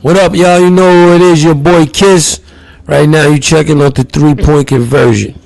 What up, y'all? You know who it is, your boy Kiss. Right now, you checking out the 3-point conversion.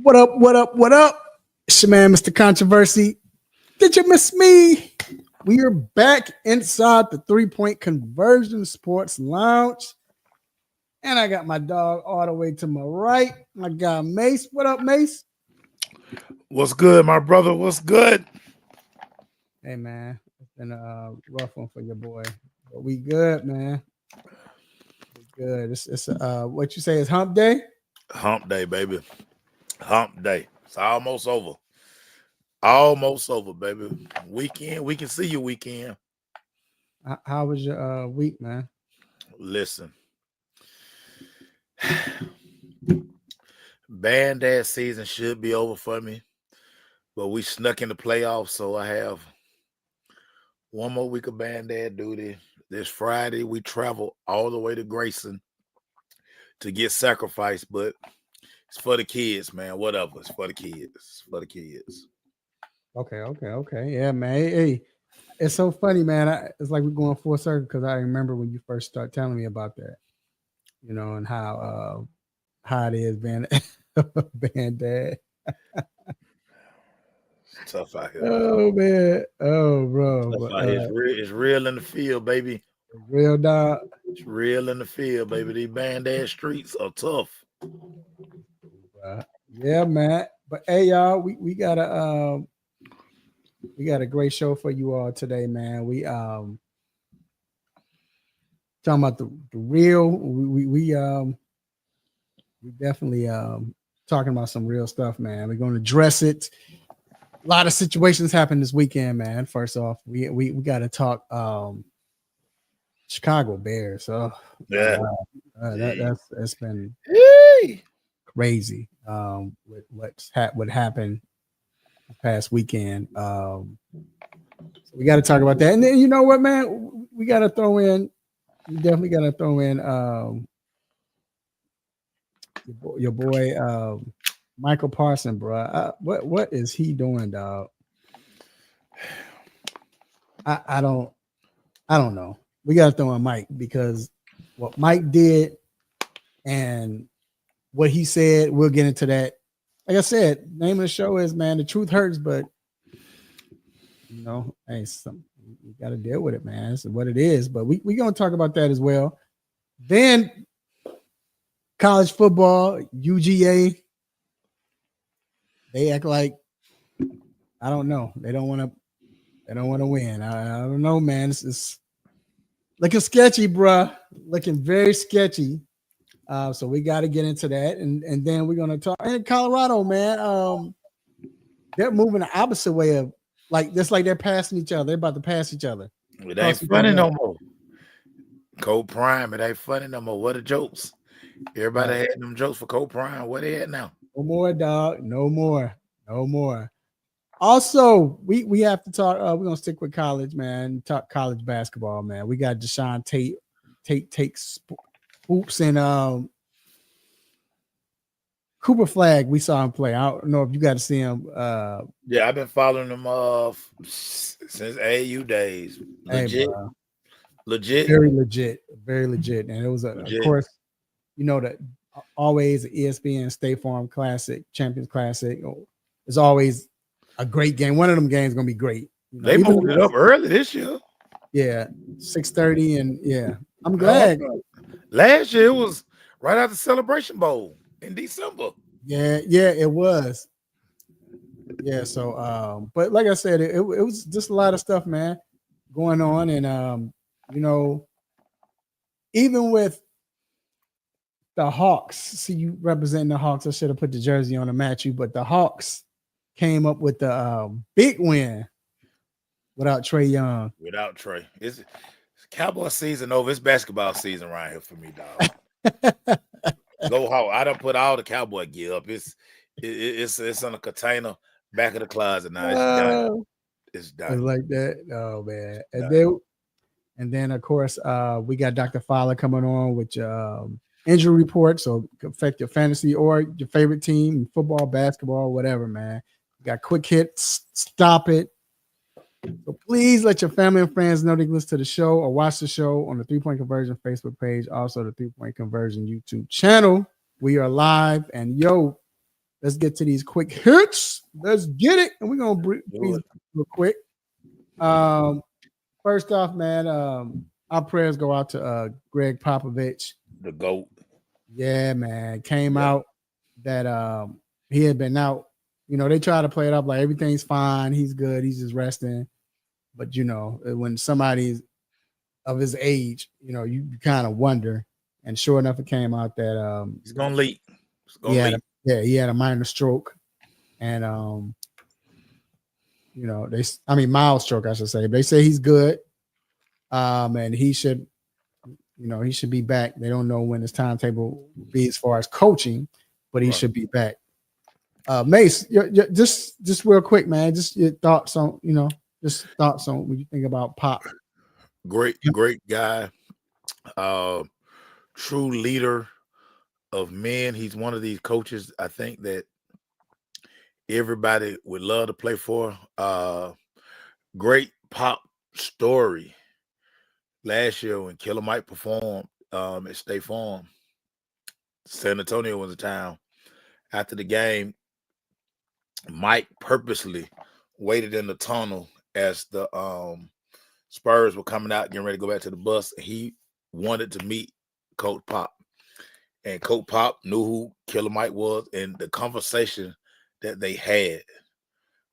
What up, what up, what up? It's your man, Mr. Controversy. Did you miss me? We are back inside the 3-point conversion sports lounge. And I got my dog all the way to my right. My guy Mace. What up, Mace? What's good, my brother? What's good? Hey man, it's been a rough one for your boy. But we good, man. We good. It's what you say is hump day? Hump day, baby. Hump day. It's almost over. Almost over, baby. Weekend. We can see you weekend. How was your week, man? Listen. Band-Aid season should be over for me. But we snuck in the playoffs, so I have one more week of Band-Aid duty. This Friday, we travel all the way to Grayson to get sacrificed, but it's for the kids, man. Whatever. It's for the kids. It's for the kids. Okay. Yeah, man. Hey, it's so funny, man. It's like we're going full circle because I remember when you first started telling me about that, you know, and how it is being Band-Aid. Tough out here. Oh man, oh bro, Tough out here. It's real in the field, baby. real dog. It's real in the field, baby. These Band-Aid streets are tough. Yeah, man. But hey, y'all, we got a great show for you all today, man. We talking about the real. We definitely talking about some real stuff, man. We're going to address it. A lot of situations happened this weekend, man. First off, we got to talk Chicago Bears. So Yeah, that's been crazy. What happened this past weekend. So we got to talk about that. And then you know what, man, we got to throw in. We definitely got to throw in your boy Michael Parson, bro. What is he doing, dog? I don't know. We got to throw in Mike because what Mike did and what he said, we'll get into that. Like I said, name of the show is, man, the truth hurts, but you know, hey, you got to deal with it, man. It's what it is. But we gonna talk about that as well. Then college football, UGA, they act like I don't know. They don't want to win. I don't know, man. It's looking sketchy, bruh. Looking very sketchy. So we got to get into that, and then we're gonna talk. And Colorado, man, they're moving the opposite way of like they're passing each other. They're about to pass each other. It ain't funny no more. Cold Prime, it ain't funny no more. What a jokes. Everybody had them jokes for Cold Prime. Where they at now? No more, dog. No more. Also, we have to talk. We're gonna stick with college, man. Talk college basketball, man. We got Deshaun Tate takes hoops and Cooper Flagg. We saw him play. I don't know if you got to see him. Yeah, I've been following him since AU days. Legit. Legit. very legit. And it was of Legit. course, you know that always ESPN State Farm Classic, Champions Classic. It's always a great game. One of them games gonna be great. You know, They even moved it up early this year. 6:30, and I'm Oh, glad. last year it was right after Celebration Bowl in December. Yeah, it was. Yeah, so but like I said, it was just a lot of stuff, man, going on, and you know, even with the Hawks, see you representing the Hawks. I should have put the jersey on to match you, but the Hawks came up with the big win without Trae Young. Without Trey. It's Cowboy season over. It's basketball season around here for me, dog. Go hard. I done put all the cowboy gear up. It's on a container back of the closet now. It's done. It's It's done. like that. Oh man. Done. And then of course we got Dr. Fowler coming on with injury report, so it can affect your fantasy or your favorite team, football, basketball, whatever, man. You got quick hits, stop it. So please let your family and friends know they can listen to the show or watch the show on the 3 Point Conversion Facebook page, also the 3 Point Conversion YouTube channel. We are live, and let's get to these quick hits. Let's get it, and we're gonna breathe real quick. First off, man, our prayers go out to Greg Popovich, the GOAT. Yeah, man, came out that he had been out. You know, they try to play it up like everything's fine, he's good, he's just resting. But you know, when somebody's of his age, you know, you kind of wonder. And sure enough, it came out that he's gonna leak. He had a minor stroke, and you know, mild stroke, I should say. They say he's good, and he should be back. They don't know when his timetable will be as far as coaching, but he should be back. Mace, just real quick, man, just your thoughts on, when you think about Pop. Great guy, true leader of men. He's one of these coaches I think that everybody would love to play for. Great Pop story. Last year when Killer Mike performed at State Farm, San Antonio was a town. After the game, Mike purposely waited in the tunnel as the Spurs were coming out, getting ready to go back to the bus. He wanted to meet Coach Pop. And Coach Pop knew who Killer Mike was and the conversation that they had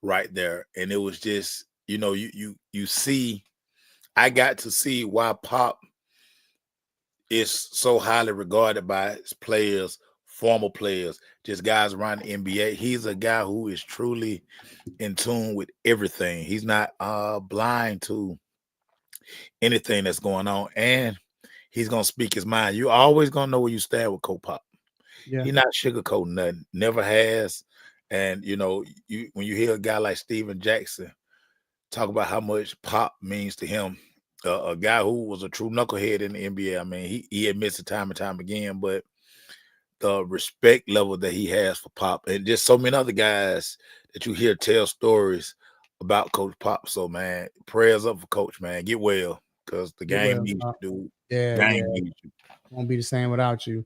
right there. And it was just, you see, I got to see why Pop is so highly regarded by his players, former players, just guys around the NBA. He's a guy who is truly in tune with everything. He's not blind to anything that's going on, and he's gonna speak his mind. You always gonna know where you stand with Coach Pop. Yeah. He's not sugarcoating nothing, never has. And when you hear a guy like Steven Jackson talk about how much Pop means to him, a guy who was a true knucklehead in the NBA. I mean, he admits it time and time again, but the respect level that he has for Pop, and just so many other guys that you hear tell stories about Coach Pop. So, man, prayers up for Coach, man. Get well, because the game needs you, dude. Yeah. Needs you. Won't be the same without you.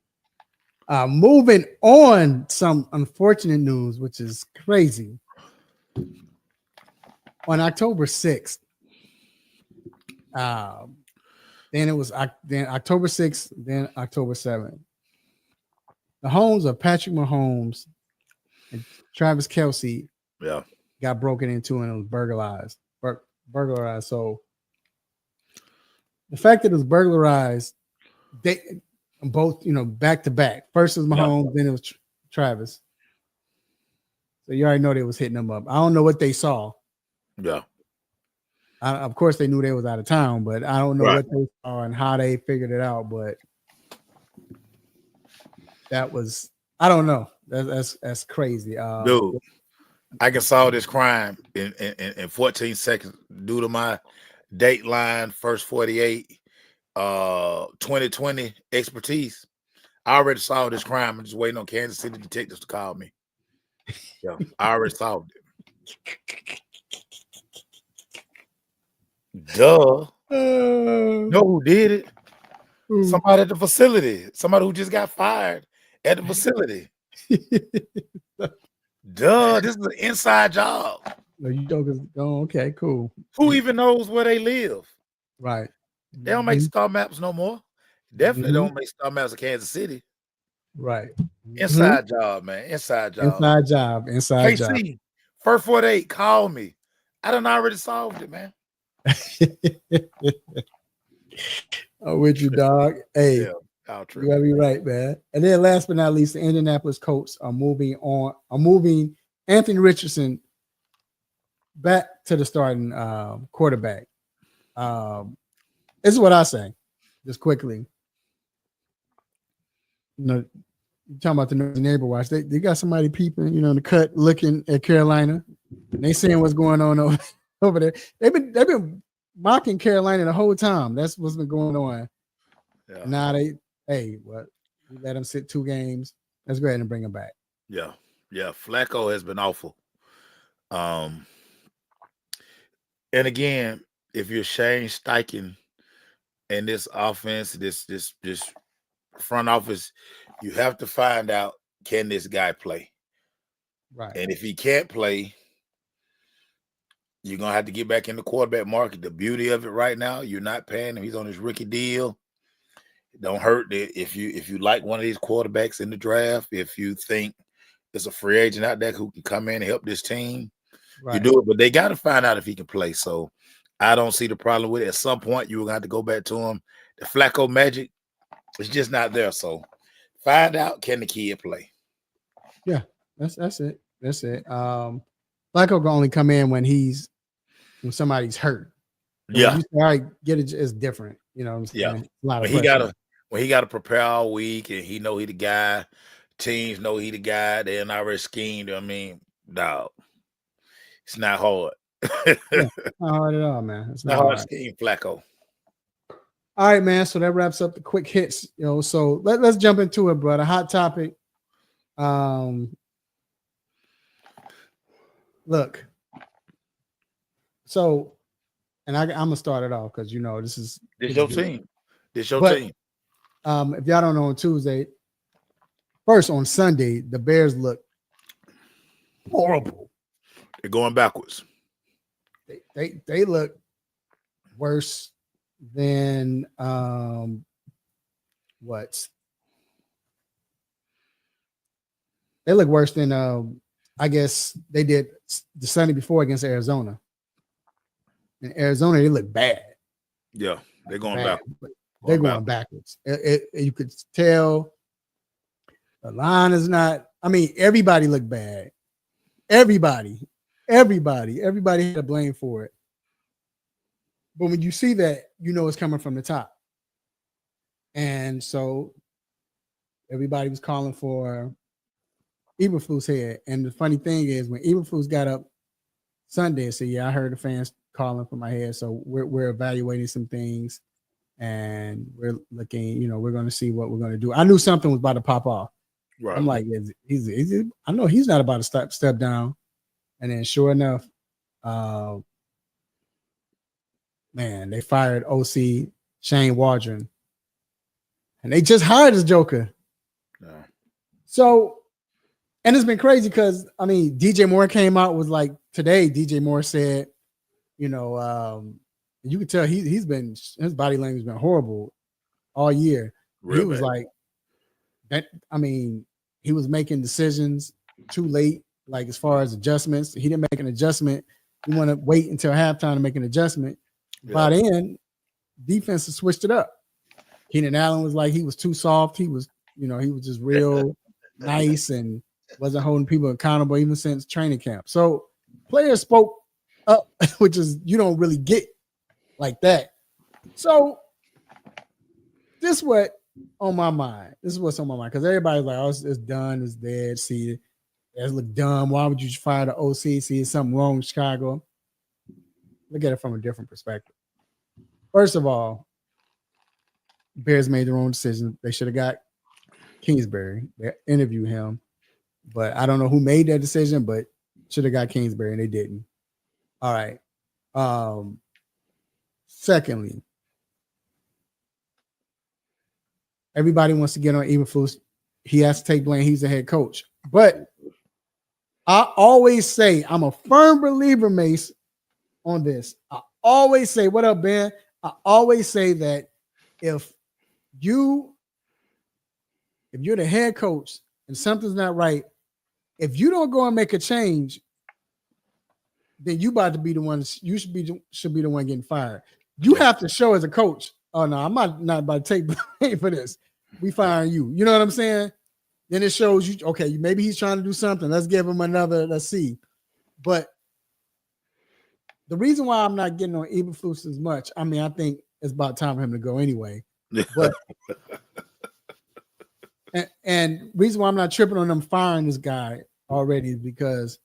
Moving on, some unfortunate news, which is crazy. On October 6th, then it was October 6th, then October 7th. The homes of Patrick Mahomes and Travis Kelce got broken into and it was burglarized. So the fact that it was burglarized, they both, back to back. First was Mahomes, then it was Travis. So you already know they was hitting them up. I don't know what they saw. Yeah. Of course, they knew they was out of town, but I don't know what they saw and how they figured it out. But that was, I don't know. That's crazy. Dude, I can solve this crime in 14 seconds due to my Dateline First 48 2020 expertise. I already solved this crime. I'm just waiting on Kansas City detectives to call me. Yeah, I already solved it. Duh. Know who did it? Who? Somebody at the facility. Somebody who just got fired at the facility. Duh, this is an inside job. No, you joking? Oh, okay, cool. Who even knows where they live? Right. They don't make star maps no more. Definitely Mhm. don't make star maps of Kansas City. Right. Inside job, man. Inside job. Inside job. Inside job. KC, first 48, call me. I done already solved it, man. I'm with you, dog. Hey, Yeah, you gotta be right, man. And then last but not least, the Indianapolis Colts are moving Anthony Richardson back to the starting quarterback. This is what I say, just quickly. You know, you're talking about the neighbor watch. They got somebody peeping, in the cut, looking at Carolina. And they seeing what's going on over there. They've been mocking Carolina the whole time. That's what's been going on. Yeah. Now we let them sit 2 games. Let's go ahead and bring him back. Yeah. Flacco has been awful. And again, if you're Shane Steichen and this offense, this front office, you have to find out, can this guy play? Right. And if he can't play, you're gonna have to get back in the quarterback market. The beauty of it right now, you're not paying him. He's on his rookie deal. It don't hurt that if you like one of these quarterbacks in the draft, if you think there's a free agent out there who can come in and help this team, right, you do it. But they got to find out if he can play. So I don't see the problem with it. At some point, you're gonna have to go back to him. The Flacco magic is just not there. So find out, can the kid play? Yeah, that's it. That's it. Flacco can only come in when somebody's hurt. So yeah. When you say, all right, get it, it's different. You know what I'm saying? Yeah. A lot of pressure. When he got to prepare all week and he know he the guy, teams know he the guy, they're not already schemed. I mean, dog, it's not hard. Yeah, not hard at all, man. It's not hard to scheme Flacco. All right, man. So that wraps up the quick hits. So let's jump into it, brother. Hot topic. Look. So, and I'm gonna start it off because this is your team. This your team. If y'all don't know, on Tuesday, first on Sunday, the Bears look horrible. They're going backwards. They look worse than what? They look worse than I guess they did the Sunday before against Arizona. In Arizona, they look bad. Yeah, they're going backwards. They're going backwards. You could tell the line is not. I mean, everybody looked bad. Everybody had to blame for it. But when you see that, it's coming from the top. And so everybody was calling for Eberflus head. And the funny thing is, when Eberflus got up Sunday and said, "Yeah, I heard the fans calling for my head, so we're evaluating some things, and we're looking. We're going to see what we're going to do." I knew something was about to pop off. Right. I'm like, I know he's not about to step down. And then, sure enough, man, they fired OC Shane Waldron, and they just hired this joker. Yeah. So. And it's been crazy because, DJ Moore came out, was like, today, DJ Moore said, you can tell his body language has been horrible all year. He was like, that. He was making decisions too late, like as far as adjustments. He didn't make an adjustment. You want to wait until halftime to make an adjustment. Yeah. By then, defense has switched it up. Keenan Allen was like, he was too soft. He was, he was just real nice and wasn't holding people accountable even since training camp. So players spoke up, which is you don't really get like that. So this is what's on my mind. Because everybody's like, oh, it's done, it's dead. See, it look dumb. Why would you fire the OC? See, it's something wrong with Chicago. Look at it from a different perspective. First of all, Bears made their own decision. They should have got Kingsbury. They interviewed him. But I don't know who made that decision, but should have got Kingsbury, and they didn't. All right. Secondly, everybody wants to get on Eberflus. He has to take blame. He's the head coach. But I always say, I'm a firm believer, Mace, on this. I always say, what up, Ben? I always say that if you're the head coach and something's not right, if you don't go and make a change, then you about to be the one. You should be the one getting fired. You have to show as a coach. Oh no, I'm not about to take blame for this. We firing you. You know what I'm saying? Then it shows you. Okay, maybe he's trying to do something. Let's give him another. Let's see. But the reason why I'm not getting on Eberflus as much, I mean, I think it's about time for him to go anyway. But and reason why I'm not tripping on them firing this guy already is because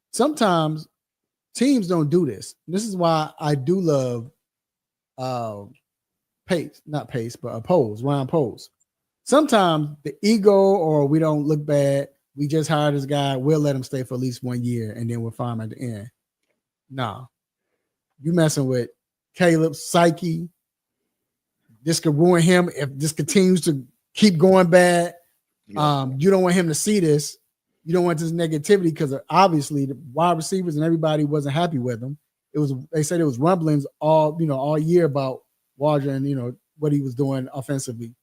sometimes teams don't do this. This is why I do love Ryan Poles. Sometimes the ego or we don't look bad. We just hired this guy. We'll let him stay for at least 1 year and then we'll fire him at the end. Nah, you messing with Caleb's psyche. This could ruin him if this continues to keep going bad. Yeah. You don't want him to see this. You don't want this negativity because obviously the wide receivers and everybody wasn't happy with him. They said it was rumblings all year about Waldron and what he was doing offensively.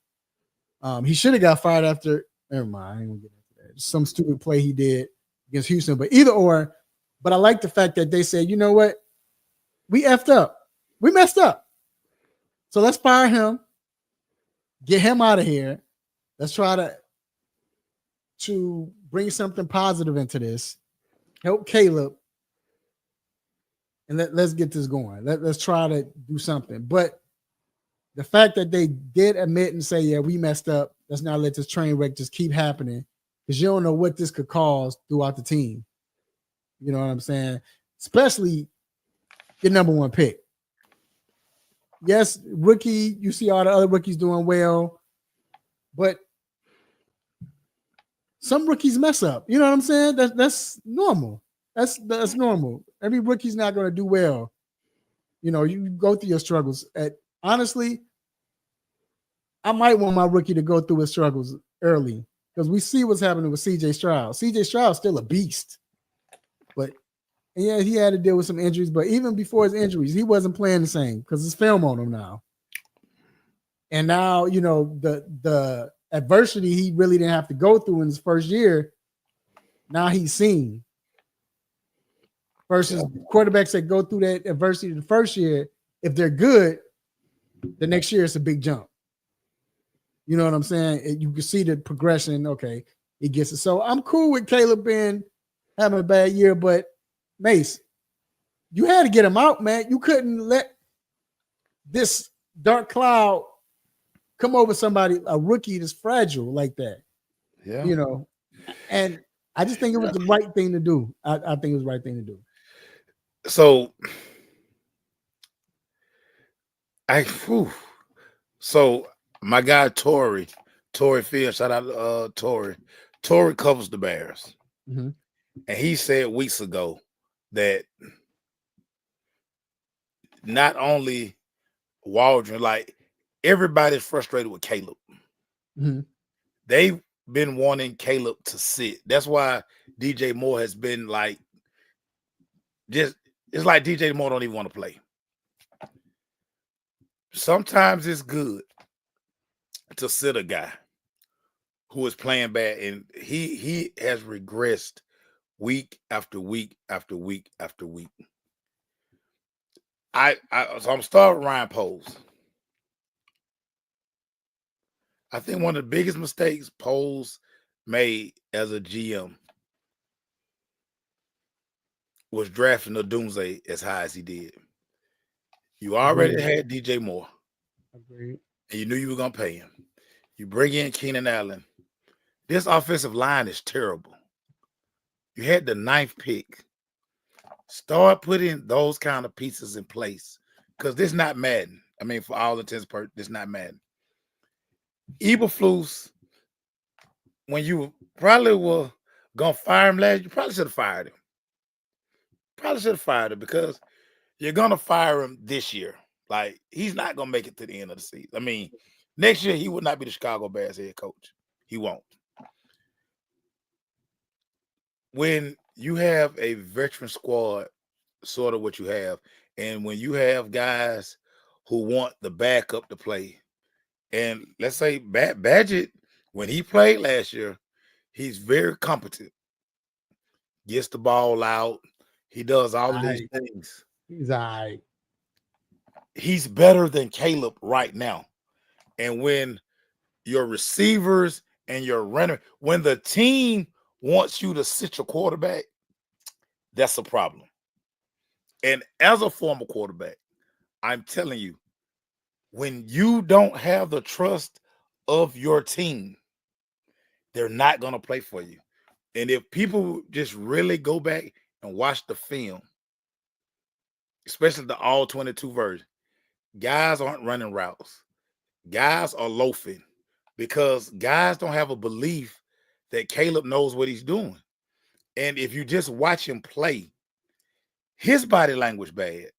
He should have got fired after. Never mind, I ain't gonna get into that. Some stupid play he did against Houston, but either or. But I like the fact that they said, you know what, we effed up, we messed up, so let's fire him, get him out of here. Let's try to bring something positive into this, help Caleb, and let's get this going. Let's try to do something. But the fact that they did admit and say, yeah, we messed up, let's not let this train wreck just keep happening because you don't know what this could cause throughout the team. You know what I'm saying? Especially your number one pick. Yes, rookie, you see all the other rookies doing well, but some rookies mess up. You know what I'm saying? That's normal. That's normal. Every rookie's not going to do well. You go through your struggles. Honestly, I might want my rookie to go through his struggles early because we see what's happening with CJ Stroud. CJ Stroud's still a beast, but yeah, he had to deal with some injuries. But even before his injuries, he wasn't playing the same because there's film on him now. And now, the adversity he really didn't have to go through in his first year, now he's seen. Versus quarterbacks that go through that adversity the first year, if they're good, the next year it's a big jump. You know what I'm saying? You can see the progression. Okay, he gets it. So I'm cool with Caleb having a bad year, but Mace, you had to get him out, man. You couldn't let this dark cloud come over somebody, a rookie that's fragile like that. Yeah. And I just think it was the right thing to do. I think it was the right thing to do. So my guy Torrey Field, shout out to Torrey. Torrey covers the Bears. Mm-hmm. And he said weeks ago that not only Waldron, like everybody's frustrated with Caleb. Mm-hmm. They've been wanting Caleb to sit. That's why DJ Moore has been like, it's like DJ Moore don't even want to play. Sometimes it's good to sit a guy who is playing bad, and he has regressed week after week after week after week. So I'm starting with Ryan Poles. I think one of the biggest mistakes Poles made as a GM was drafting the Doomsday as high as he did. You already had DJ Moore. Agreed. And you knew you were going to pay him. You bring in Keenan Allen. This offensive line is terrible. You had the 9th pick. Start putting those kind of pieces in place because this is not Madden. I mean, for all intents and purposes, this is not Madden. Eberflus, when you probably were going to fire him last, you probably should have fired him. Because you're gonna fire him this year. Like, he's not gonna make it to the end of the season. I mean, next year he would not be the Chicago Bears head coach. He won't. When you have a veteran squad, sort of what you have, and when you have guys who want the backup to play, and let's say Badgett, when he played last year, he's very competent. Gets the ball out. He does all of these things. He's all right. He's better than Caleb right now. And when your receivers and your runner, when the team wants you to sit your quarterback, that's a problem. And as a former quarterback, I'm telling you, when you don't have the trust of your team, they're not going to play for you. And if people just really go back and watch the film, especially the all 22 version, guys aren't running routes. Guys are loafing because guys don't have a belief that Caleb knows what he's doing. And if you just watch him play, his body language bad.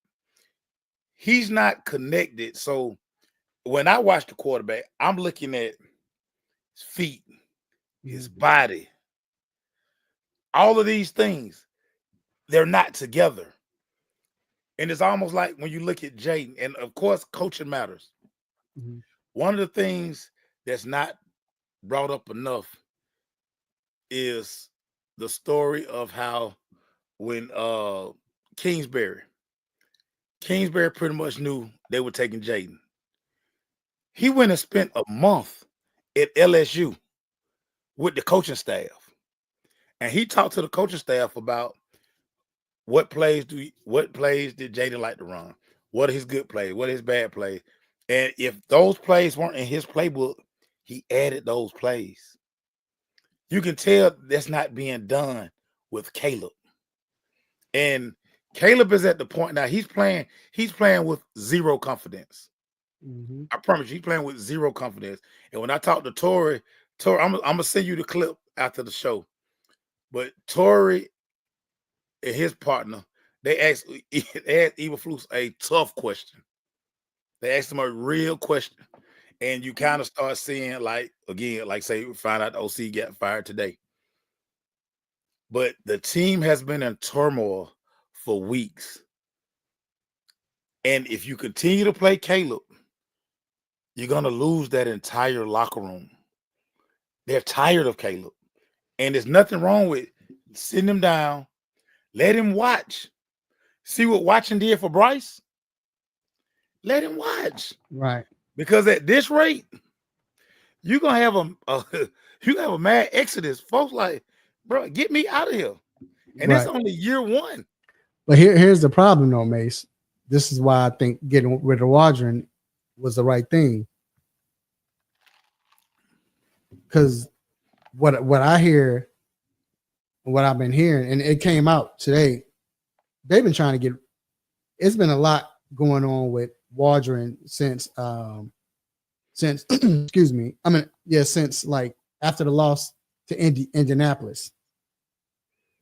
He's not connected. So when I watch the quarterback, I'm looking at his feet, his body, all of these things. They're not together. And it's almost like when you look at Jaden, and of course, coaching matters. Mm-hmm. One of the things that's not brought up enough is the story of how when Kingsbury pretty much knew they were taking Jaden. He went and spent a month at LSU with the coaching staff. And he talked to the coaching staff about what plays did Jaden like to run? What are his good plays? What are his bad plays? And if those plays weren't in his playbook, he added those plays. You can tell that's not being done with Caleb. And Caleb is at the point now he's playing with zero confidence. Mm-hmm. I promise you, he's playing with zero confidence. And when I talk to Tori, I'm gonna send you the clip after the show. But Tori and his partner, they asked Eberflus a tough question. They asked him a real question. And you kind of start seeing, like, again, like say, find out the OC got fired today. But the team has been in turmoil for weeks. And if you continue to play Caleb, you're going to lose that entire locker room. They're tired of Caleb. And there's nothing wrong with sitting him down, let him watch. See what watching did for Bryce? Let him watch. Right. Because at this rate, you're going to have a mad exodus. Folks like, bro, get me out of here. And it's only year one. But here's the problem, though, Mace. This is why I think getting rid of Waldron was the right thing. Because what I hear, what I've been hearing, and it came out today, they've been trying to get. It's been a lot going on with Waldron since excuse me. Since like after the loss to Indianapolis,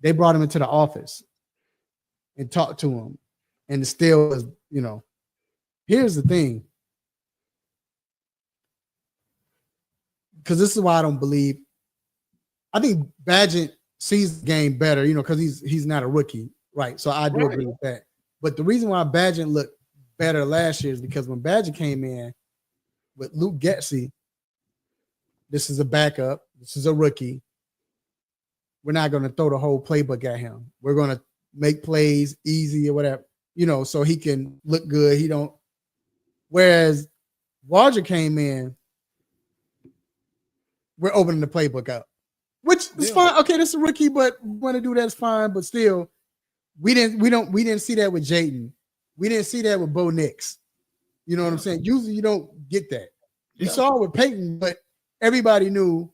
they brought him into the office and talked to him, and still was, here's the thing. Because this is why I don't believe. I think Badgett sees the game better, because he's not a rookie, right? So I do agree with that. But the reason why Badgett looked better last year is because when Badgett came in with Luke Getsy, this is a backup, this is a rookie. We're not going to throw the whole playbook at him. We're going to make plays easy or whatever, so he can look good. He don't. Whereas Waldron came in, we're opening the playbook up, which is fine. Okay, this is a rookie, but want to do that's fine. But still, we didn't see that with Jaden. We didn't see that with Bo Nix. You know what I'm saying? Usually you don't get that. You saw it with Peyton, but everybody knew.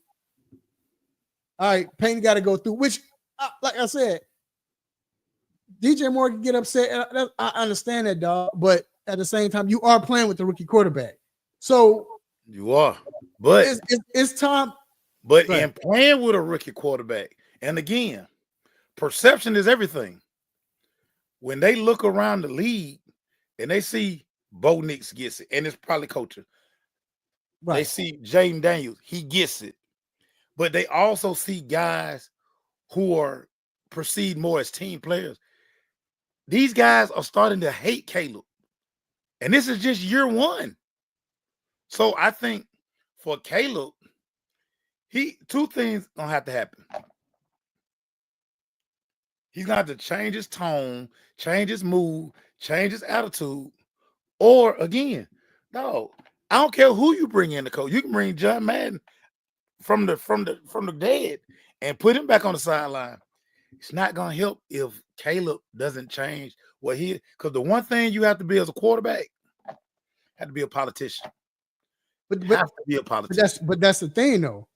All right, Payne got to go through, which, like I said, DJ Moore can get upset. I understand that, dog. But at the same time, you are playing with the rookie quarterback. So you are. But it's time. But in playing with a rookie quarterback, and again, perception is everything. when they look around the league and they see Bo Nix gets it, and it's probably coaching. They Right. see Jaden Daniels, he gets it. But they also see guys who are perceived more as team players. These guys are starting to hate Caleb. And this is just year one. So I think for Caleb, two things gonna have to happen. He's gonna have to change his tone, change his mood, change his attitude. Or again, no, I don't care who you bring in the coach. You can bring John Madden from the dead and put him back on the sideline. It's not gonna help if Caleb doesn't change what he, because the one thing you have to be as a quarterback, have to be a politician. But Have to be a politician. but that's the thing though.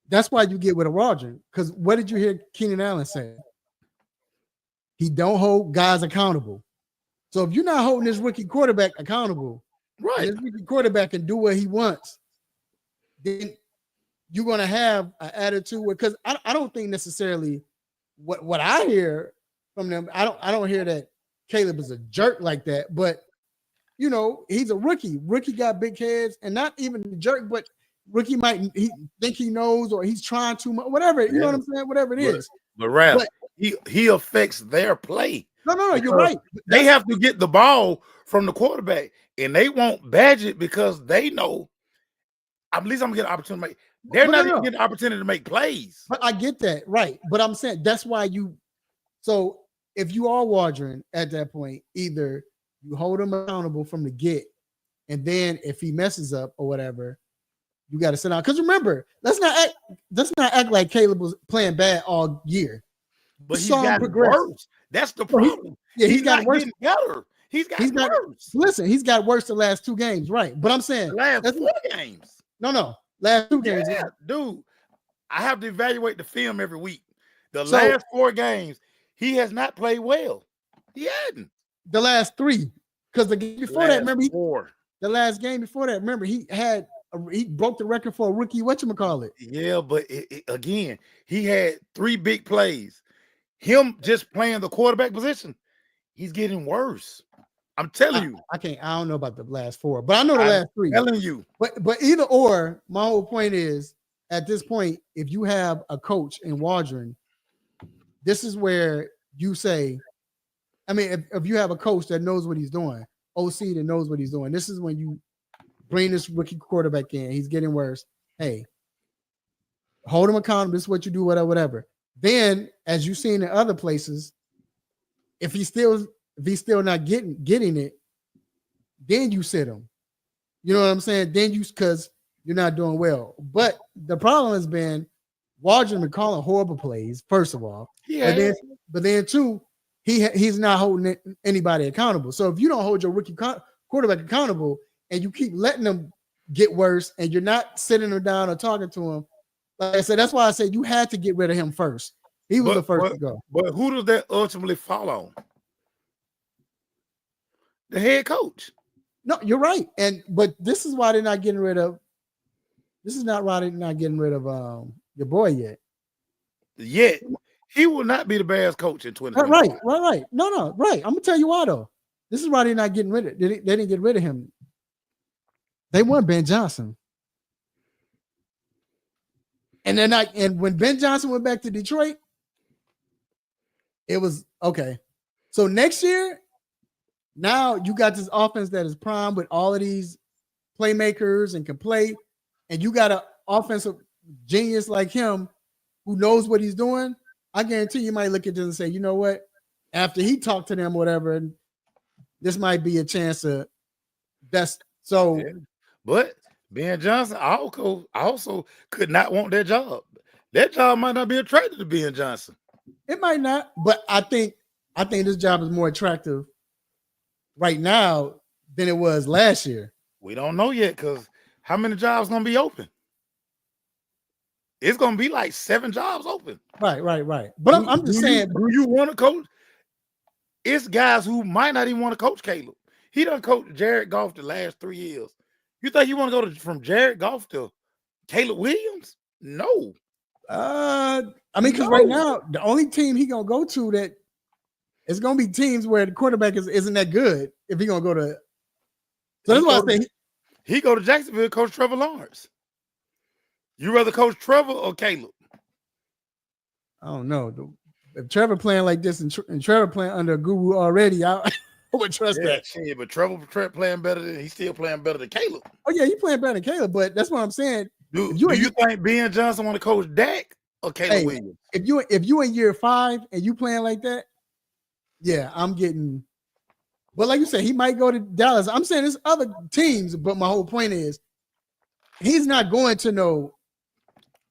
That's why you get with a Roger. Because what did you hear Keenan Allen say? He don't hold guys accountable. So if you're not holding this rookie quarterback accountable, Right? and this rookie quarterback can do what he wants, then you're gonna have an attitude. Because I don't think necessarily what I hear from them. I don't hear that Caleb is a jerk like that. But you know, he's a rookie. Rookie got big heads, and not even a jerk, but rookie might think he knows, or he's trying too much, whatever. You know what I'm saying? Whatever it is. But Ralph, he affects their play. No, you're right. They have to get the ball from the quarterback, and they won't badge it because they know at least I'm gonna get an opportunity to make. They're not even getting the opportunity to make plays. But I get that, right? But I'm saying that's why you. So if you are Waldron at that point, either you hold him accountable from the get, and then if he messes up or whatever, you got to sit down. Because remember, let's not act like Caleb was playing bad all year. But he's got worse. That's the problem. He's got worse. Better. He's got worse. Listen, he's got worse the last 2 games, right? But I'm saying the last 4 games. No, last 2 games. Yeah, dude, I have to evaluate the film every week. The last 4 games, he has not played well. He hadn't. The last 3, because the game before that, remember, the last game before that, remember, he broke the record for a rookie. Whatchamacallit? Yeah, but again, he had 3 big plays. Him just playing the quarterback position, he's getting worse. I'm telling you. I don't know about the last 4, but I know the last 3. I'm telling you. But either or, my whole point is, at this point, if you have a coach in Waldron, this is where you say, I mean, if you have a coach that knows what he's doing, OC that knows what he's doing, this is when you bring this rookie quarterback in. He's getting worse. Hey, hold him accountable. This is what you do, whatever. Then, as you've seen in other places, if he's still not getting it, then you sit him. You know what I'm saying? Then because you're not doing well. But the problem has been Waldron been calling horrible plays, first of all. Yeah. But then 2, he's not holding anybody accountable. So if you don't hold your rookie quarterback accountable and you keep letting them get worse and you're not sitting him down or talking to him, like I said, that's why I said you had to get rid of him first. He was the first to go. But who does that ultimately fall on? The head coach. No, you're right. But this is why they're not getting rid of. This is not why they're not getting rid of your boy yet. Yet he will not be the Bears coach in 2020. Right. No, right. I'm gonna tell you why though. This is why they're not getting rid of. They didn't get rid of him. They want Ben Johnson. And they're not. And when Ben Johnson went back to Detroit, it was okay. So next year, now you got this offense that is primed with all of these playmakers and can play, and you got an offensive genius like him who knows what he's doing. I guarantee you might look at this and say, you know what? After he talked to them, whatever, this might be a chance to. That's so. Yeah. But Ben Johnson also could not want that job. That job might not be attractive to Ben Johnson. It might not, but I think this job is more attractive right now than it was last year. We don't know yet because how many jobs gonna be open? It's gonna be like 7 jobs open. Right. But I'm just saying, do you want to coach? It's guys who might not even want to coach Caleb. He done coached Jared Goff the last 3 years. You think you want to go from Jared Goff to Caleb Williams? No. I mean, because right now the only team he gonna go to that it's gonna be teams where the quarterback isn't that good if he's gonna go to. So that's why I say he go to Jacksonville, coach Trevor Lawrence. You rather coach Trevor or Caleb? I don't know. If Trevor playing like this and Trevor playing under a guru already, I would trust that. Shit, but Trevor playing better than he's still playing better than Caleb. Oh yeah, he playing better than Caleb, but that's what I'm saying. Do you think Ben Johnson want to coach Dak or Caleb Williams? If you in year 5 and you playing like that, yeah, I'm getting. But like you said, he might go to Dallas. I'm saying there's other teams, but my whole point is he's not going to know.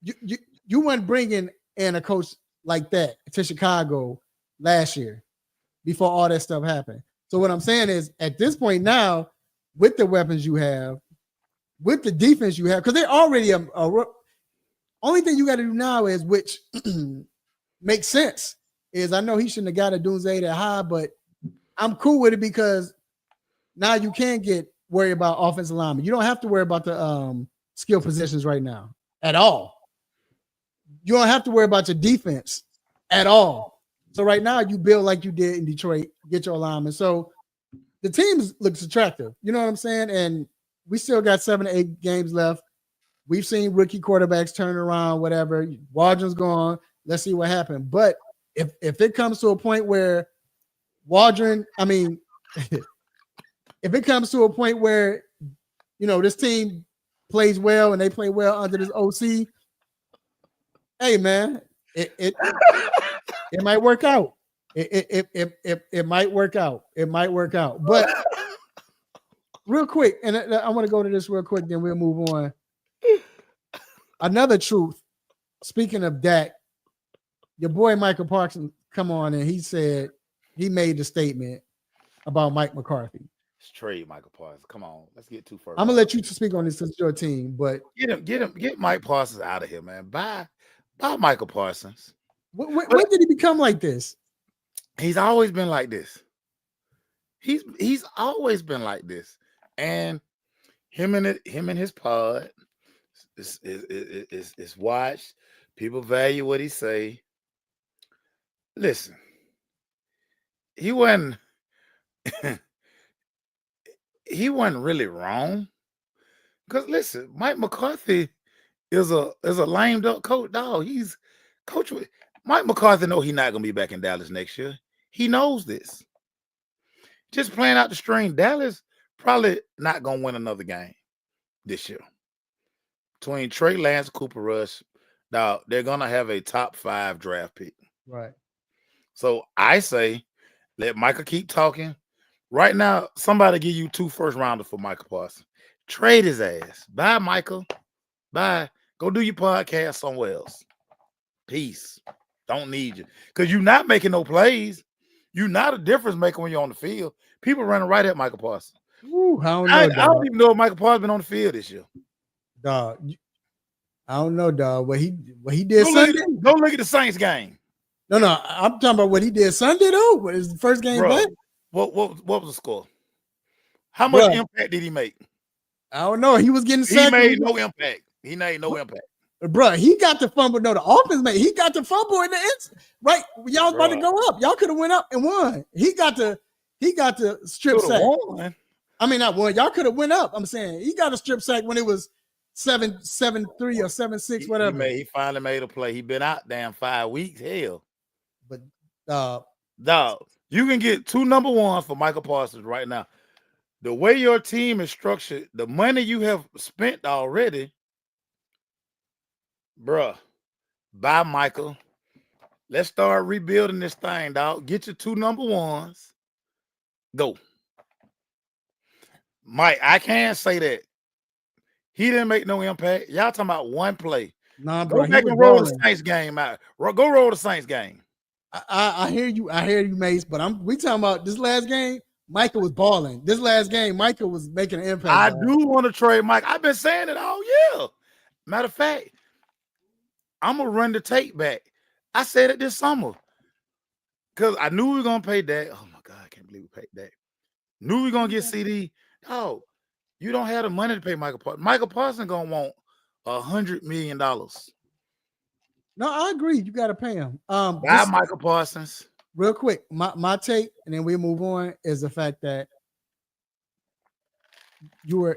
You weren't bringing in a coach like that to Chicago last year before all that stuff happened. So what I'm saying is at this point now, with the weapons you have, with the defense you have, because they're already only thing you got to do now is, which makes sense, is I know he shouldn't have got a Doomsday that high, but I'm cool with it because now you can worry about offensive linemen. You don't have to worry about the skill positions right now at all. You don't have to worry about your defense at all. So right now you build like you did in Detroit, get your alignment. So the team looks attractive. You know what I'm saying? And we still got 7 to 8 games left. We've seen rookie quarterbacks turn around, whatever. Waldron's gone. Let's see what happens. But if it comes to a point where Waldron, if it comes to a point where, this team plays well and they play well under this OC, hey man, it might work out. It might work out. It might work out. But real quick, and I want to go to this real quick, then we'll move on. Another truth. Speaking of Dak, your boy Michael Parsons come on and he made the statement about Mike McCarthy. It's trade Michael Parsons. Come on, let's get too far. I'm gonna let you speak on this since your team, but get Mike Parsons out of here, man. Bye Michael Parsons. When did he become like this? He's always been like this. He's always been like this, and him and his pod is watched. People value what he say. Listen, he wasn't really wrong. Because listen, Mike McCarthy is a lamed up coach. Dog, he's coach. Mike McCarthy know he's not gonna be back in Dallas next year. He knows this. Just playing out the string, Dallas probably not gonna win another game this year. Between Trey Lance, Cooper Rush, now they're gonna have a top 5 draft pick. Right. So I say, let Michael keep talking. Right now, somebody give you 2 first rounders for Michael Parsons. Trade his ass. Bye, Michael. Bye. Go do your podcast somewhere else. Peace. Don't need you. Because you're not making no plays. You're not a difference maker when you're on the field. People running right at Michael Parsons. Ooh, I don't even know if Michael Parsons been on the field this year. Dog. I don't know, dog. What he did Sunday? Go look at the Saints game. No, I'm talking about what he did Sunday, though. What is the first game back? What was the score? How much impact did he make? I don't know. He was getting sacked. He made no impact. He made no impact. Bro, he got the fumble. No, the offense made. He got the fumble in the end. Right, y'all was about to go up. Y'all could have went up and won. He got the strip sack. Won. I mean, not one. Y'all could have went up. I'm saying he got a strip sack when it was 7-3 or 7-6, whatever. He finally made a play. He been out damn 5 weeks. Hell, but dog, you can get 2 number 1s for Michael Parsons right now. The way your team is structured, the money you have spent already, bruh. Bye, Michael. Let's start rebuilding this thing, dog. Get your 2 number 1s. Go. Mike, I can't say that. He didn't make no impact. Y'all talking about one play. Nah, bro. Go back and roll the Saints game out. Go roll the Saints game. I hear you. I hear you, Mace. But we talking about this last game. Michael was balling. This last game, Michael was making an impact. I do want to trade Mike. I've been saying it all year. Matter of fact, I'm going to run the tape back. I said it this summer because I knew we were going to pay that. Oh, my God. I can't believe we paid that. Knew we were going to get CD. Oh, you don't have the money to pay Michael Parsons. Michael Parsons going to want $100 million. No, I agree. You got to pay him. Buy Michael Parsons. real quick, my take, and then we move on, is the fact that you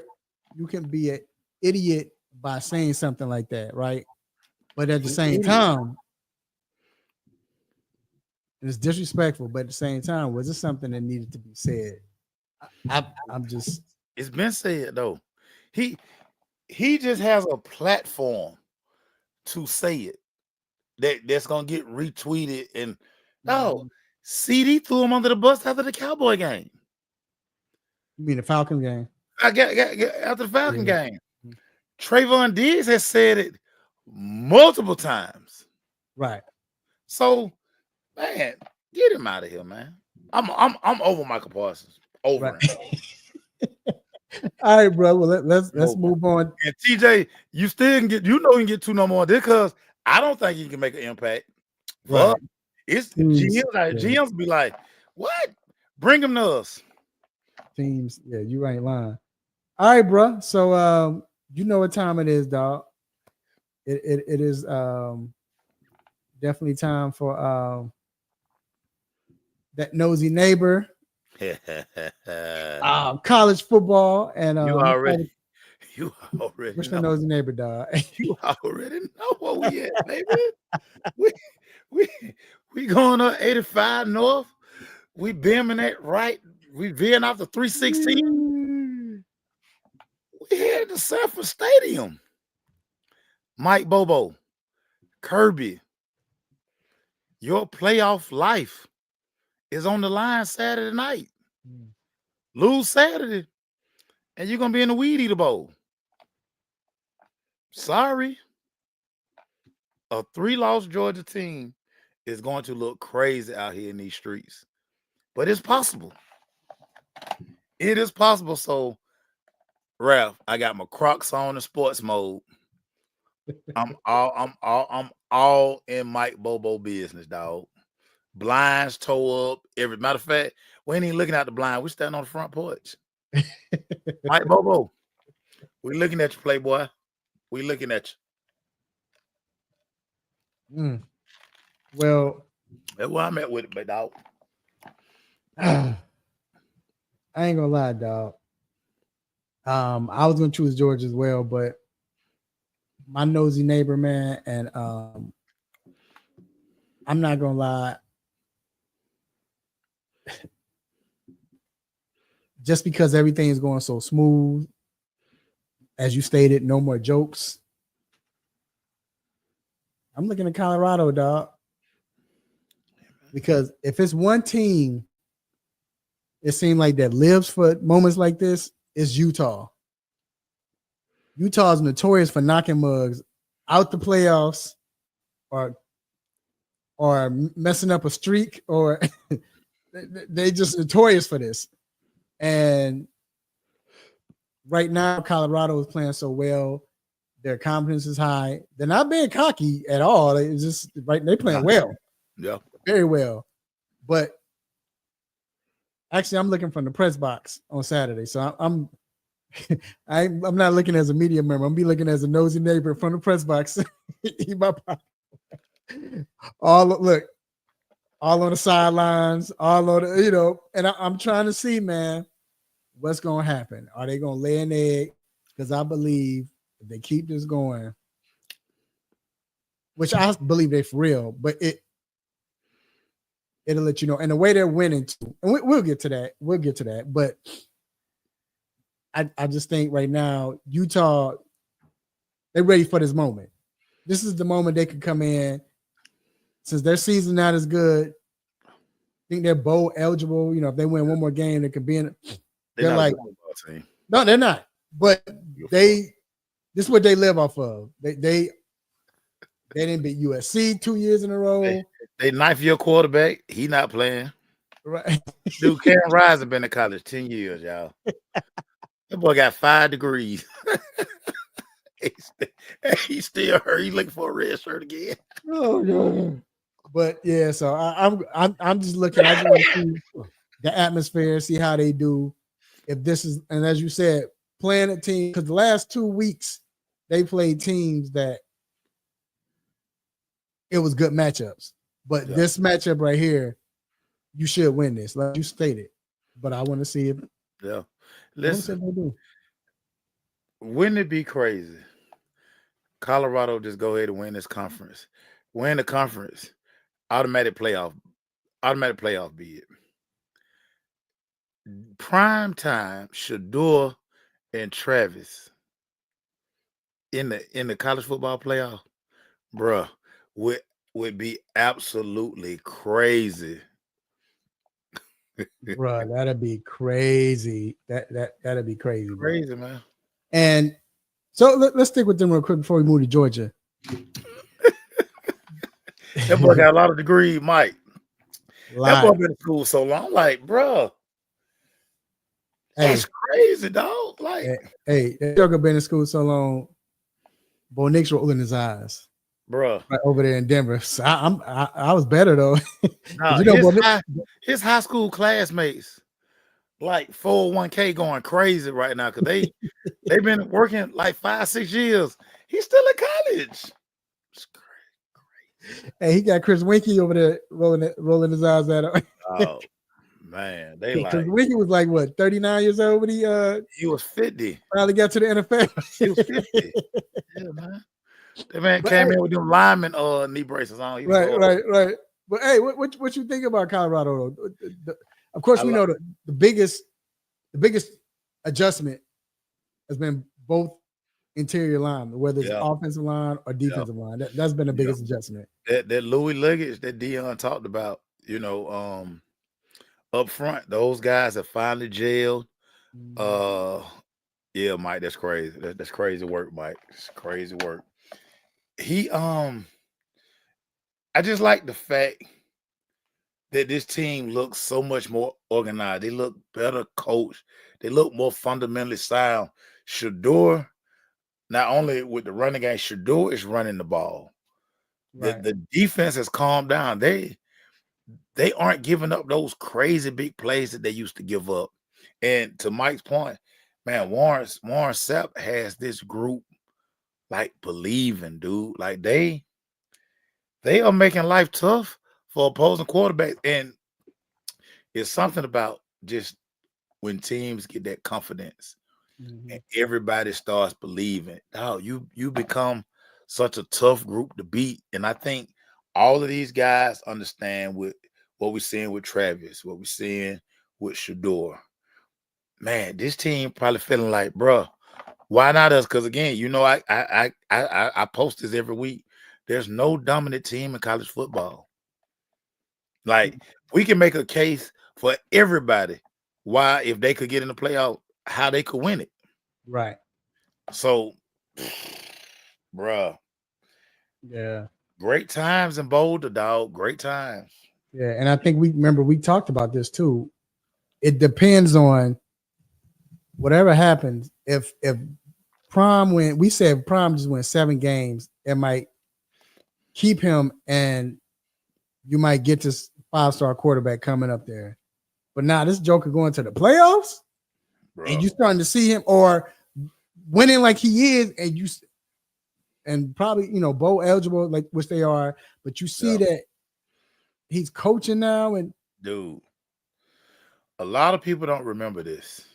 can be an idiot by saying something like that, right? But at the same time, it's disrespectful. But at the same time, was it something that needed to be said? I'm just. It's been said though. He just has a platform to say it that's gonna get retweeted. And no, CD threw him under the bus after the Cowboy game. You mean the Falcon game? I got after the Falcon game. Trayvon Diggs has said it multiple times. Right. So, man, get him out of here, man. I'm over Michael Parsons. Over him. All right, bro. Well, let's move on. And TJ, you still can get, you can get two no more because I don't think he can make an impact. Right. But it's GMs be like, what? Bring him to us. Teams, yeah, you ain't lying. All right, bro. So you know what time it is, dog. It is definitely time for that nosy neighbor. College football, and you already what's know. the nosy neighbor, dog? You already know where we at, baby. we going up 85 north. We beaming that right. We veering off the 316. We headed to Sanford Stadium. Mike Bobo, Kirby, your playoff life is on the line Saturday night. Lose Saturday, and you're gonna be in the Weed Eater Bowl. Sorry. A 3-loss Georgia team is going to look crazy out here in these streets. But it's possible. It is possible. So, Ralph, I got my Crocs on in sports mode. I'm all in Mike Bobo business, dog. Blinds toe up. Every matter of fact, we ain't even looking out the blind. We standing on the front porch. Mike Bobo, we looking at you, Playboy. We looking at you. Well, that's where I'm at with it, but dog. I ain't gonna lie, dog. I was gonna choose Georgia as well, but my nosy neighbor, man, and I'm not gonna lie. Just because everything is going so smooth, as you stated, no more jokes. I'm looking at Colorado, dog. Because if it's one team, it seemed like that lives for moments like this, is Utah. Utah is notorious for knocking mugs out the playoffs or messing up a streak, or they just notorious for this. And right now, Colorado is playing so well. Their confidence is high. They're not being cocky at all. It's just right. They're playing well. Yeah. Very well. But actually, I'm looking from the press box on Saturday. So I'm not looking as a media member. I'm be looking as a nosy neighbor from the press box. all on the sidelines, all on the, and I'm trying to see, man, what's gonna happen. Are they gonna lay an egg? Because I believe if they keep this going, which I believe they for real, but it'll let you know. And the way they're winning too, and we'll get to that. We'll get to that. But I just think right now, Utah, they're ready for this moment. This is the moment they could come in. Since their season not as good, I think they're bowl eligible. If they win one more game, they could be in. They're like, no, they're not. But this is what they live off of. They didn't beat USC 2 years in a row. They 9th-year quarterback. He not playing. Right. Dude, Karen Rise been in college 10 years, y'all. That boy got 5 degrees. He's still hurt. He's looking for a red shirt again. Oh God. But yeah, so I'm just looking. I just want to see the atmosphere, see how they do. If this is, and as you said, playing a team, because the last 2 weeks they played teams that it was good matchups. But this matchup right here, you should win this, like you stated. But I want to see if Yeah. I want to see Listen, if they do. wouldn't it be crazy? Colorado just go ahead and win this conference. Win the conference. Automatic playoff. Automatic playoff bid. Prime time, Shador and Travis in the college football playoff, bruh, would would be absolutely crazy. Bruh, that'd be crazy. That'd be crazy, bro. Crazy, man. And so let's stick with them real quick before we move to Georgia. That boy got a lot of degree, Mike. That boy Live. been in school so long. Like, bruh, Hey, that's crazy, dog. Like, hey, that joker been in school so long. Bo Nick's rolling his eyes bruh. right over there in Denver. So I was better though. 'Cause Nah, you know, Bo Nick, his high school classmates, like 401k going crazy right now because they've been working like 5-6 years. He's still in college. It's crazy. hey, he got Chris Winkie over there rolling his eyes at him. Oh man, they like Chris Winkie was like what 39 years old when he was 50. finally got to the NFL. He was 50. Yeah, man. That man came in with them lineman knee braces on. He was Right. But hey, what you think about Colorado? Of course, we know the biggest adjustment has been both interior line, whether it's offensive line or defensive line. That's been the biggest adjustment. That Louis luggage that Dion talked about, you know, up front, those guys have finally jailed. Yeah, Mike, that's crazy. That's crazy work, Mike. It's crazy work. I just like the fact that this team looks so much more organized. They look better coached. They look more fundamentally sound. Shador, not only with the running game, Shador is running the ball. Right. The defense has calmed down. They aren't giving up those crazy big plays that they used to give up. And to Mike's point, man, Warren Sapp has this group like believing, dude. Like they are making life tough for opposing quarterbacks. And it's something about just when teams get that confidence and everybody starts believing, oh, you become such a tough group to beat. And I think all of these guys understand what we're seeing with Travis, what we're seeing with Shador. Man, this team probably feeling like, bruh, why not us? Because again, you know, I post this every week. There's no dominant team in college football. Like we can make a case for everybody why, if they could get in the playoff, how they could win it. Right. So, bruh. Yeah. Great times in Boulder, dog. Great times. Yeah, and I think we talked about this too. It depends on whatever happens. If Prime we said Prime just win 7 games, it might keep him, and you might get this 5-star quarterback coming up there. But now this Joker going to the playoffs, and you starting to see him or winning like he is, and probably bowl eligible, like which they are, but you see that he's coaching now, and dude, a lot of people don't remember this.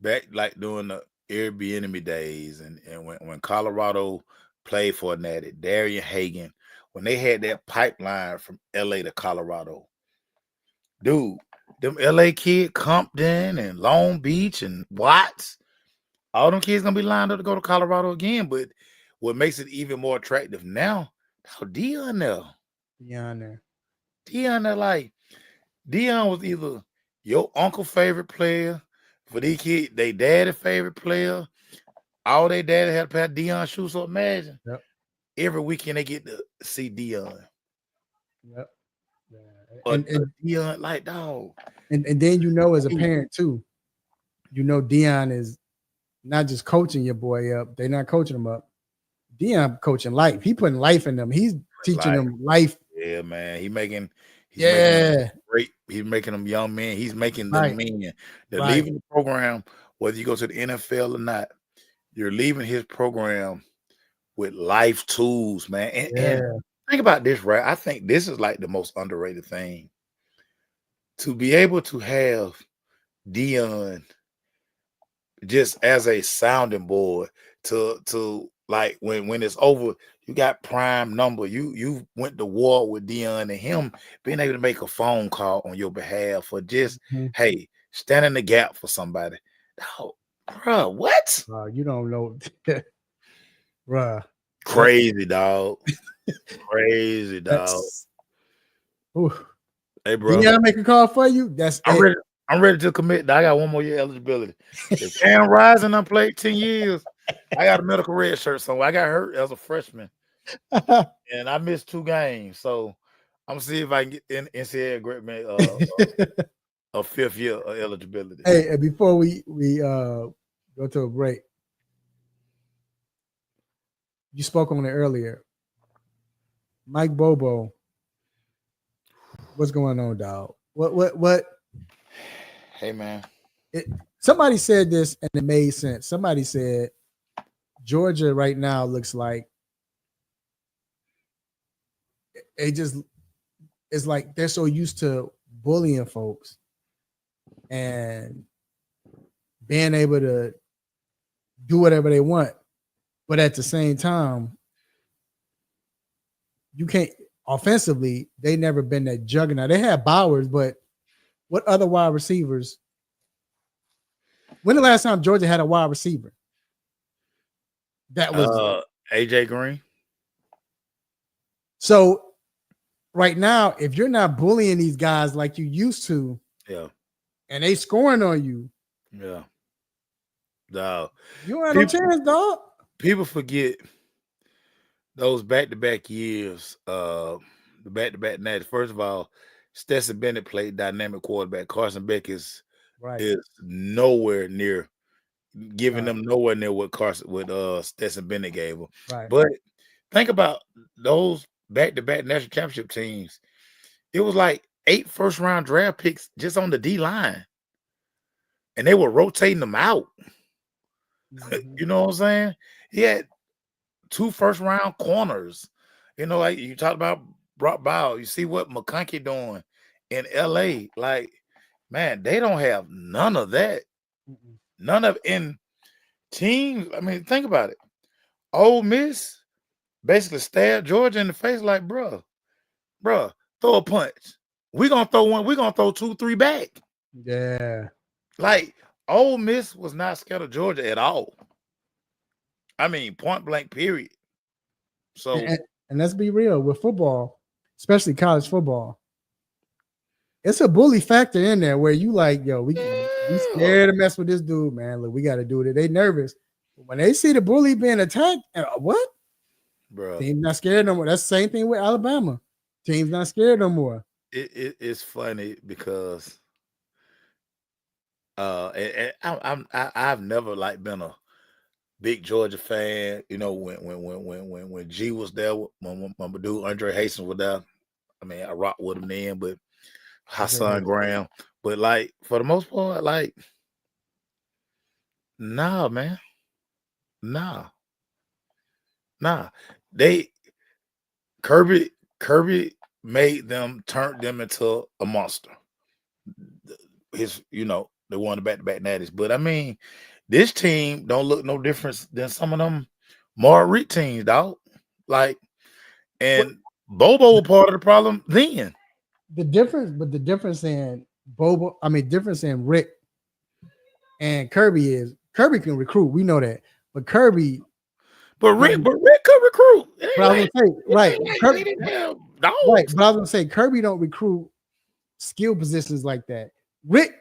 Back like during the Airbnb days, and when Colorado played for a natty, Darian Hagan, when they had that pipeline from LA to Colorado, dude, them LA kid, Compton and Long Beach and Watts, all them kids gonna be lined up to go to Colorado again. But what makes it even more attractive now, how Dion there. Dion there, like Dion was either your uncle favorite player, for these kids, they daddy favorite player. All they daddy had a pair of Dion shoes. So imagine every weekend they get to see Dion. Yep. Yeah. And Dion, like, dog. And then as a parent too, Dion is not just coaching your boy up. They're not coaching him up. Dion coaching life. He putting life in them. He's teaching them life. Yeah, man. He's making great. He's making them young men. He's making them men. They're leaving the program, whether you go to the NFL or not. You're leaving his program with life tools, man. And think about this, right? I think this is like the most underrated thing. to be able to have Dion just as a sounding board to like when it's over, you got prime number. You went to war with Dion, and him being able to make a phone call on your behalf or just Mhm. hey, stand in the gap for somebody. Oh, bro, what? You don't know, bruh. That Crazy dog. Crazy dog. that's. Ooh. Hey, bro. Dion make a call for you. That's I'm it. ready. I'm ready to commit. I got one more year eligibility. If Cam Rising done played 10 years, I got a medical red shirt somewhere. I got hurt as a freshman and I missed 2 games. So I'm gonna see if I can get in NCAA agreement a 5th year of eligibility. Hey, and before we go to a break, you spoke on it earlier. Mike Bobo, what's going on, dog? What? Hey man. Somebody said this and it made sense. Somebody said Georgia right now looks like it just it's like they're so used to bullying folks and being able to do whatever they want, but at the same time, you can't offensively. They never been that juggernaut. They had Bowers, but what other wide receivers? When the last time Georgia had a wide receiver that was AJ Green. so? Right now, if you're not bullying these guys like you used to, Yeah. and they scoring on you, Yeah. Dog. you don't have no chance, dog. People forget those back-to-back years, the back-to-back nights. First of all, Stetson Bennett played dynamic quarterback. Carson Beck is nowhere near giving them nowhere near what Stetson Bennett gave them. Right. But think about those back-to-back national championship teams. It was like 8 first-round draft picks just on the D line, and they were rotating them out. Mm-hmm. You know what I'm saying? He had 2 first-round corners. You know, like you talked about Brock Bowers. You see what McConkey doing in LA. Like, man, they don't have none of that. Mm-mm. None of in teams. I mean, think about it. Ole Miss basically stabbed Georgia in the face, like, bruh, throw a punch. We're gonna throw one, we're gonna throw 2, 3 back. Yeah. Like, Ole Miss was not scared of Georgia at all. I mean, point blank, period. So And let's be real with football, especially college football. It's a bully factor in there where you like, yo, we scared to mess with this dude, man. Look, we got to do it. They nervous. When they see the bully being attacked, what? bro, Team's not scared no more. That's the same thing with Alabama. Team's not scared no more. it's funny because I've never like been a big Georgia fan. You know, when G was there, when my dude Andre Hastings was there. I mean, I rocked with him then, but Hassan Graham. But like for the most part, like, nah, man. Nah. They Kirby made them turn them into a monster. They won the back-to-back natties. But I mean, this team don't look no different than some of them Mark Richt teams, dog. Like, and Bobo was part of the problem then. The difference in difference in Rick and Kirby is Kirby can recruit. We know that, but Kirby. But Rick could recruit. But I was gonna say, right, Kirby didn't have dogs. Right, but I was gonna say Kirby don't recruit skill positions like that. Rick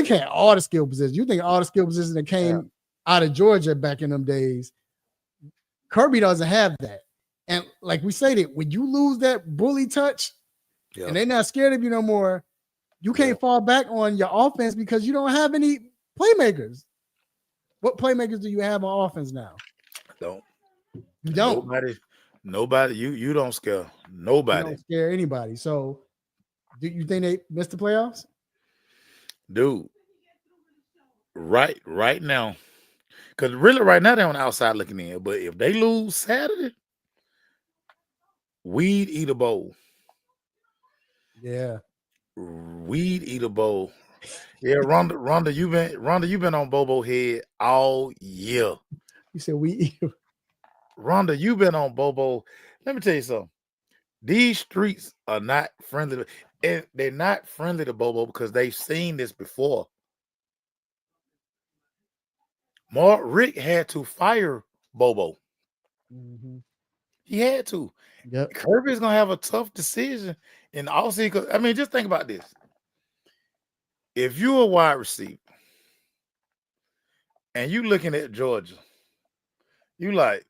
had all the skill positions. You think all the skill positions that came out of Georgia back in them days? Kirby doesn't have that. And like we say that when you lose that bully touch, and they're not scared of you no more, you can't fall back on your offense because you don't have any playmakers. What playmakers do you have on offense now? Don't. You don't. Nobody. You don't scare nobody. You don't scare anybody. So, do you think they missed the playoffs? Dude, right now, because really right now they're on the outside looking in. But if they lose Saturday, we'd eat a bowl. Yeah. Weed eater bowl. Yeah, Rhonda, you been on Bobo head all year. You said we. Rhonda, you been on Bobo. Let me tell you something. These streets are not friendly, and they're not friendly to Bobo because they've seen this before. Mark Rick had to fire Bobo. Mm-hmm. He had to. Yep. Kirby's gonna have a tough decision in the offseason. Because I mean, just think about this. If you're a wide receiver and you looking at Georgia, you like,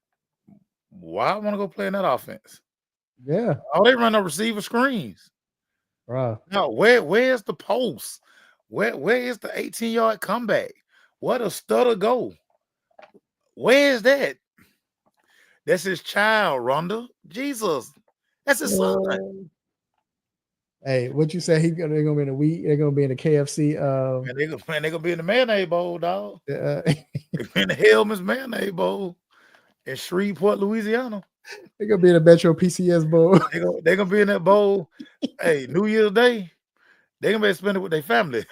why I want to go play in that offense? Yeah. Oh, they run the receiver screens. Bro. No, where's the post? Where is the 18-yard comeback? Where the stutter go? Where is that? That's his child, Rhonda. Jesus. That's his son. Hey, what you say? They're gonna be in the wheat. They're gonna be in the KFC. Man, they gonna be in the mayonnaise bowl, dog. They're In the Helmets mayonnaise bowl in Shreveport, Louisiana. gonna be in the Metro PCS bowl. They gonna be in that bowl. Hey, New Year's Day, they gonna be spending it with their family.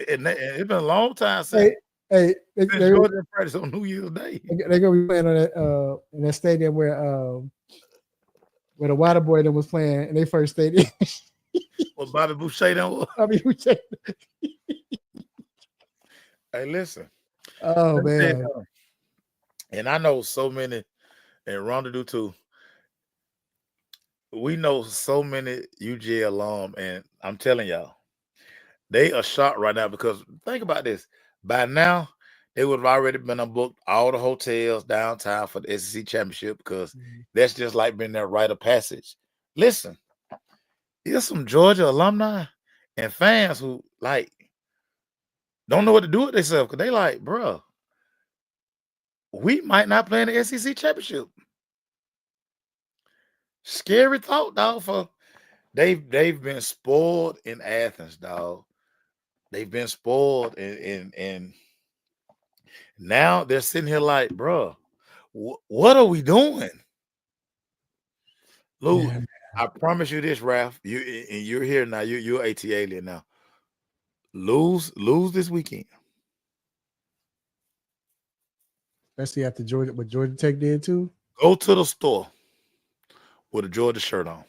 And it's been a long time since Hey, Georgia practice on New Year's Day. they're gonna be playing on that in that stadium where the Water Boy that was playing in their first stadium. What Bobby Boucher done was. I mean, Hey, listen. oh Let me tell you man, something. And I know so many, and Rhonda do too. We know so many UGA alum, and I'm telling y'all, they are shocked right now because think about this. By now, they would have already been booked all the hotels downtown for the SEC championship because that's just like being their rite of passage. Listen, there's some Georgia alumni and fans who like don't know what to do with themselves because they like, bruh, we might not play in the SEC championship. Scary thought, dog. For they've been spoiled in Athens, dog. They've been spoiled, and now they're sitting here like, bruh, what are we doing? Lou, yeah. I promise you this, Ralph. You're here now. You're AT alien now. Lose this weekend. Especially after Georgia, what Georgia Tech did too. Go to the store with a Georgia shirt on.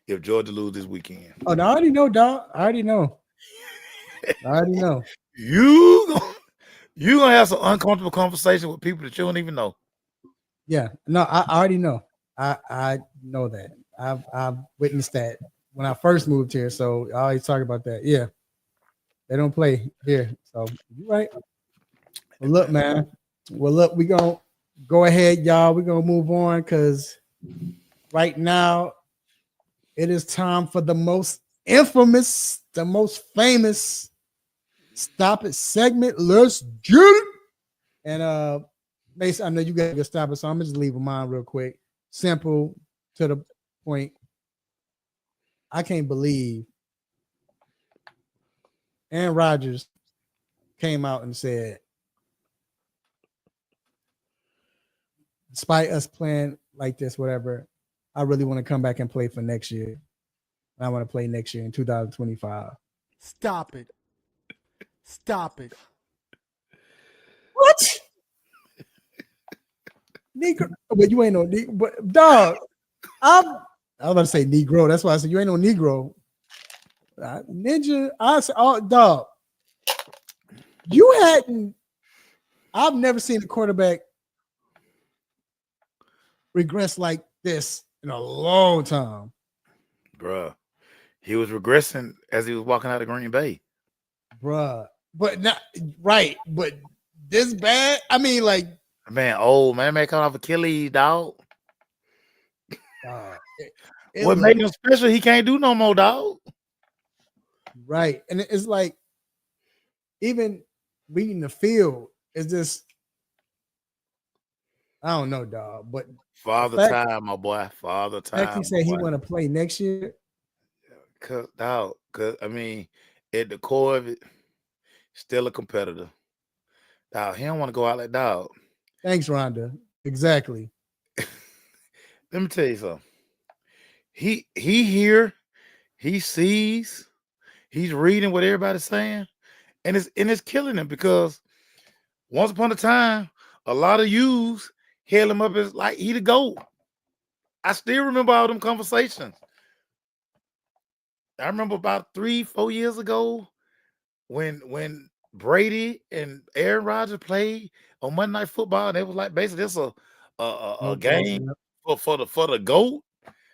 If Georgia lose this weekend, Oh, no, I already know, dog. I already know. you gonna have some uncomfortable conversation with people that you don't even know. Yeah, no, I already know. I know that. I've witnessed that when I first moved here. So I always talk about that. Yeah, they don't play here. So you're right. Well, look, man. Well, look, we gonna go ahead, y'all. We're gonna move on because right now it is time for the most infamous, the most famous Stop It segment. Let's get it. And Mason, I know you got to stop it, so I'm gonna just leave mine real quick. Simple, to the point. I can't believe Aaron Rodgers came out and said, despite us playing like this, whatever, I really want to come back and play for next year. I want to play next year in 2025. Stop it. Stop it. What? Negro, but you ain't no Negro. But dog, I was about to say Negro. That's why I said you ain't no Negro. Ninja, I said, oh, dog. You hadn't. I've never seen a quarterback regress like this in a long time, Bruh. He was regressing as he was walking out of Green Bay. bruh. But not right. But this bad. I mean, like, Man, old man, coming off Achilles, dog. What made him special? He can't do no more, dog. Right, and it's like even reading the field is just I don't know, dog. But Father time, my boy. Father time. He said he want to play next year. Cause I mean, at the core of it, still a competitor. Dog, he don't want to go out like dog. Thanks, Rhonda. Exactly. Let me tell you something. He here he sees, he's reading what everybody's saying, and it's killing him because once upon a time, a lot of yous held him up as like he the GOAT. I still remember all them conversations. I remember about 3-4 years ago when Brady and Aaron Rodgers played on Monday Night Football, and it was like basically this a game for the GOAT.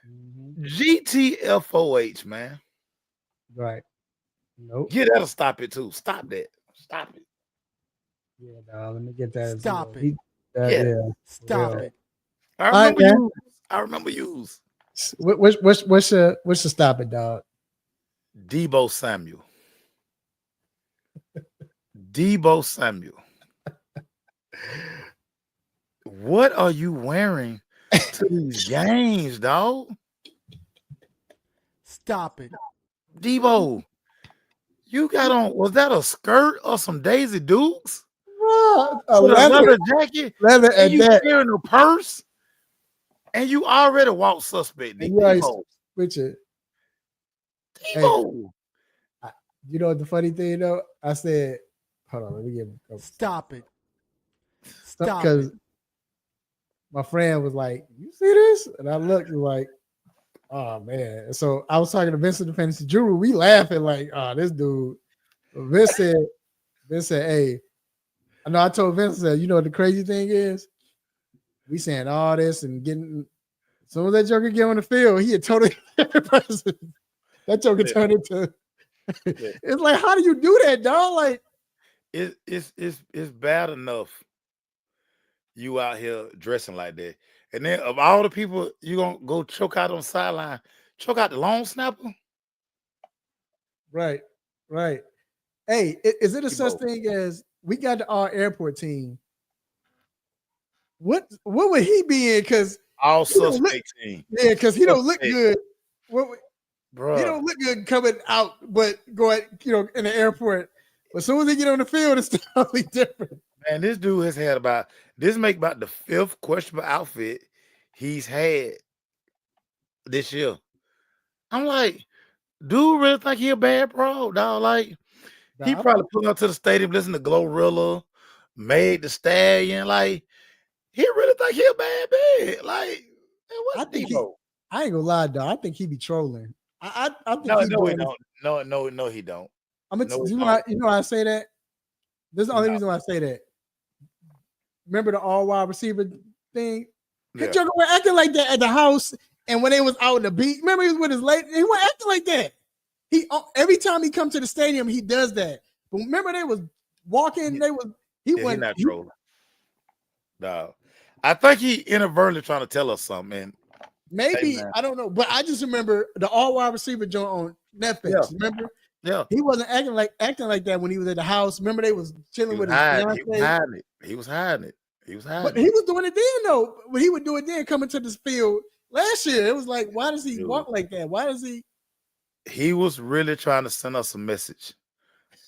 Mm-hmm. GTFOH, man. Right. Nope. You gotta stop it too. Stop that. Stop it. Yeah, dog. Let me get that. Stop it. Yeah. Yeah. Stop Yeah. it. I All right, remember man. you. I remember yous. What's the stop it, dog? Debo Samuel. Debo Samuel. What are you wearing to these games, dog? Stop it. Debo, you got on, was that a skirt or some Daisy Dukes? A With a leather leather jacket? and And you that. carrying a purse? And you already walk suspect. And you already Debo. switch it. Debo. You know what the funny thing though? I said, hold on, let me get Stop it. Stop because it. my friend was like, "You see this?" And I looked like, "Oh man!" And so I was talking to Vincent the Fantasy Jewel. We laughing like, "Oh, this dude." Vince said, "Hey, I know." I told Vincent, "You know what the crazy thing is? We saying all this and getting." As soon as that joker get on the field, he had totally different person. That joker turned into. It's like, how do you do that, dog? Like, it's bad enough you out here dressing like that. And then of all the people you gonna go choke out on the sideline, choke out the long snapper? right. Hey, is it a such Debo. thing as we got to our airport team? What would he be in? Because All he don't look, suspect team. yeah, because he don't look Suspect. good. He Bruh. don't look good coming out, but going, in the airport. But as soon as he get on the field, it's totally different. Man, this dude has had about the 5th questionable outfit he's had this year. I'm like, dude really think he a bad pro, dog? Like, he probably pulled up to the stadium, listen to Glorilla, made the Stallion. Like, he really think he a bad. Like, man, I what think Debo? I ain't gonna lie, dog. I think he be trolling. I think No, he no, he doing. don't. No, he don't. I'm gonna, No, he you know, don't. you know, I say that. This is the only No. reason why I say that. Remember the all wide receiver thing? Yeah. Joker was acting like that at the house, and when they was out in the beat, remember he was with his lady. He was acting like that. He every time he come to the stadium, he does that. But remember they was walking. They was he Yeah, went. he not trolling. No, I think he inadvertently trying to tell us something. Man. Maybe Hey, man. I don't know, but I just remember the all wide receiver joint on Netflix. Yeah. Remember? Yeah. He wasn't acting like that when he was at the house. Remember they was chilling with his fiance. He was hiding it. But he was doing it then though. But he would do it then coming to this field last year. It was like, why does he walk like that? Why does he? He was really trying to send us a message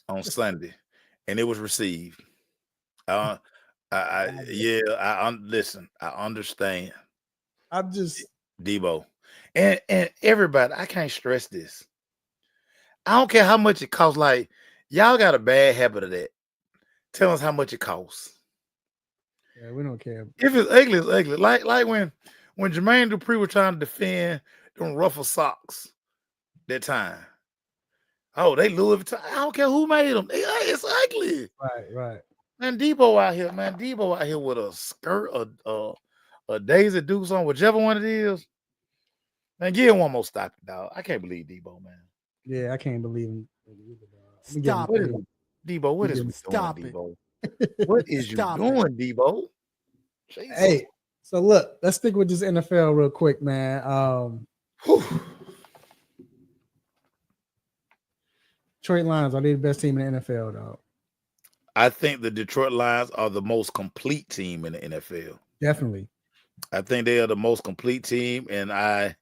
on Sunday, and it was received. Listen, I understand. I'm just Debo. And everybody, I can't stress this. I don't care how much it costs. Like, y'all got a bad habit of that. Tell us how much it costs. Yeah, we don't care. If it's ugly, it's ugly. Like when Jermaine Dupri was trying to defend them ruffle socks that time. Oh, they Louis Vuitton. I don't care who made them. It's ugly. Right. Man, Debo out here, man. Debo out here with a skirt, a Daisy Dukes on, whichever one it is. Man, give him one more stop, dog. I can't believe Debo, man. Yeah, I can't believe him. Stop What it. is Debo? What is we Stop doing, it. Debo? What is you Stop it. doing, Debo? Jesus. Hey, so look, let's stick with this NFL real quick, man. Detroit Lions, are they the best team in the NFL, dog? I think the Detroit Lions are the most complete team in the NFL. Definitely. I think they are the most complete team, and I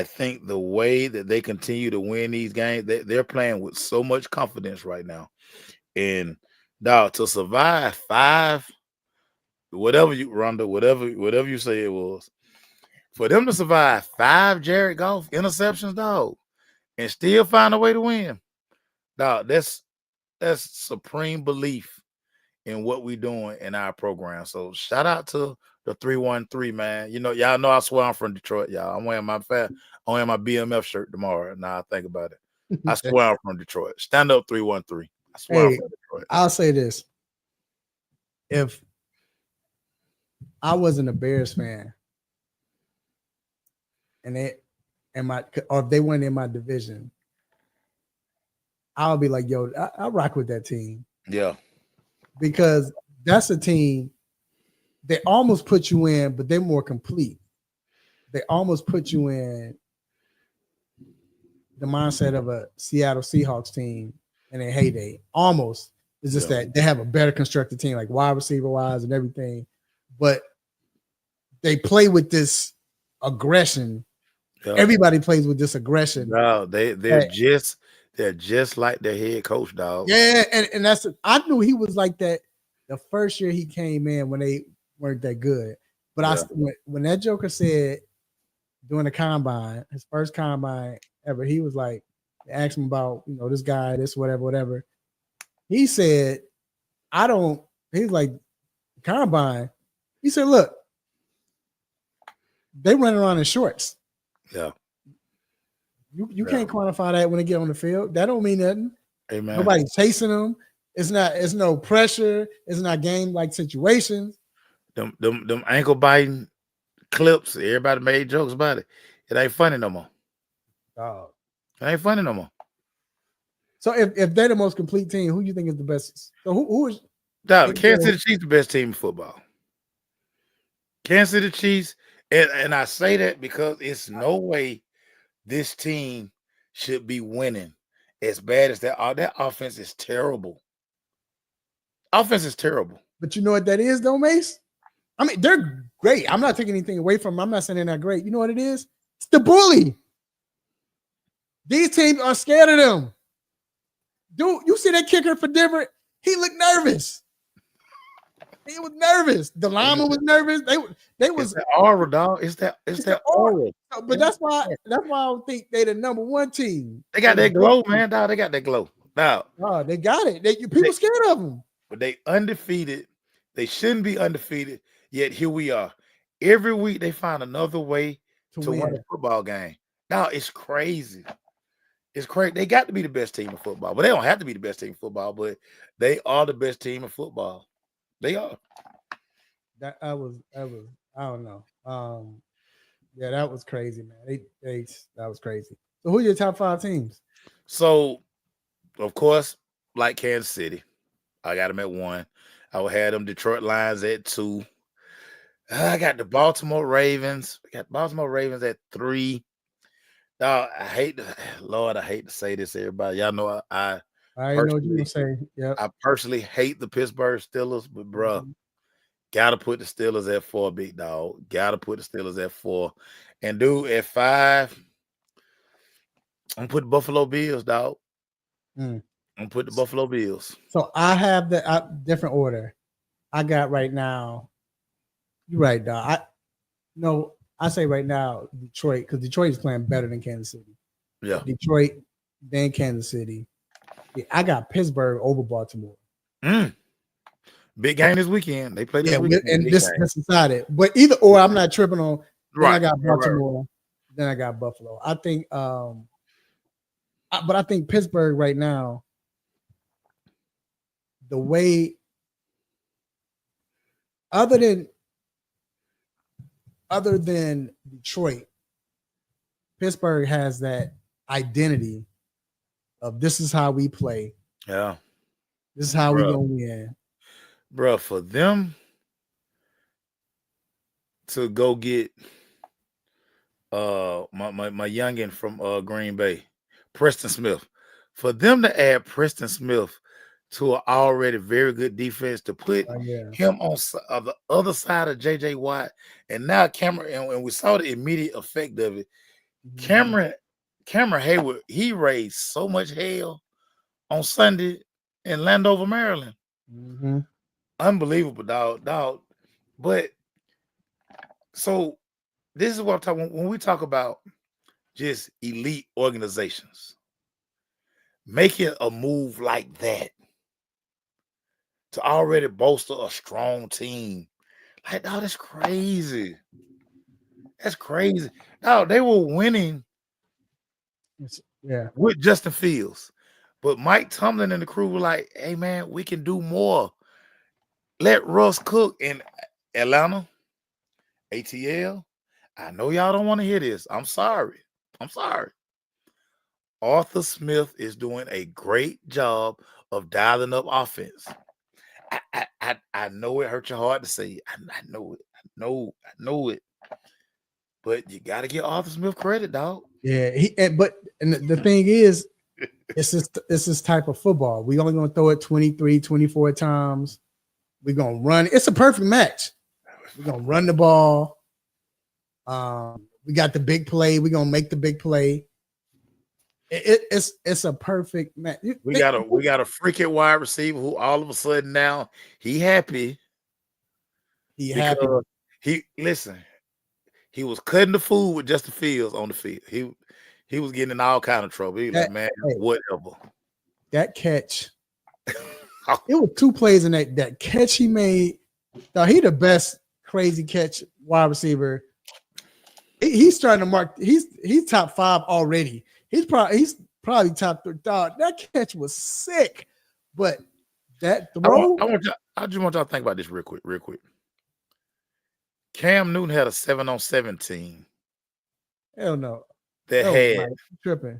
think the way that they continue to win these games, they're playing with so much confidence right now. And dog, to survive 5, whatever you Ronda, whatever you say it was, for them to survive 5 Jared Goff interceptions, dog, and still find a way to win. Dog, that's supreme belief in what we doing in our program. So shout out to the 313, man. You know, y'all know I swear I'm from Detroit, y'all. I'm wearing my BMF shirt tomorrow. Now I think about it. I swear I'm from Detroit. Stand up 313. I swear I'm Hey, from Detroit. I'll say this. If I wasn't a Bears fan and if they weren't in my division, I'll be like, yo, I rock with that team. Yeah. Because that's a team they almost put you in, but they're more complete. They almost put you in the mindset of a Seattle Seahawks team in their heyday. Almost. It's just that they have a better constructed team, like wide receiver wise and everything. But they play with this aggression. Yeah. Everybody plays with this aggression. No, they're just like their head coach, dog. Yeah, and that's I knew he was like that the first year he came in when they weren't that good. But when that Joker said during the combine, his first combine ever, he was like, asked him about, this guy, this, whatever. He said, he's like, combine. He said, look, they run around in shorts. Yeah. You can't quantify that when they get on the field. That don't mean nothing. Amen. Nobody's chasing them. It's no pressure. It's not game-like situations. Them ankle biting clips, everybody made jokes about it. It ain't funny no more. It ain't funny no more. So if they're the most complete team, who do you think is the best? So who is Kansas City Chiefs the best team in football. Kansas City Chiefs, and I say that because it's no way this team should be winning as bad as that. That offense is terrible. Offense is terrible. But you know what that is, though, Mace? I mean, they're great. I'm not taking anything away from them. I'm not saying they're not great. You know what it is? It's the bully. These teams are scared of them. Dude, you see that kicker for Denver? He looked nervous. He was nervous. The lineman was nervous. They was that aura, dog. It's that aura. But that's why I don't think they the number one team. They got that glow, man. Dog, they got that glow. Dog. Oh, they got it. People scared of them. But they undefeated. They shouldn't be undefeated. Yet here we are. Every week they find another way to win a football game. Now it's crazy. It's crazy. They got to be the best team in football, but they don't have to be the best team in football. But they are the best team in football. They are. That was. I don't know. Yeah, that was crazy, man. That was crazy. So who are your top 5 teams? So, of course, like Kansas City, I got them at 1. I would have them Detroit Lions at 2. I got the Baltimore Ravens. I got Baltimore Ravens at 3. I hate to say this, everybody. Y'all know I know what you're gonna say. Yeah. I personally hate the Pittsburgh Steelers, but bruh, gotta put the Steelers at 4, big dog. Gotta put the Steelers at 4. And dude, at 5, I'm putting Buffalo Bills, dog. I'm putting the Buffalo Bills. So I have the different order. I got right now. You're right, dog. I say right now Detroit, because Detroit is playing better than Kansas City. Yeah. Detroit, then Kansas City. Yeah, I got Pittsburgh over Baltimore. Big game this weekend. They play this weekend. And this decided. But either or, I'm not tripping on. Right. I got Baltimore. Right. Then I got Buffalo. I think but I think Pittsburgh right now, the way other than Detroit, Pittsburgh has that identity of this is how we play. Yeah. This is how we gonna win. Bro, for them to go get my youngin from Green Bay, Preston Smith, for them to add Preston Smith to an already very good defense, to put him on the other side of JJ Watt, and now Cameron, and we saw the immediate effect of it. Cameron Hayward, he raised so much hell on Sunday in Landover, Maryland. Unbelievable, dog. But so this is what I'm talking when we talk about just elite organizations. Making a move like that to already bolster a strong team. Like, oh, that's crazy. That's crazy. No, they were winning Yeah. with Justin Fields. But Mike Tomlin and the crew were like, hey, man, we can do more. Let Russ cook in Atlanta, ATL. I know y'all don't want to hear this. I'm sorry. Arthur Smith is doing a great job of dialing up offense. I know it hurt your heart to say. I know it. I know it. But you got to give Arthur Smith credit, dog. Yeah. But the thing is, it's this type of football. We only going to throw it 23, 24 times. We're going to run. It's a perfect match. We're going to run the ball. We got the big play. We're going to make the big play. It's a perfect match. We got a freaking wide receiver who all of a sudden now he happy. He happy. He was cutting the food with Justin Fields on the field. He was getting in all kind of trouble. He was like, man, whatever. That catch. It was 2 plays in that catch he made. Now he the best crazy catch wide receiver. He's starting to mark. He's top 5 already. He's probably top 3. Dog, that catch was sick, but that throw. I just want y'all to think about this real quick. Cam Newton had a 7-on-7 team. Hell no. That had tripping.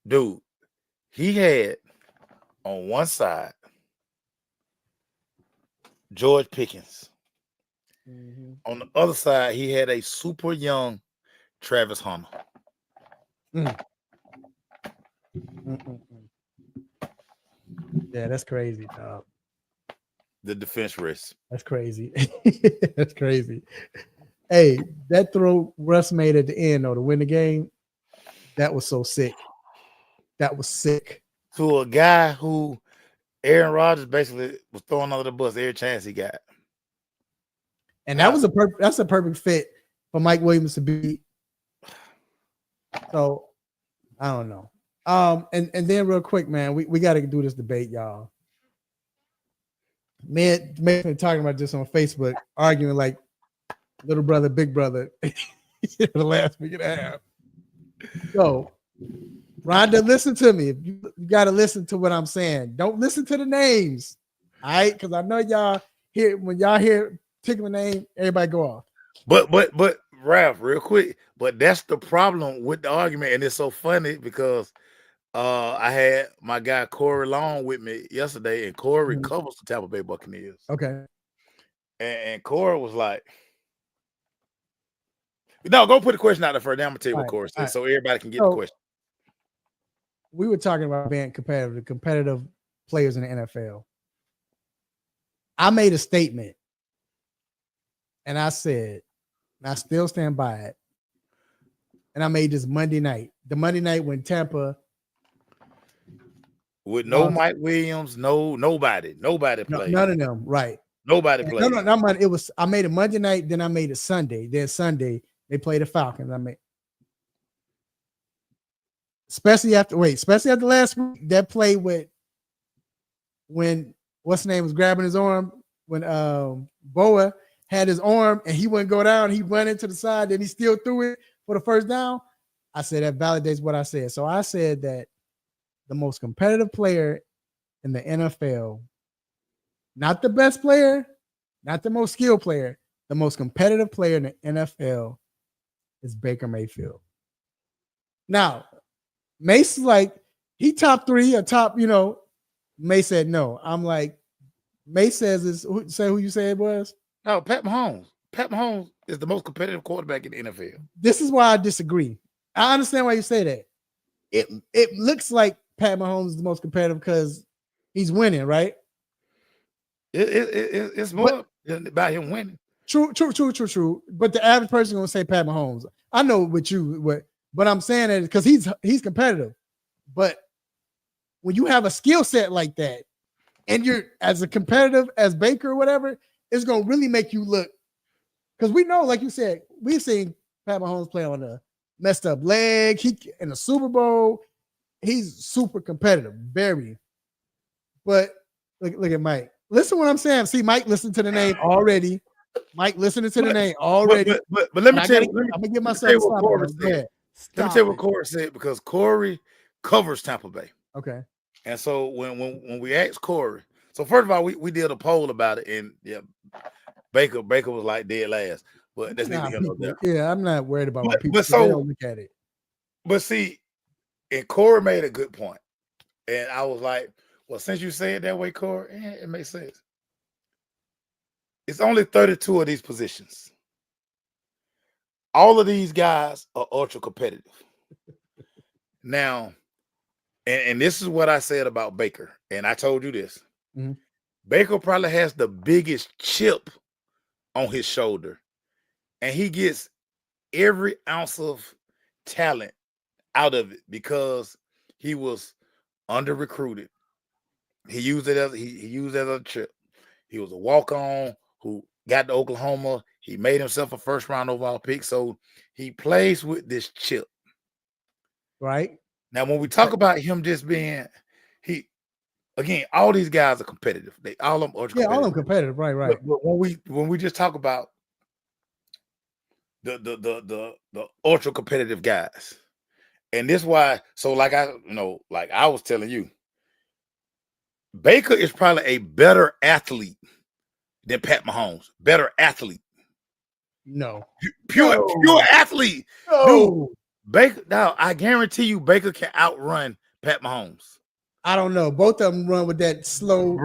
Dude, he had on one side George Pickens. Mm-hmm. On the other side, he had a super young Travis Hunter. Yeah, that's crazy, dog. The defense risk. That's crazy. That's crazy. Hey, that throw Russ made at the end, though, to win the game, that was so sick. That was sick. To a guy who Aaron Rodgers basically was throwing under the bus every chance he got. And that was that's a perfect fit for Mike Williams to be. So I don't know. And then real quick, man, we got to do this debate, y'all. Man, talking about this on Facebook, arguing like little brother, big brother, the last week and a half. So, Rhonda, listen to me. You got to listen to what I'm saying. Don't listen to the names, all right? Because I know y'all hear when y'all hear particular name, everybody go off. But Ralph, real quick, but that's the problem with the argument, and it's so funny because I had my guy Corey Long with me yesterday, and Corey covers the Tampa Bay Buccaneers. Okay. And Corey was like, no, go put the question out there first. Then I'm going to tell you what Corey said so everybody can get the question. We were talking about being competitive players in the NFL. I made a statement, and I said, and I still stand by it, and I made this Monday night. The Monday night when Tampa with no Mike Williams, nobody played. None of them, right? Nobody played. No, it was. I made it Monday night, then I made it Sunday. Then Sunday they played the Falcons. Especially after last week that play with when what's his name was grabbing his arm when Boa had his arm and he wouldn't go down. He went into the side, then he still threw it for the first down. I said that validates what I said. So I said that the most competitive player in the NFL, not the best player, not the most skilled player, the most competitive player in the NFL is Baker Mayfield. Now, Mace is like, he top 3 or top, Mace said no. I'm like, Mace says this. Say who you say it was? No, Pat Mahomes. Pat Mahomes is the most competitive quarterback in the NFL. This is why I disagree. I understand why you say that. It looks like Pat Mahomes is the most competitive because he's winning, right? It's more about him winning. True. But the average person is going to say Pat Mahomes. I know but I'm saying that because he's competitive. But when you have a skill set like that, and you're as a competitive as Baker or whatever, it's going to really make you look. Because we know, like you said, we've seen Pat Mahomes play on the messed up leg. He in the Super Bowl. He's super competitive, very. But look at Mike. Listen to what I'm saying. See, Mike listened to the name already. Mike listening to the name already. But let me tell you, I'm gonna give let me tell myself you a what stop. Corey Go said. ahead. Let me tell you what Corey said, because Corey covers Tampa Bay. Okay. And so when we asked Corey, so first of all, we did a poll about it, and yeah, Baker was like dead last. But that's neither here nor there. Yeah, I'm not worried about what people But say. They so don't look at it. But see, and Corey made a good point. And I was like, well, since you say it that way, Corey, it makes sense. It's only 32 of these positions. All of these guys are ultra competitive. Now, and this is what I said about Baker, and I told you this. Mm-hmm. Baker probably has the biggest chip on his shoulder, and he gets every ounce of talent out of it because he was under recruited. He used it as he used it as a chip. He was a walk-on who got to Oklahoma. He made himself a first-round overall pick, so he plays with this chip. Right now, when we talk about him just being, again, all these guys are competitive. They all of them are competitive. all of them competitive. Right. But when we just talk about the ultra competitive guys, and this why. So like I was telling you, Baker is probably a better athlete than Pat Mahomes. Better athlete. No. Pure athlete. No. Dude, Baker, now I guarantee you Baker can outrun Pat Mahomes. I don't know. Both of them run with that slow,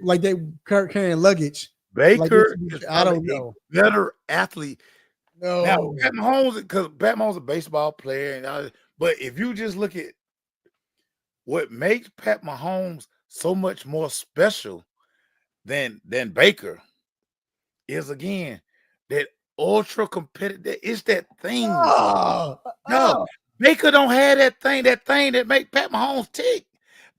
like they carrying luggage. Baker I don't know. Better athlete. No. Now, Pat Mahomes, because Pat Mahomes is a baseball player, but if you just look at what makes Pat Mahomes so much more special than Baker is, again, that ultra competitive. It's that thing. Baker don't have that thing that make Pat Mahomes tick.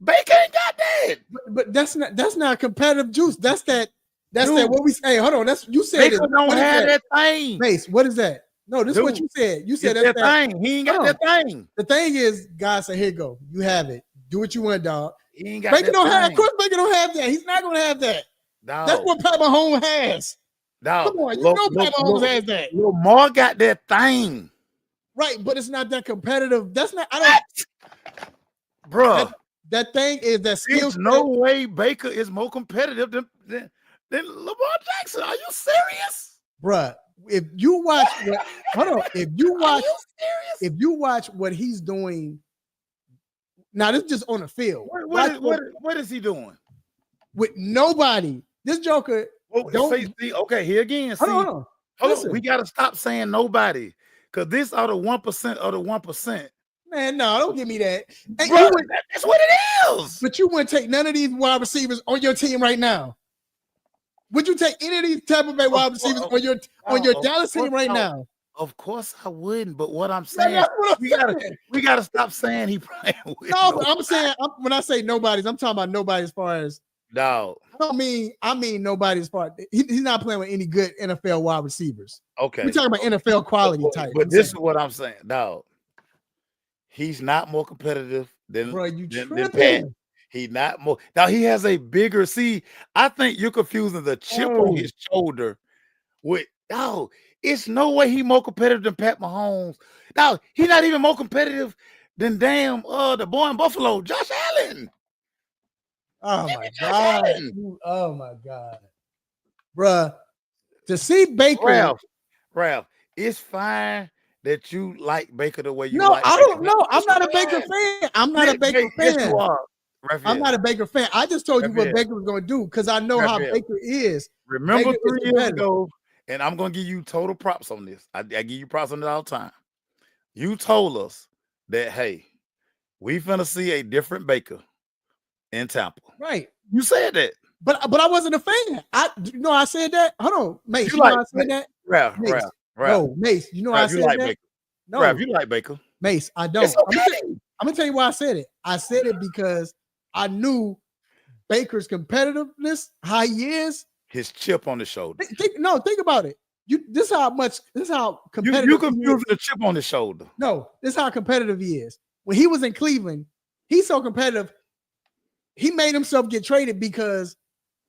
Baker ain't got that. But that's not competitive juice. That's that what we say. Hold on. That's you said Baker don't have that thing. Mace, what is that? No, this is what you said. You said that's that thing. He ain't got that thing. The thing is, God said, here you go. You have it. Do what you want, dog. He ain't got Baker that don't have. thing. Of course, Baker don't have that. He's not gonna have that. No. That's what Pat Mahomes has. No. Come on, you know Pat Mahomes has that. Lamar got that thing. Right, but it's not that competitive. That's not. I don't. Bruh. That thing is that skill. There's no way Baker is more competitive than Lamar Jackson. Are you serious? Bruh, if you watch if you watch what he's doing, now this is just on the field. What is he doing? With nobody. This Joker. Okay, here again. Hold on. We gotta stop saying nobody. Because this are the 1% of the 1%. Man, no, don't give me that. Bro, that's what it is. But you wouldn't take none of these wide receivers on your team right now. Would you take any of these Tampa Bay wide receivers on your Dallas team right now? Of course I wouldn't. But what I'm saying, we gotta stop saying he playing with. No, I'm saying when I say nobody's, I'm talking about nobody as far as no. I mean nobody as far. He's not playing with any good NFL wide receivers. Okay, we're talking about NFL quality type. But this is what I'm saying, dog. He's not more competitive than Pat. He's not more. Now he has a bigger. See, I think you're confusing the chip on his shoulder with. No, it's no way he's more competitive than Pat Mahomes. Now he's not even more competitive than the boy in Buffalo, Josh Allen. Oh my God! Oh my God, bruh. To see Baker, Ralph, it's fine that you like Baker the way you like. No, I don't know. I'm not a Baker fan. I'm not a Baker fan. Yes, you are. I'm not a Baker fan. I just told you what Baker was going to do because I know how Baker is. Remember 3 years ago, and I'm going to give you total props on this. I give you props on it all the time. You told us that, hey, we finna see a different Baker in Tampa. Right. You said that. But I wasn't a fan. I said that. Hold on, Mace. You know I said that? Ralph. No, Mace. You know I said that? Baker. No. Ralph, you like Baker. Mace, I don't. It's okay. I'm gonna tell you why I said it. I said it because I knew Baker's competitiveness, how he is. His chip on the shoulder. Think about it. This is how competitive You confusing the chip on his shoulder. No, this is how competitive he is. When he was in Cleveland, he's so competitive. He made himself get traded because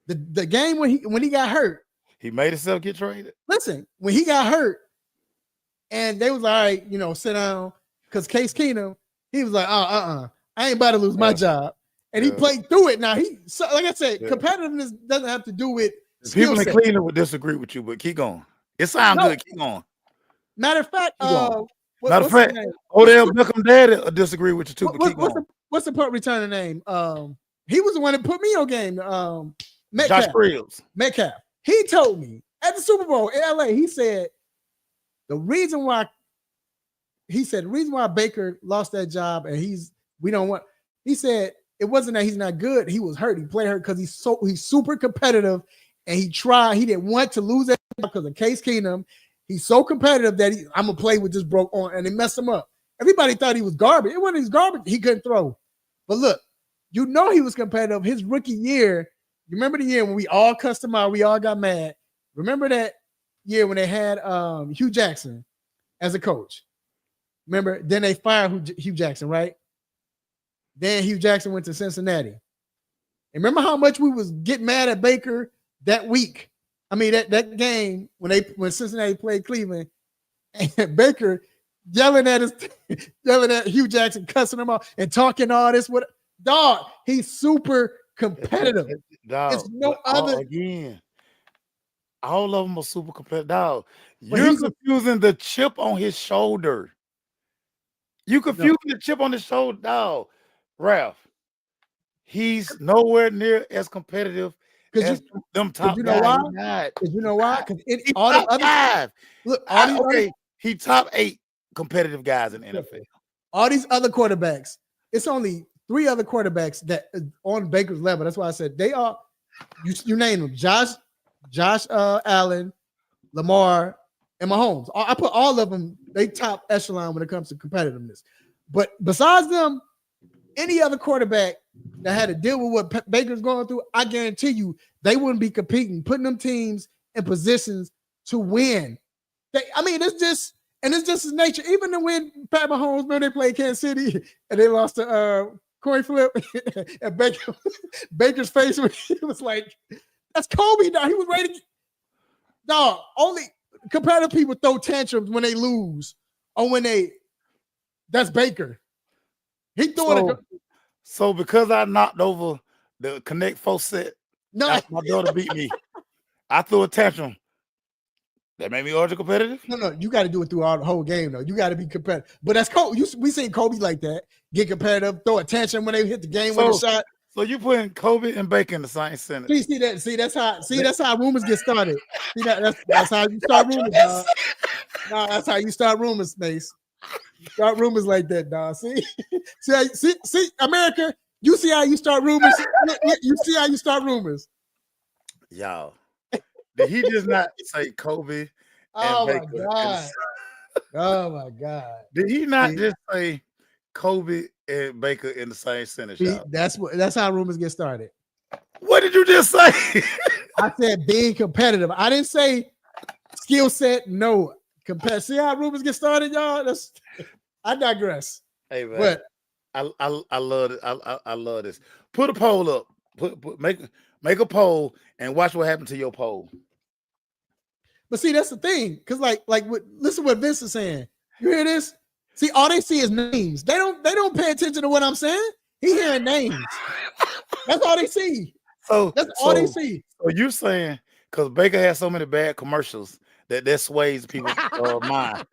the game when he got hurt. He made himself get traded. Listen, when he got hurt, and they was like, all right, sit down, because Case Keenum, he was like, I ain't about to lose my job, and he played through it. Now like I said, competitiveness doesn't have to do with people in Cleveland would disagree with you, but keep going. It sounds good. Keep going. Matter of fact, Odell Beckham dad will disagree with you too. But keep going. What's the punt returner name? He was the one that put me on game. Josh Cribs. Metcalf. He told me at the Super Bowl in LA, he said the reason why Baker lost that job and he said it wasn't that he's not good, he was hurt. He played hurt because he's super competitive and he didn't want to lose that because of Case Keenum. He's so competitive that I'm gonna play with this broke on, and it messed him up. Everybody thought he was garbage. It wasn't his garbage, he couldn't throw. But look, he was competitive his rookie year. You remember the year when we all cussed him out, we all got mad. Remember that year when they had Hugh Jackson as a coach? Remember? Then they fired Hugh Jackson, right? Then Hugh Jackson went to Cincinnati. And remember how much we was getting mad at Baker that week? I mean, that game when Cincinnati played Cleveland, and Baker yelling at Hugh Jackson, cussing him out, and talking all this. Dog, he's super competitive. Dog, it's no other. Again, all of them are super competitive. Dog, you're confusing the chip on his shoulder. You confusing the chip on his shoulder, dog. Ralph, he's nowhere near as competitive as them top guys. You know why? Because you know why? Because all the other guys. Look, he top 8 competitive guys in the NFL. All these other quarterbacks, it's only 3 other quarterbacks that on Baker's level. That's why I said they are. You name them: Josh Allen, Lamar, and Mahomes. I put all of them. They top echelon when it comes to competitiveness. But besides them, any other quarterback that had to deal with what Baker's going through, I guarantee you they wouldn't be competing, putting them teams in positions to win. It's just his nature. Even to win, Pat Mahomes, remember they played Kansas City and they lost to coin flip, and Baker's face was like, that's Kobe. Dog. He was ready. Dog, only competitive people throw tantrums when they lose or that's Baker. He threw it. So because I knocked over the Connect 4 set, my daughter beat me. I threw a tantrum. That made me ultra competitive? No, you got to do it throughout the whole game, though. You got to be competitive. But that's Kobe. We seen Kobe like that. Get competitive, throw a tantrum when they hit the game with a shot. So you putting Kobe and Baker in the same sentence. That's how rumors get started. See that's how you start rumors, dog. No, that's how you start rumors, Mace. Start rumors like that, dog. See, America. You see how you start rumors. You see how you start rumors. Y'all, did he just not say Kobe? Oh my God! Oh my God! Did he not just say Kobe and Baker in the same sentence? Y'all? That's how rumors get started. What did you just say? I said being competitive. I didn't say skill set. No. See how rumors get started, y'all? I digress. Hey man, but I love it. I love this. Put a poll up. Make a poll and watch what happened to your poll. But see, that's the thing, because listen what Vince is saying. You hear this? See, all they see is names. They don't pay attention to what I'm saying. He hearing names. That's all they see. All they see. So you saying because Baker has so many bad commercials that sways people's mind.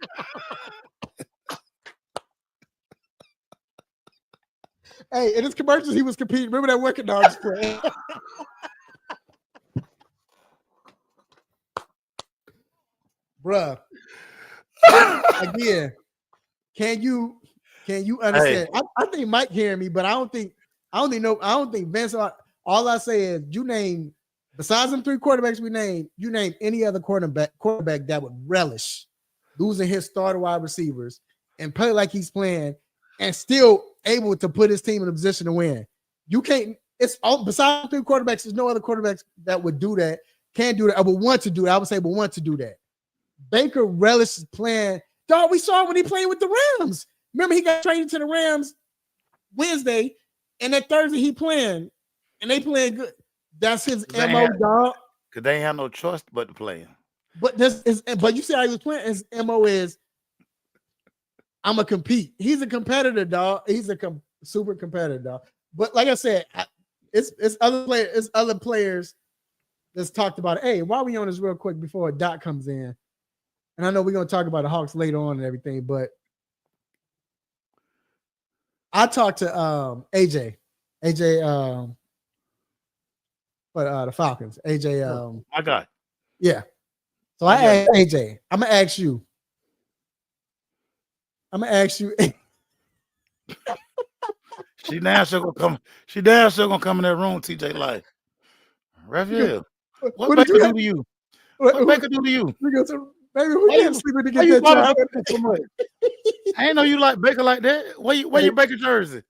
Hey, in his commercials, he was competing. Remember that Working Dogs play? Bruh. Again, can you understand? Hey. I think Mike hearing me, but I don't think Vince. All I say is you name, besides them 3 quarterbacks we named, you name any other quarterback that would relish losing his starter wide receivers and play like he's playing and still able to put his team in a position to win. You can't. It's all besides 3 quarterbacks. There's no other quarterbacks that would do that. Can't do that. I would want to do that. I would say, but want to do that. Baker relishes playing. Dog, we saw when he played with the Rams. Remember, he got traded to the Rams Wednesday, and that Thursday he playing, and they playing good. That's his MO, dog. Because they ain't have no choice but to play him. But you see how he was playing. His MO is, I'm a compete. He's a competitor, dog. He's a super competitor, dog. But like I said, it's other players that's talked about. Hey, while we on this real quick before Doc comes in, and I know we're gonna talk about the Hawks later on and everything, but I talked to AJ, but the Falcons, AJ. My God. Yeah. So I asked AJ. I'm gonna ask you. She damn sure gonna come in that room, TJ Life. Raphael, what Baker do to you? What Baker do to you? Baby, we can't sleep to get that job. So much? I ain't know you like Baker like that. Where your Baker jersey?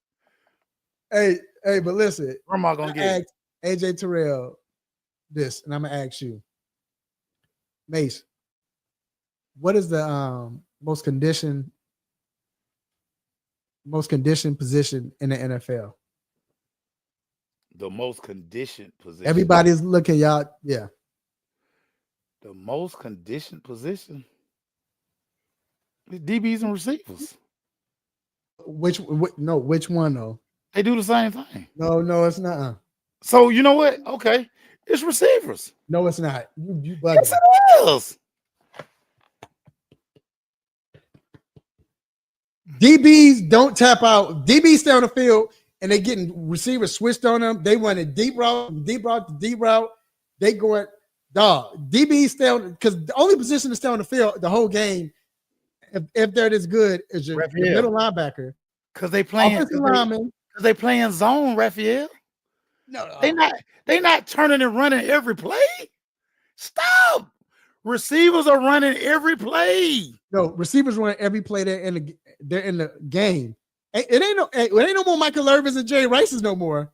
Hey, but listen. Grandma gonna get AJ Terrell this, and I'm gonna ask you, Mace, what is the most conditioned position in the NFL? The most conditioned position. Everybody's looking, y'all. Yeah. The most conditioned position is DBs and receivers. Which one though? They do the same thing. No, it's not. So you know what? Okay, it's receivers. No, it's not. You bugging. Yes, it is. DBs don't tap out. DBs stay on the field and they getting receivers switched on them. They run a deep route to deep route. They going, dog. DBs stay on, because the only position to stay on the field the whole game, if they're this good, is your middle linebacker. Because they playing zone, Raphael. No, they not turning and running every play. Stop. Receivers are running every play. No, receivers run every play. They're in the game. It ain't no more Michael Irvins and Jay Rice's no more.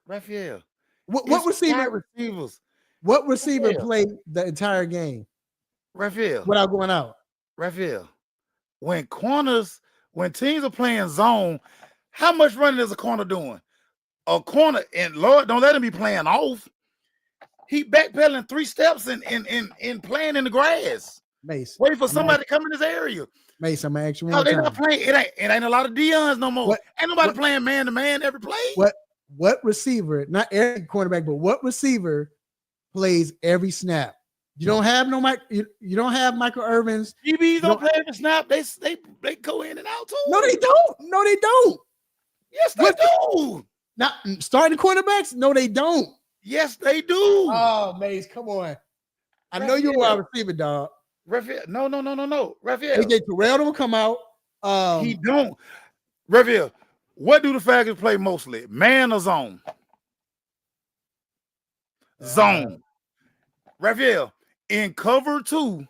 Raphael, what receiver? Receivers. What receiver played the entire game? Raphael, without going out. Raphael, when teams are playing zone, how much running is a corner doing? A corner, and Lord, don't let him be playing off. He backpedaling 3 steps and playing in the grass. Mace, waiting for somebody to come in his area. Mace, I'm gonna ask you one No, they time. not playing. It ain't a lot of Deions no more. Ain't nobody playing man to man every play. What receiver? Not every cornerback, but what receiver plays every snap? You don't have you don't have Michael Irvins. DBs don't play every snap. They go in and out too. No, they don't. Yes, they do. Not starting quarterbacks. No, they don't. Yes, they do. Oh, Mace, come on. I know you're a wide receiver, dog. Raphael, no. Raphael. AJ Terrell don't come out. He don't. Raphael, what do the Falcons play mostly? Man or zone? Zone. Raphael, in cover 2,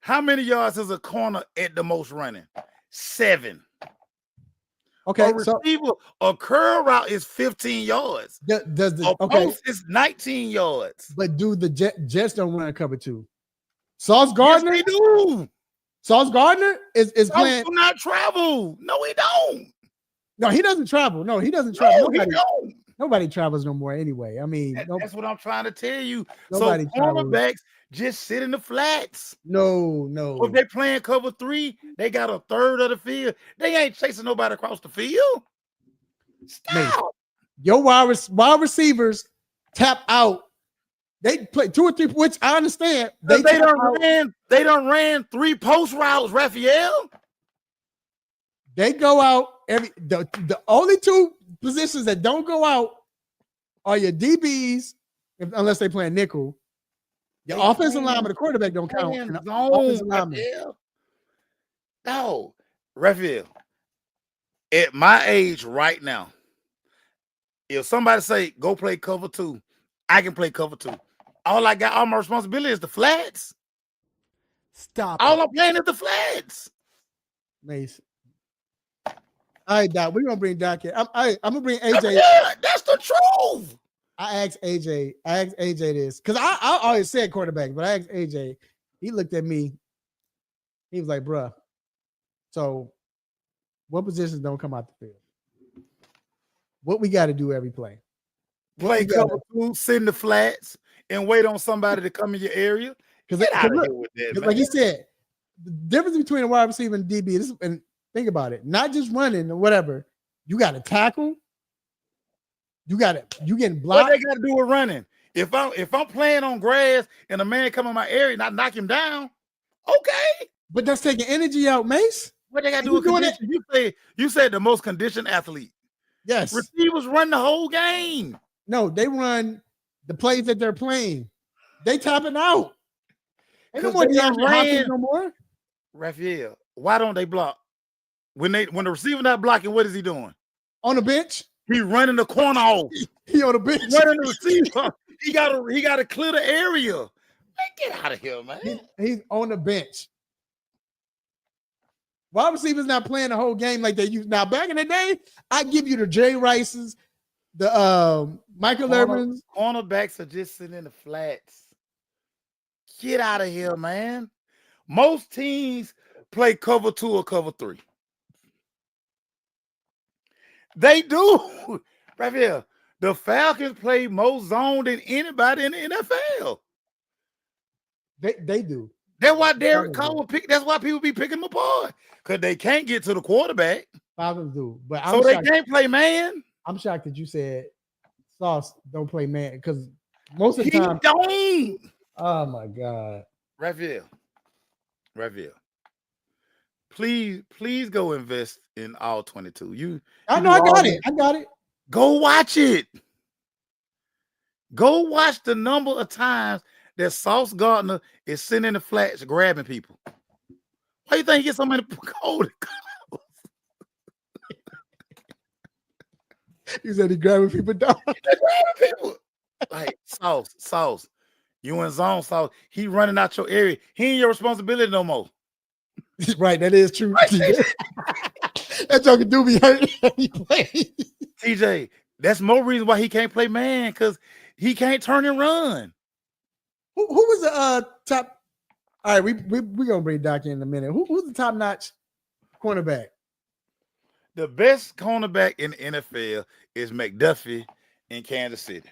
how many yards is a corner at the most running? 7. Okay, a curl route is 15 yards. Post is 19 yards. But do the Jets don't run a cover 2? Sauce Gardner? Yes, they do. Sauce Gardner is playing. Do not travel. No, he don't. No, he doesn't travel. No, he doesn't travel. No, Nobody travels no more anyway. I mean, that's what I'm trying to tell you. Nobody so cornerbacks just sit in the flats. No. If they playing cover 3, they got a third of the field. They ain't chasing nobody across the field. Stop. Mate, your wide receivers tap out. They play 2 or 3, which I understand. They done ran 3 post routes, Raphael. They go out the only 2 positions that don't go out are your DBs, unless they play nickel. Your offensive lineman, the quarterback don't count. Offensive lineman. No, Raphael. At my age right now, if somebody say go play cover 2, I can play cover 2. All my responsibility is the flats. Stop. All I'm playing is the flats. Mace. All right, Doc. We're gonna bring Doc in. I'm gonna bring AJ. Yeah, that's the truth. I asked AJ this because I always said quarterback, but I asked AJ. he looked at me. He was like, bruh, so what positions don't come out the field? What we got to do every play? Play cover 2, sit in the flats, and wait on somebody to come in your area. Get out of here with that, man. Like he said, the difference between a wide receiver and DB is, and think about it, not just running or whatever. You got to tackle. You getting blocked. What they got to do with running? If I'm playing on grass and a man come in my area and I knock him down, okay. But that's taking energy out, Mace. What they got to do with condition? You said the most conditioned athlete. Yes. Receivers run the whole game. No, they run the plays that they're playing. They tapping out. Ain't no more DeAndre Hopkins no more. Raphael, why don't they block? When the receiver not blocking, what is he doing? On the bench? He running the corner off. He on the bench. Running the receiver. He gotta clear the area. Man, get out of here, man. He's on the bench. Wide receivers not playing the whole game like they used. Now, back in the day, I give you the Jay Rices, the Michael Irvins. Cornerbacks are just sitting in the flats. Get out of here, man. Most teams play cover 2 or cover 3. They do. Right here. The Falcons play more zone than anybody in the NFL. They do. That's why Derek Carr that's why people be picking them apart. Because they can't get to the quarterback. Falcons do. But so they can't play man. I'm shocked that you said Sauce don't play man because most of the time don't. Oh my God. Raphael. Please go invest in all 22. I got it. Go watch it. Go watch the number of times that Sauce Gardner is sitting in the flats grabbing people. Why do you think he gets so many cold? You said he grabbing people down. Like Sauce. You in zone, Sauce. He running out your area. He ain't your responsibility no more. Right, that is true. Right. That joker do be hurt every play. TJ, that's more reason why he can't play man, because he can't turn and run. Who was the top? All right, we gonna bring Doc in a minute. Who's the top notch cornerback? The best cornerback in the NFL is McDuffie in Kansas City.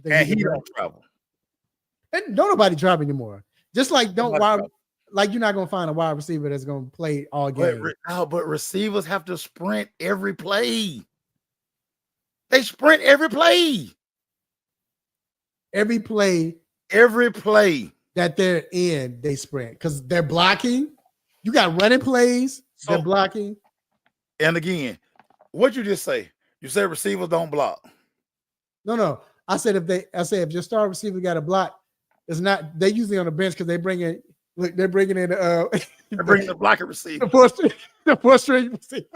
And he don't travel. And don't nobody travel anymore. Just like you're not gonna find a wide receiver that's gonna play all game. But receivers have to sprint every play. They sprint every play. Every play that they're in, they sprint because they're blocking. You got running plays, they're blocking. And again, what'd you just say? You said receivers don't block. No. I said if your star receiver got a block, it's not. They usually on the bench because they're bringing in the blocking receiver, the fourth string receiver.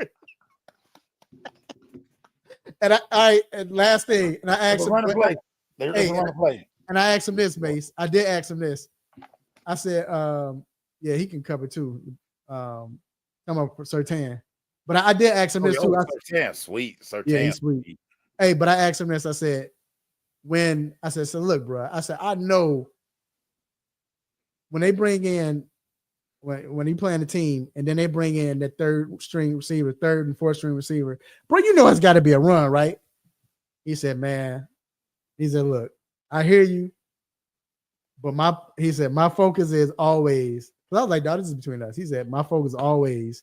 And last thing, and I asked him, and I asked him this, Mace. I did ask him this. I said, yeah, he can cover too. Come up for Sertan. But I did ask him this too. Sertan, sweet. Sertan, yeah, he's sweet. Hey, but I asked him this. I said, so look, bro. I said, I know when they bring in when he playing the team, and then they bring in that third and fourth string receiver, bro, you know it's got to be a run, right? He said, man, look, I hear you, but my focus is always, I was like, dog, this is between us. He said, my focus is always,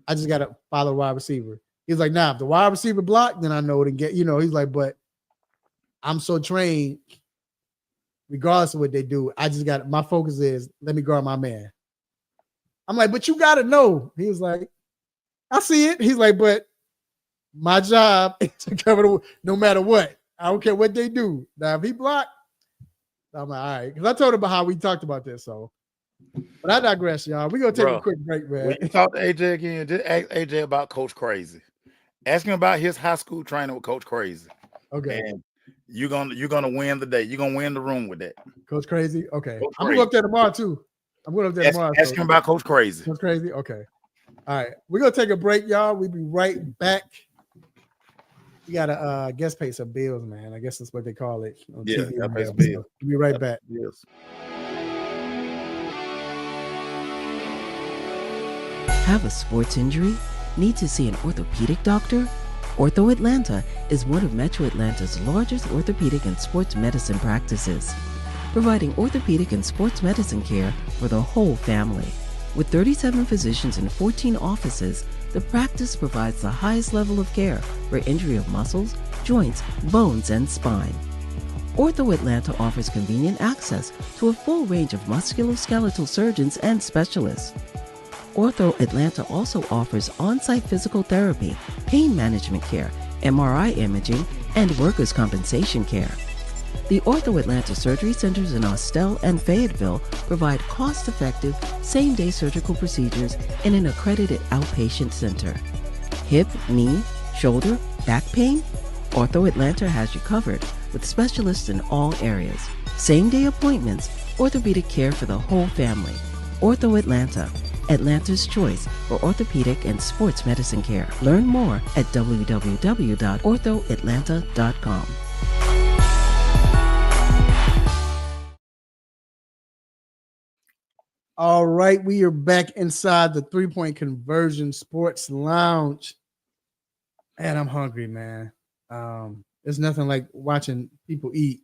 I just got to follow the wide receiver. He's like, nah, if the wide receiver block, then I know to get, he's like, but I'm so trained, regardless of what they do, I just got, my focus is, let me guard my man. I'm like, but you got to know. He was like, I see it. He's like, but my job is to cover no matter what. I don't care what they do. Now, if he blocked, I'm like, all right. Because I told him about how we talked about this. So, but I digress, y'all. We're going to take a quick break, man. When you talk to AJ again, just ask AJ about Coach Crazy. Ask him about his high school training with Coach Crazy. Okay. And you're gonna win the day. You're gonna win the room with that. Coach Crazy? Okay. I'm going to go up there tomorrow, too. Ask him about Coach Crazy. Coach Crazy? Okay. All right. We're going to take a break, y'all. We'll be right back. We got to guest pay some bills, man. I guess that's what they call it on Yeah, TV. that pays So bills. we'll be right back. Yes. Have a sports injury? Need to see an orthopedic doctor? Ortho Atlanta is one of Metro Atlanta's largest orthopedic and sports medicine practices, providing orthopedic and sports medicine care for the whole family. With 37 physicians and 14 offices, the practice provides the highest level of care for injury of muscles, joints, bones, and spine. Ortho Atlanta offers convenient access to a full range of musculoskeletal surgeons and specialists. Ortho Atlanta also offers on-site physical therapy, pain management care, MRI imaging, and workers' compensation care. The Ortho Atlanta surgery centers in Austell and Fayetteville provide cost-effective, same-day surgical procedures in an accredited outpatient center. Hip, knee, shoulder, back pain? Ortho Atlanta has you covered with specialists in all areas. Same-day appointments, orthopedic care for the whole family. Ortho Atlanta, Atlanta's choice for orthopedic and sports medicine care. Learn more at www.orthoatlanta.com. All right, we are back inside the 3-point sports lounge. And I'm hungry, man. There's nothing like watching people eat.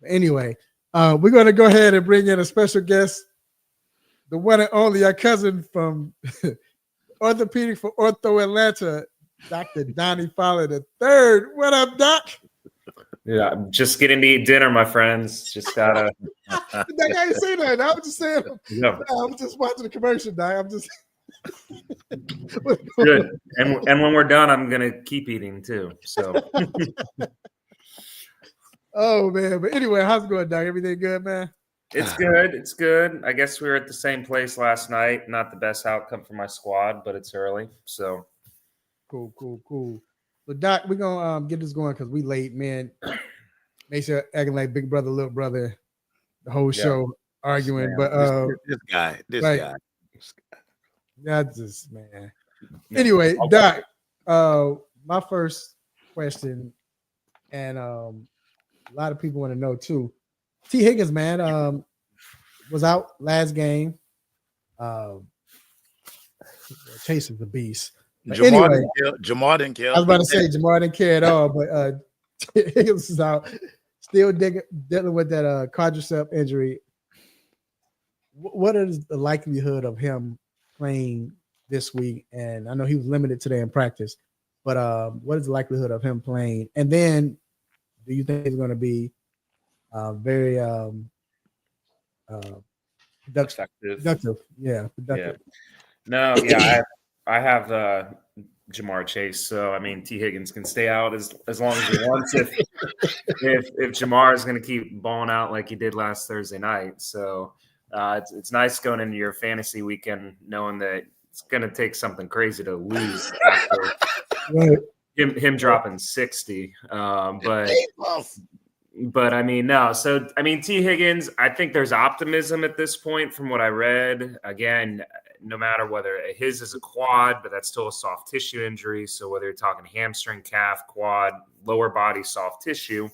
Anyway, we're going to go ahead and bring in a special guest, the one and only, our cousin from Orthopedic for Ortho Atlanta, Dr. Donnie Fowler III. What up, Doc? Yeah, I'm just getting to eat dinner, my friends. Just gotta. Doc, I didn't say that. I was just saying. Yeah. I was just watching the commercial, Doc. I'm just Good. And when we're done, I'm gonna keep eating too. So. Oh man, but anyway, how's it going, Doc? Everything good, man? It's good. It's good. I guess we were at the same place last night. Not the best outcome for my squad, but it's early. So. Cool. But Doc, we're gonna get this going because we late, man. Make sure acting like big brother, little brother, the whole show arguing. Man, But this guy. That's just man. Anyway, Doc, my first question, and a lot of people want to know too. T. Higgins, man, was out last game. Chase is the beast. Jamar didn't care. I was about to say Jamar didn't care at all, but Higgins is out, still dealing with that quadricep injury. What is the likelihood of him playing this week? And I know he was limited today in practice, but what is the likelihood of him playing? And then, do you think he's going to be very productive? Yeah, productive. No, I have Jamar Chase. So I mean, T. Higgins can stay out as long as he wants. If Jamar is going to keep balling out like he did last Thursday night, so it's nice going into your fantasy weekend knowing that it's going to take something crazy to lose after him dropping 60. But I mean, no. So, I mean, T. Higgins, I think there's optimism at this point from what I read. Again, no matter whether his is a quad, but that's still a soft tissue injury. So whether you're talking hamstring, calf, quad, lower body, soft tissue,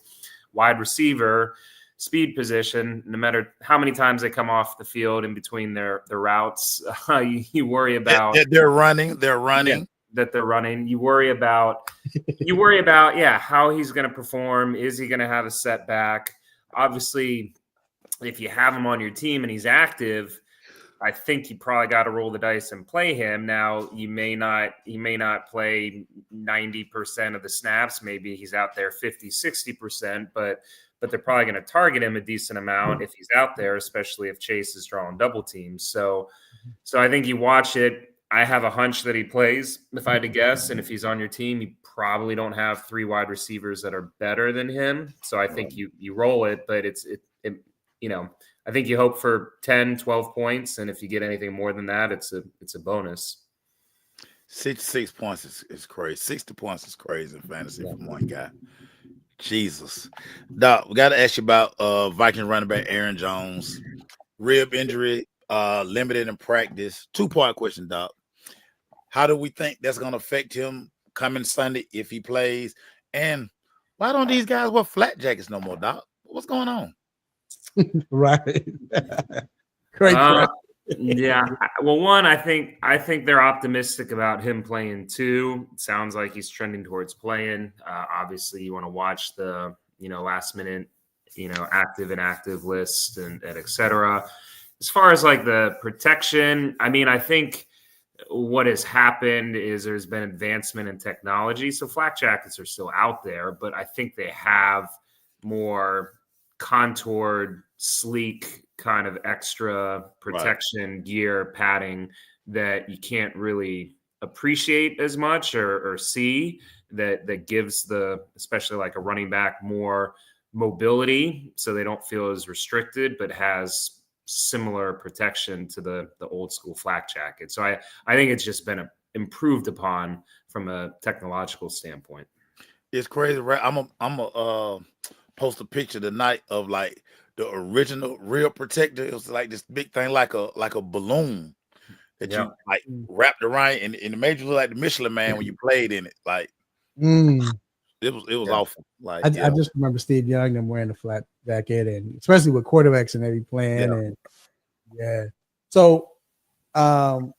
wide receiver, speed position, no matter how many times they come off the field in between their routes, you worry about they're running. Yeah, that they're running. You worry about how he's going to perform. Is he going to have a setback? Obviously, if you have him on your team and he's active, I think you probably got to roll the dice and play him. Now, he may not play 90% of the snaps. Maybe he's out there 50, 60%, but they're probably going to target him a decent amount if he's out there, especially if Chase is drawing double teams. So I think you watch it. I have a hunch that he plays, if I had to guess. And if he's on your team, you probably don't have three wide receivers that are better than him. So I think you roll it, but I think you hope for 10, 12 points. And if you get anything more than that, it's a bonus. 66 points is crazy. 60 points is crazy in fantasy from one guy. Jesus. Doc, we got to ask you about Viking running back Aaron Jones. Rib injury, limited in practice. 2-part question, Doc. How do we think that's going to affect him coming Sunday if he plays? And why don't these guys wear flat jackets no more, Doc? What's going on? Right. Great question. Yeah. Well, one, I think they're optimistic about him playing. Two, it sounds like he's trending towards playing. Obviously, you want to watch the last minute active inactive list and et cetera. As far as like the protection, I mean, I think what has happened is there's been advancement in technology. So flak jackets are still out there, but I think they have more contoured, sleek kind of extra protection gear padding that you can't really appreciate as much or see that gives especially like a running back more mobility so they don't feel as restricted, but has similar protection to the old school flak jacket. So I think it's just been improved upon from a technological standpoint. It's crazy, right? I'm a post a picture tonight of like the original real protector. It was like this big thing, like a balloon that you like wrapped around, and it made you look like the Michelin Man when you played in it. Like it was awful. Like I just remember Steve Young them wearing the flat jacket, and especially with quarterbacks and every playing, and So, Kevin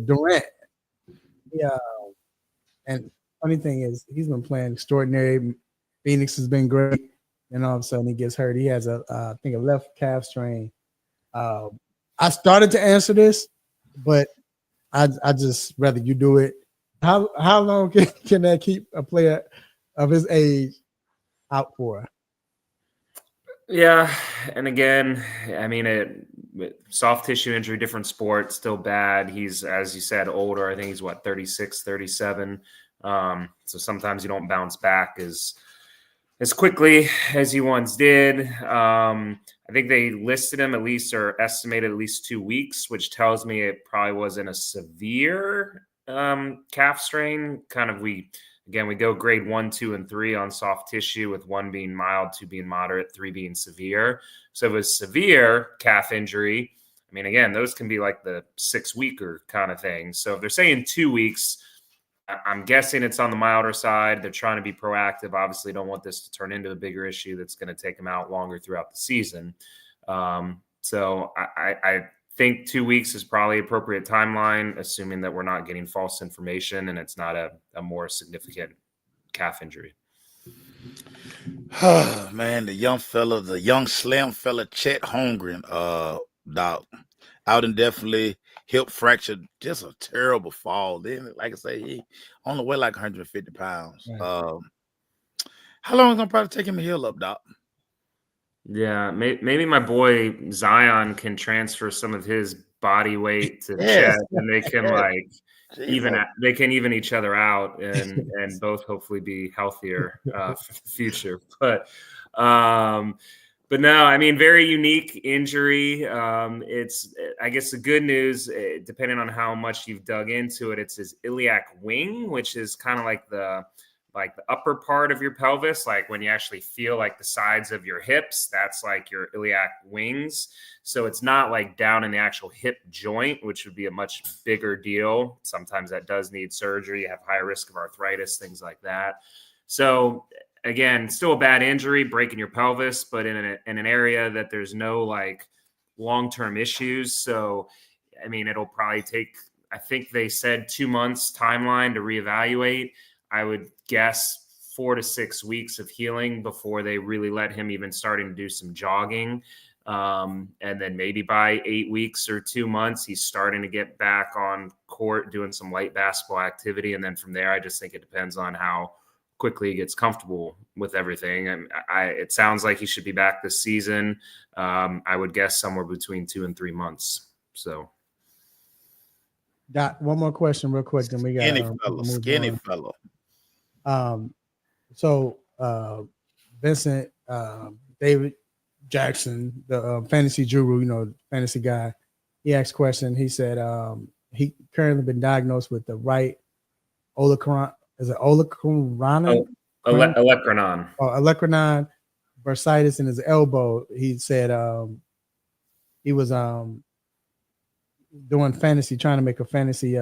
Durant, and funny thing is he's been playing extraordinary. Phoenix has been great, and all of a sudden he gets hurt. He has I think a left calf strain. I started to answer this, but I just rather you do it. How long can that keep a player of his age out for? Yeah, and again, I mean, soft tissue injury, different sport, still bad. He's, as you said, older. I think he's 36, 37. So sometimes you don't bounce back as quickly as he once did. I think they listed him at least or estimated at least 2 weeks, which tells me it probably wasn't a severe calf strain. We go grade 1, 2, and 3 on soft tissue, with 1 being mild, 2 being moderate, 3 being severe. So if it was severe calf injury, I mean, again, those can be like the 6-weeker kind of thing. So if they're saying 2 weeks, I'm guessing it's on the milder side. They're trying to be proactive. Obviously, don't want this to turn into a bigger issue that's going to take them out longer throughout the season. So I think 2 weeks is probably appropriate timeline, assuming that we're not getting false information and it's not a more significant calf injury. Man, the young slim fella, Chet Holmgren, Doc, out indefinitely, hip fracture, just a terrible fall. Then, like I say, he only weighed like 150 pounds. Right. How long is it gonna probably take him to heal up, Doc? Yeah, maybe my boy Zion can transfer some of his body weight to Chet, and they can even each other out and both hopefully be healthier for the future. But no, I mean, very unique injury. It's, I guess, the good news, depending on how much you've dug into it, it's his iliac wing, which is kind of like the upper part of your pelvis, like when you actually feel like the sides of your hips, that's like your iliac wings. So it's not like down in the actual hip joint, which would be a much bigger deal. Sometimes that does need surgery. You have higher risk of arthritis, things like that. So again, still a bad injury, breaking your pelvis, but in an area that there's no like long-term issues. So, I mean, it'll probably take, I think they said 2 months timeline to reevaluate. I would guess 4 to 6 weeks of healing before they really let him even starting to do some jogging. And then maybe by 8 weeks or 2 months, he's starting to get back on court, doing some light basketball activity. And then from there, I just think it depends on how quickly he gets comfortable with everything. And it sounds like he should be back this season. I would guess somewhere between 2 and 3 months. So. Got one more question real quick. Then we got skinny fellow. So Vincent, David Jackson, the fantasy guru, fantasy guy, he asked a question. He said he currently been diagnosed with the right olecranon. Is it olecranon? Olecranon. Olecranon bursitis in his elbow. He said he was doing fantasy, trying to make a fantasy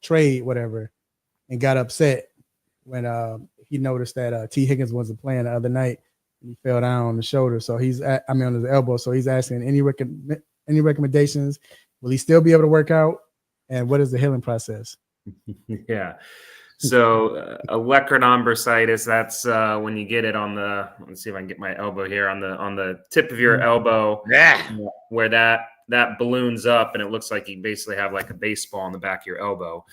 trade, whatever, and got upset when he noticed that T. Higgins wasn't playing the other night. He fell down on the shoulder, so on his elbow. So he's asking any recommendations. Will he still be able to work out? And what is the healing process? Yeah. So olecranon bursitis, that's when you get it on the, let's see if I can get my elbow here, on the tip of your elbow, where that balloons up and it looks like you basically have like a baseball in the back of your elbow.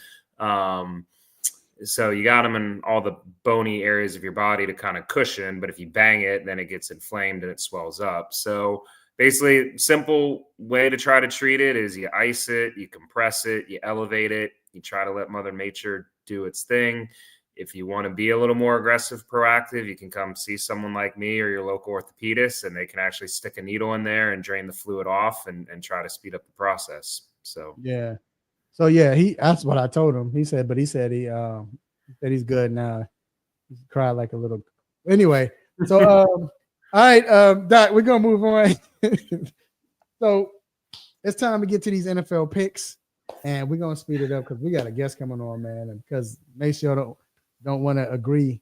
So you got them in all the bony areas of your body to kind of cushion, but if you bang it, then it gets inflamed and it swells up. So basically, simple way to try to treat it is you ice it, you compress it, you elevate it, you try to let Mother Nature do its thing. If you want to be a little more aggressive, proactive, you can come see someone like me or your local orthopedist, and they can actually stick a needle in there and drain the fluid off and try to speed up the process. So yeah. So yeah, that's what I told him. He said he's good now. He cried like a little. Anyway, so all right, Doc, we're gonna move on. So it's time to get to these NFL picks, and we're gonna speed it up because we got a guest coming on, man, and because Maceo don't want to agree,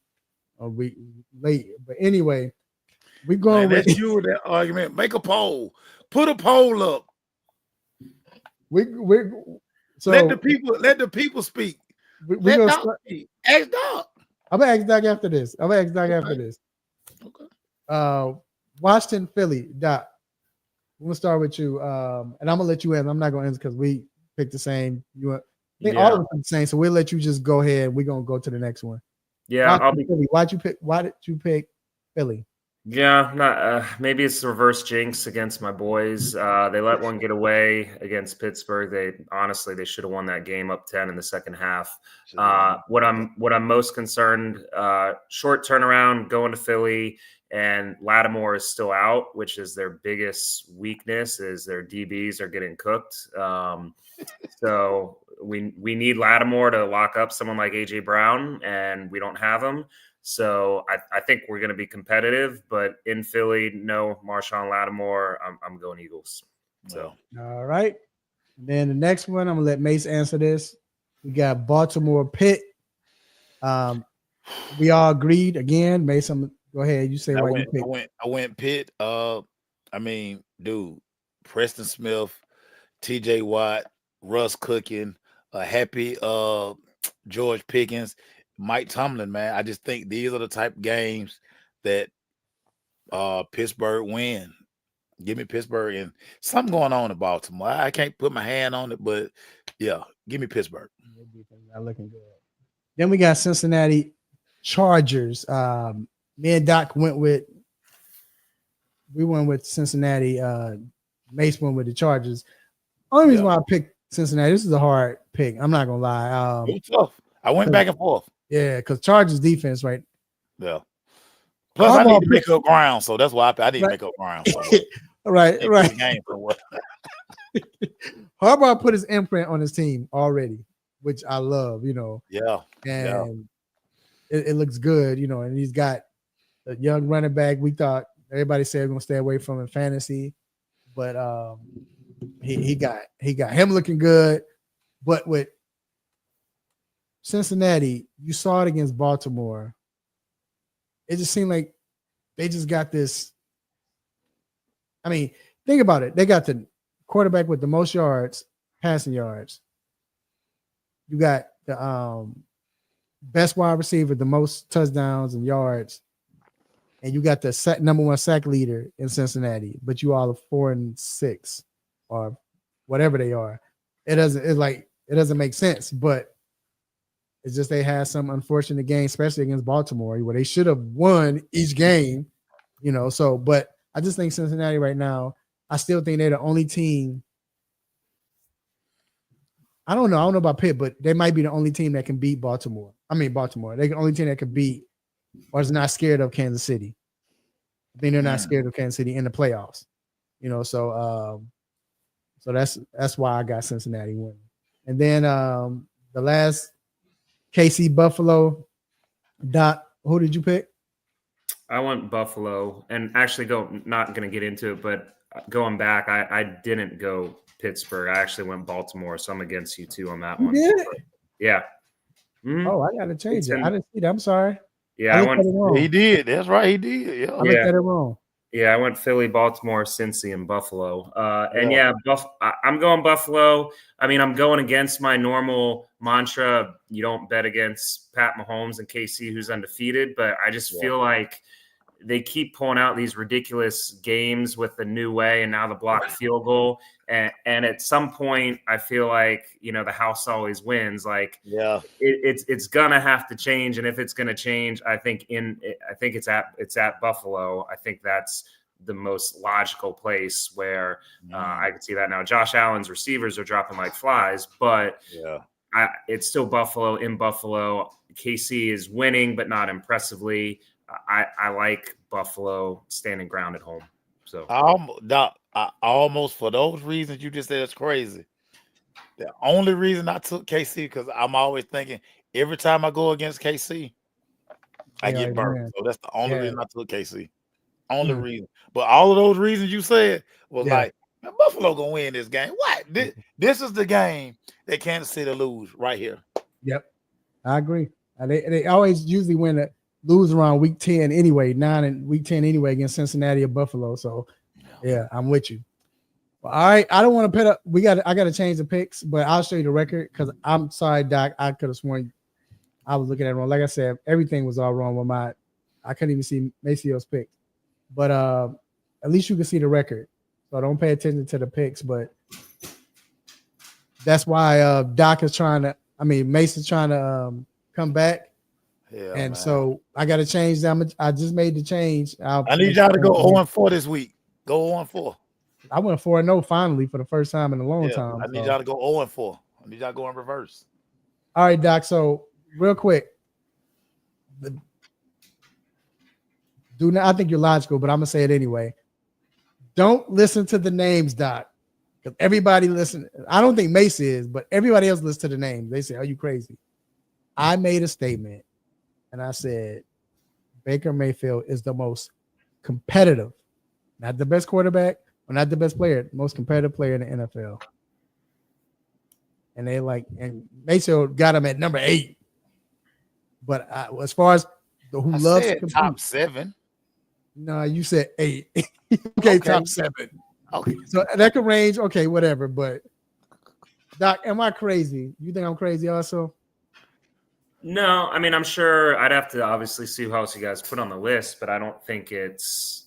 or we late. But anyway, we're going with that's you with that argument. Make a poll. Put a poll up. So let the people speak. We're gonna start. Ask Doc. I'm gonna ask Doc after this. Okay. Washington, Philly, Doc. We'll start with you. And I'm gonna let you in. I'm not gonna answer because we picked the same. All of us picked the same. So we'll let you just go ahead. We're gonna go to the next one. Yeah, Philly. Why did you pick Philly? Yeah, not maybe it's the reverse jinx against my boys. They let one get away against Pittsburgh. They should have won that game up 10 in the second half. What I'm most concerned, short turnaround, going to Philly, and Lattimore is still out, which is their biggest weakness, is their DBs are getting cooked. So we need Lattimore to lock up someone like AJ Brown, and we don't have him. So I think we're going to be competitive, but in Philly, no Marshawn Lattimore. I'm going Eagles. So all right. And then the next one, I'm gonna let Mace answer this. We got Baltimore Pitt. We all agreed again. Mace, go ahead. You say why you picked. I went Pitt. Preston Smith, TJ Watt, Russ Cooking, happy George Pickens, Mike Tomlin, man. I just think these are the type of games that Pittsburgh win. Give me Pittsburgh, and something going on in Baltimore. I can't put my hand on it, but yeah, give me Pittsburgh. Not looking good. Then we got Cincinnati Chargers. Me and Doc went with Cincinnati. Mace went with the Chargers. Only reason why I picked Cincinnati, this is a hard pick. I'm not gonna lie. It's tough. I went back and forth. Yeah, because Chargers defense, right? Yeah. Plus, I need to make up ground, so that's why I need to make up ground. So. right. Harbaugh put his imprint on his team already, which I love. Yeah. And it looks good, and he's got a young running back. We thought everybody said we're gonna stay away from in fantasy, but he got him looking good. But with Cincinnati, you saw it against Baltimore. It just seemed like they just got this. I mean, think about it. They got the quarterback with the most yards, passing yards. You got the best wide receiver, the most touchdowns and yards, and you got the number one sack leader in Cincinnati. But you all are 4-6 or whatever they are. It doesn't make sense, but it's just they had some unfortunate games, especially against Baltimore, where they should have won each game, So, but I just think Cincinnati right now, I still think they're the only team. I don't know about Pitt, but they might be the only team that can beat Baltimore. Baltimore. They're the only team that can beat or is not scared of Kansas City. I think they're not scared of Kansas City in the playoffs. So that's why I got Cincinnati winning. And then the last KC Buffalo. Doc, who did you pick? I went Buffalo, and actually not going to get into it, but going back, I didn't go Pittsburgh. I actually went Baltimore, so I'm against you too on that one. You did? Yeah. Mm-hmm. Oh, I got to change it. I didn't see that. I'm sorry. Yeah, I I looked went. at it wrong. He did. That's right. He did. Yeah. I looked at it wrong. Yeah, I went Philly, Baltimore, Cincy, and Buffalo. And Yeah. I'm going Buffalo. I mean, I'm going against my normal mantra. You don't bet against Pat Mahomes and KC, who's undefeated. But I just feel like they keep pulling out these ridiculous games with the new way and now the blocked field goal. And at some point, I feel like, the house always wins. Like, Yeah. it's gonna have to change, and if it's gonna change, I think it's at Buffalo. I think that's the most logical place where I can see that now. Josh Allen's receivers are dropping like flies, but Yeah. it's still Buffalo in Buffalo. KC is winning, but not impressively. I like Buffalo standing ground at home. So I almost for those reasons you just said, it's crazy. The only reason I took KC because I'm always thinking every time I go against KC, I Yeah, get burnt. man. So that's the only Yeah. reason I took KC. Only reason. But all of those reasons you said was like, man, Buffalo gonna win this game. What? This is the game that Kansas City lose right here. Yep, I agree. They always usually lose around week 10 anyway, 9 and week 10 anyway against Cincinnati or Buffalo. So yeah, I'm with you. Well, all right, I don't want to put up. I got to change the picks, but I'll show you the record because I'm sorry, Doc. I could have sworn I was looking at it wrong. Like I said, everything was all wrong with I couldn't even see Macio's picks, but at least you can see the record. So don't pay attention to the picks, but that's why Doc is trying to. I mean, Mason's trying to come back. Yeah, and man. So I got to change them. I just made the change. I need y'all to go 0-4 this week. Go 0-4. I went 4-0 finally for the first time in a long time. I need y'all to go 0-4. I need y'all to go in reverse. All right, Doc. So real quick, I think you're logical, but I'm gonna say it anyway. Don't listen to the names, Doc, because everybody listen. I don't think Mace is, but everybody else listens to the names. They say, "Are you crazy?" I made a statement, and I said Baker Mayfield is the most competitive, not the best quarterback, or not the best player, the most competitive player in the NFL. And and Mayfield got him at number 8. But as far as who loves to compete, top 7. No, you said 8. okay, top 7. Okay, so that could range. Okay, whatever. But Doc, am I crazy? You think I'm crazy also? No, I mean, I'm sure I'd have to obviously see who else you guys put on the list, but I don't think it's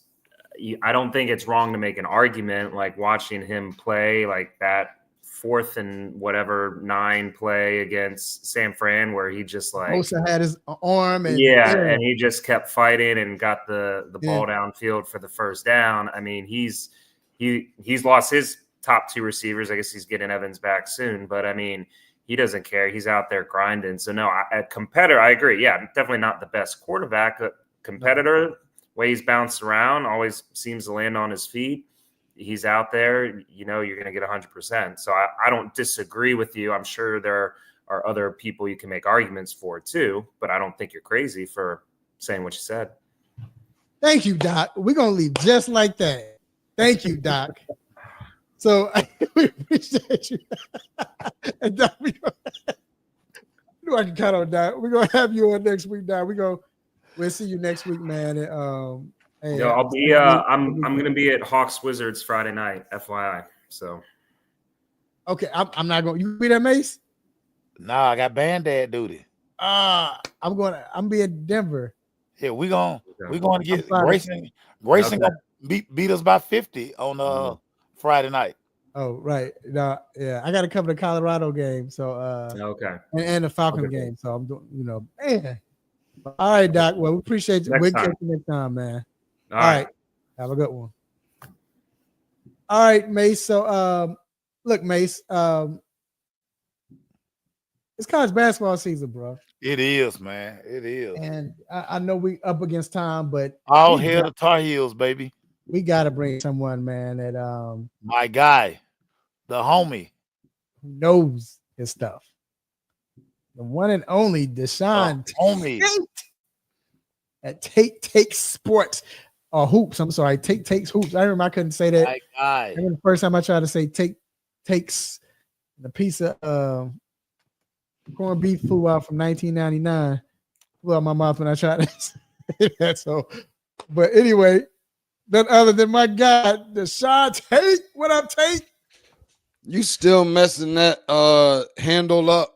wrong to make an argument like watching him play like that 4th and whatever 9 play against San Fran where he just like Bosa had his arm and and he just kept fighting and got the ball downfield for the first down. I mean, he's lost his top 2 receivers. I guess he's getting Evans back soon, but I mean, he doesn't care. He's out there grinding. So no, a competitor, I agree. Yeah, definitely not the best quarterback, but competitor, way he's bounced around, always seems to land on his feet. He's out there, you're going to get 100%. So I don't disagree with you. I'm sure there are other people you can make arguments for too, but I don't think you're crazy for saying what you said. Thank you, Doc. We're going to leave just like that. Thank you, Doc. So we appreciate you. And Doc, I can count on Doc. We're going to have you on next week, Doc. We'll see you next week, man. And, hey, I'll be I'm going to be at Hawks Wizards Friday night, FYI. So okay, I'm not going. You be there, Mace? Nah, I got Band-Aid duty. I'm be in Denver. Yeah, we're going to get Grayson. Grayson gonna beat us by 50 on Friday night. Oh, right. No, yeah. I got to cover the Colorado game. So okay. And the Falcon game. So I'm doing, man. All right, Doc. Well, we appreciate you. We'll catch you next time, man. All right. Have a good one. All right, Mace. So look, Mace, it's college basketball season, bro. It is, man. It is. And I know we up against time, but all hail the Tar Heels, baby. We got to bring someone, man, that my guy, the homie, who knows his stuff. The one and only Deshaun homie at Take Sports or Hoops. I'm sorry, Takes Hoops. I remember I couldn't say that. My guy. I remember the first time I tried to say Takes the piece of corned beef food out from 1999. flew out my mouth when I tried to say that. So, but anyway, none other than my guy, Deshaun Tate. What up, Tate? You still messing that handle up?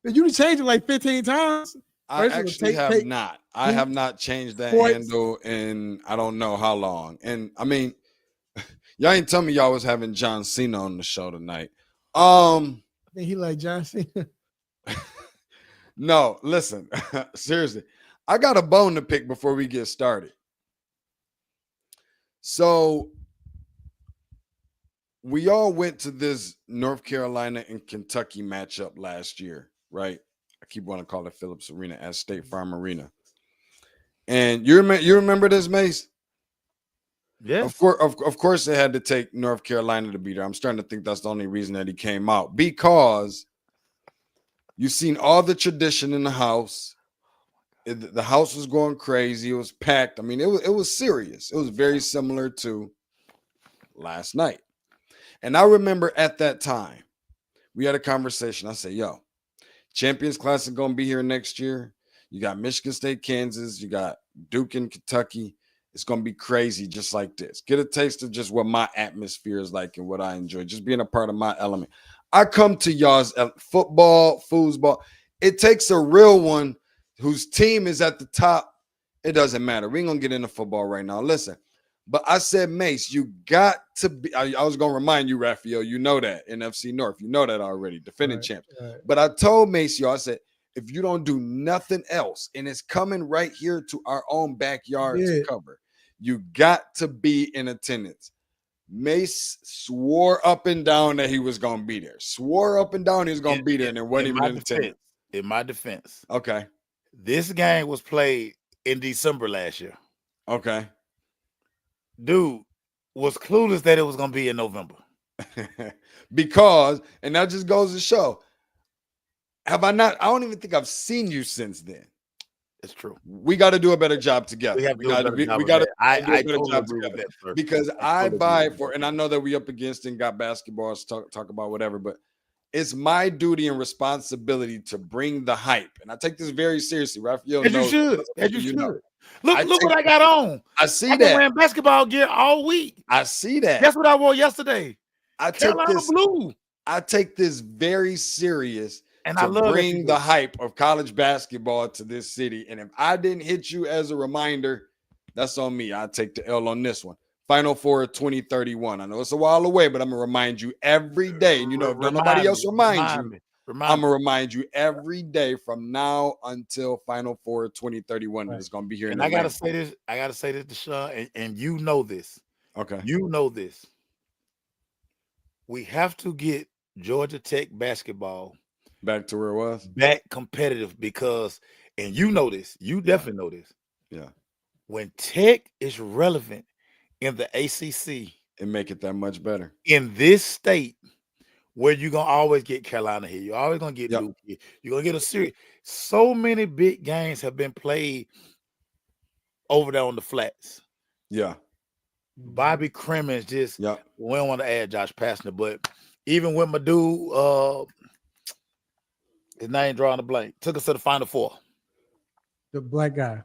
You changed it like 15 times. I First it was actually have Tate. not. I have not changed that Sports. handle in I don't know how long. And I mean, y'all ain't tell me y'all was having John Cena on the show tonight. I think he like John Cena. No, listen, seriously. I got a bone to pick before we get started. So we all went to this North Carolina and Kentucky matchup last year, right? I keep wanting to call it Phillips Arena at State Farm Arena. And you remember this, Mace? Yes. Of course, they had to take North Carolina to beat her. I'm starting to think that's the only reason that he came out, because you've seen all the tradition in the house. The house was going crazy. It was packed. I mean, it was serious. It was very similar to last night. And I remember at that time, we had a conversation. I said, yo, Champions Classic going to be here next year. You got Michigan State, Kansas. You got Duke and Kentucky. It's going to be crazy just like this. Get a taste of just what my atmosphere is like and what I enjoy, just being a part of my element. I come to y'all's football, foosball. It takes a real one whose team is at the top. It doesn't matter. We ain't going to get into football right now. Listen, but I said, Mace, you got to be. I was going to remind you, Raphael, you know that, NFC North. You know that already, defending champs. Right. But I told Mace, y'all, I said, if you don't do nothing else, and it's coming right here to our own backyard to cover, you got to be in attendance. Mace swore up and down that he was going to be there. Swore up and down he was going to be there, and it wasn't even in attendance. In my defense, okay, this game was played in December last year. Okay. Dude was clueless that it was going to be in November. Because, and that just goes to show, have I not? I don't even think I've seen you since then. It's true. We got to do a better job together. We have to do a better job. We got to I do a better totally job agree with together. that, sir. Because I I totally buy agree with for, that. and I know that we up against and got basketball to talk about whatever, but it's my duty and responsibility to bring the hype. And I take this very seriously. Raphael As you knows. should. As you should. Know. Look what I got on. I see I've been that. wearing basketball gear all week. I see that. Guess what I wore yesterday? I take Carolina this blue. I take this very serious. And to I love bring the hype of college basketball to this city. And if I didn't hit you as a reminder, that's on me. I take the L on this one. Final Four of 2031. I know it's a while away, but I'm going to remind you every day. And you know, if nobody else reminds you, I'm going to remind you every day from now until Final Four of 2031. Right. It's going to be here. And I got to say this. I got to say this to Sean, and you know this. Okay. You know this. We have to get Georgia Tech basketball back to where it was, back competitive, because, and you know this, you definitely know this. Yeah. When Tech is relevant in the ACC, it make it that much better. In this state, where you're gonna always get Carolina here, you're always gonna get Duke here, you're gonna get a series. So many big games have been played over there on the flats. Yeah. Bobby Crimmins just, we don't want to add Josh Pastner, but even with my dude, his name drawing a blank, took us to the Final Four. The black guy.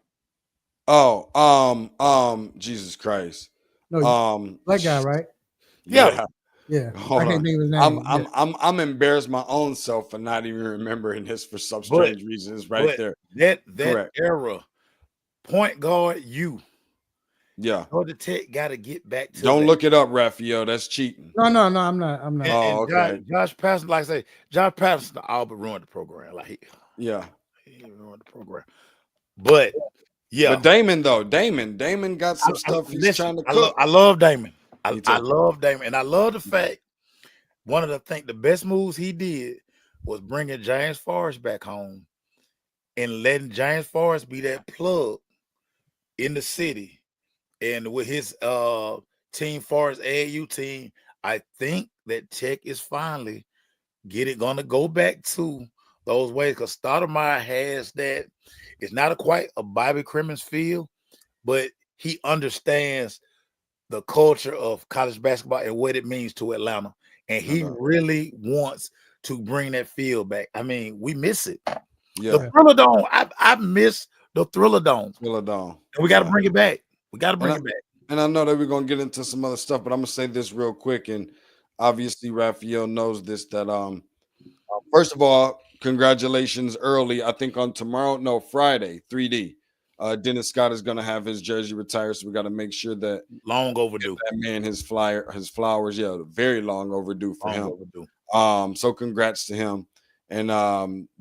Oh, Jesus Christ. No, black guy, right? Yeah. Hold on. Think of his name. I'm embarrassed my own self for not even remembering this for some strange reasons right there. That era, point guard, Yeah. Georgia Tech got to get back to. Don't look it up, Raphael. That's cheating. No, I'm not. Okay. Josh Patterson, like I say, Josh Patterson all but ruined the program. Like he ruined the program. But but Damon got some stuff he's trying to cook. I love Damon. I love Damon, and I love the fact one of the best moves he did was bringing James Forrest back home and letting James Forrest be that plug in the city. And with his Team Forest AAU team, I think that Tech is finally going to go back to those ways, because Stoudemire has that. It's not quite a Bobby Crimmins feel, but he understands the culture of college basketball and what it means to Atlanta. And he really wants to bring that feel back. I mean, we miss it. Yeah, The Thriller Dome. I miss the Thriller Dome. Philadelphia. And we got to bring it back. We got to bring it back. And I know that we're gonna get into some other stuff, but I'm gonna say this real quick. And obviously, Raphael knows this. That first of all, congratulations early. I think on tomorrow, no Friday, 3D. Dennis Scott is gonna have his jersey retired, so we got to make sure that Long overdue. that man his flowers. Yeah, very long overdue for Long him. overdue. So congrats to him. And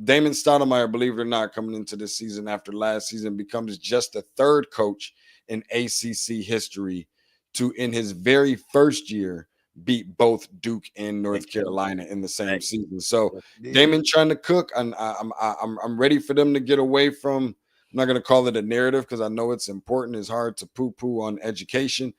Damon Stoudemire, believe it or not, coming into this season after last season, becomes just the third coach in ACC history to, in his very first year, beat both Duke and North Carolina in the same season. So Damon trying to cook, and I'm ready for them to get away from. I'm not going to call it a narrative because I know it's important. It's hard to poo-poo on education,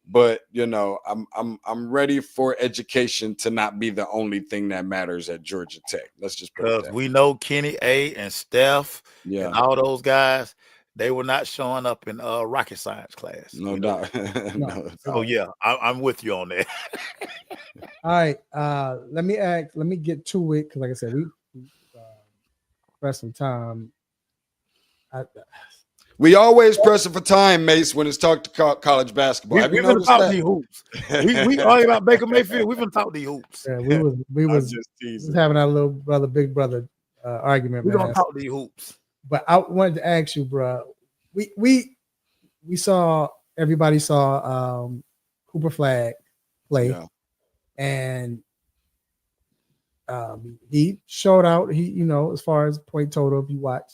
but I'm ready for education to not be the only thing that matters at Georgia Tech. Let's just put it because we know Kenny A and Steph and all those guys, they were not showing up in rocket science class. No doubt. So yeah, I'm with you on that. All right. Let me get to it because, like I said, we press some time. We always pressing for time, Mace, when it's talked to college basketball. We've been talking these hoops. we argue about Baker Mayfield. We've been talking these hoops. Yeah, we was having our little brother, big brother argument. We're gonna talk these hoops. But I wanted to ask you, bro. We saw, everybody saw Cooper Flagg play, and he showed out. He, as far as point total, if you watch.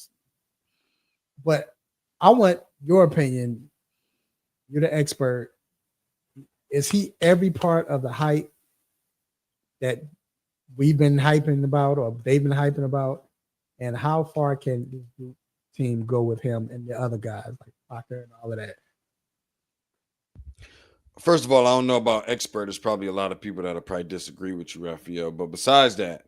But I want your opinion. You're the expert. Is he every part of the hype that we've been hyping about, or they've been hyping about? And how far can this team go with him and the other guys like Parker and all of that? First of all, I don't know about expert. There's probably a lot of people that'll probably disagree with you, Raphael. But besides that,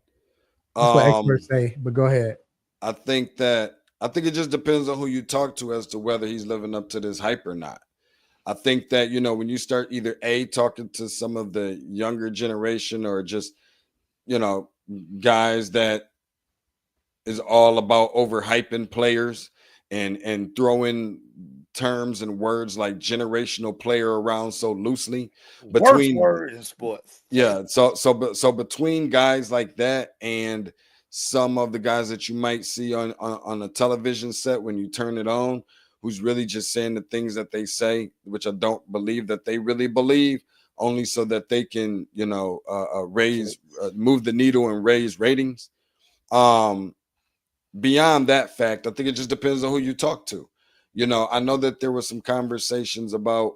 that's what experts say. But go ahead. I think it just depends on who you talk to as to whether he's living up to this hype or not. I think that, when you start either talking to some of the younger generation or just, guys that is all about overhyping players and throwing terms and words like generational player around so loosely between word in sports. Yeah. So between guys like that and some of the guys that you might see on a television set when you turn it on, who's really just saying the things that they say, which I don't believe that they really believe, only so that they can, move the needle and raise ratings. Beyond that fact, I think it just depends on who you talk to. I know that there were some conversations about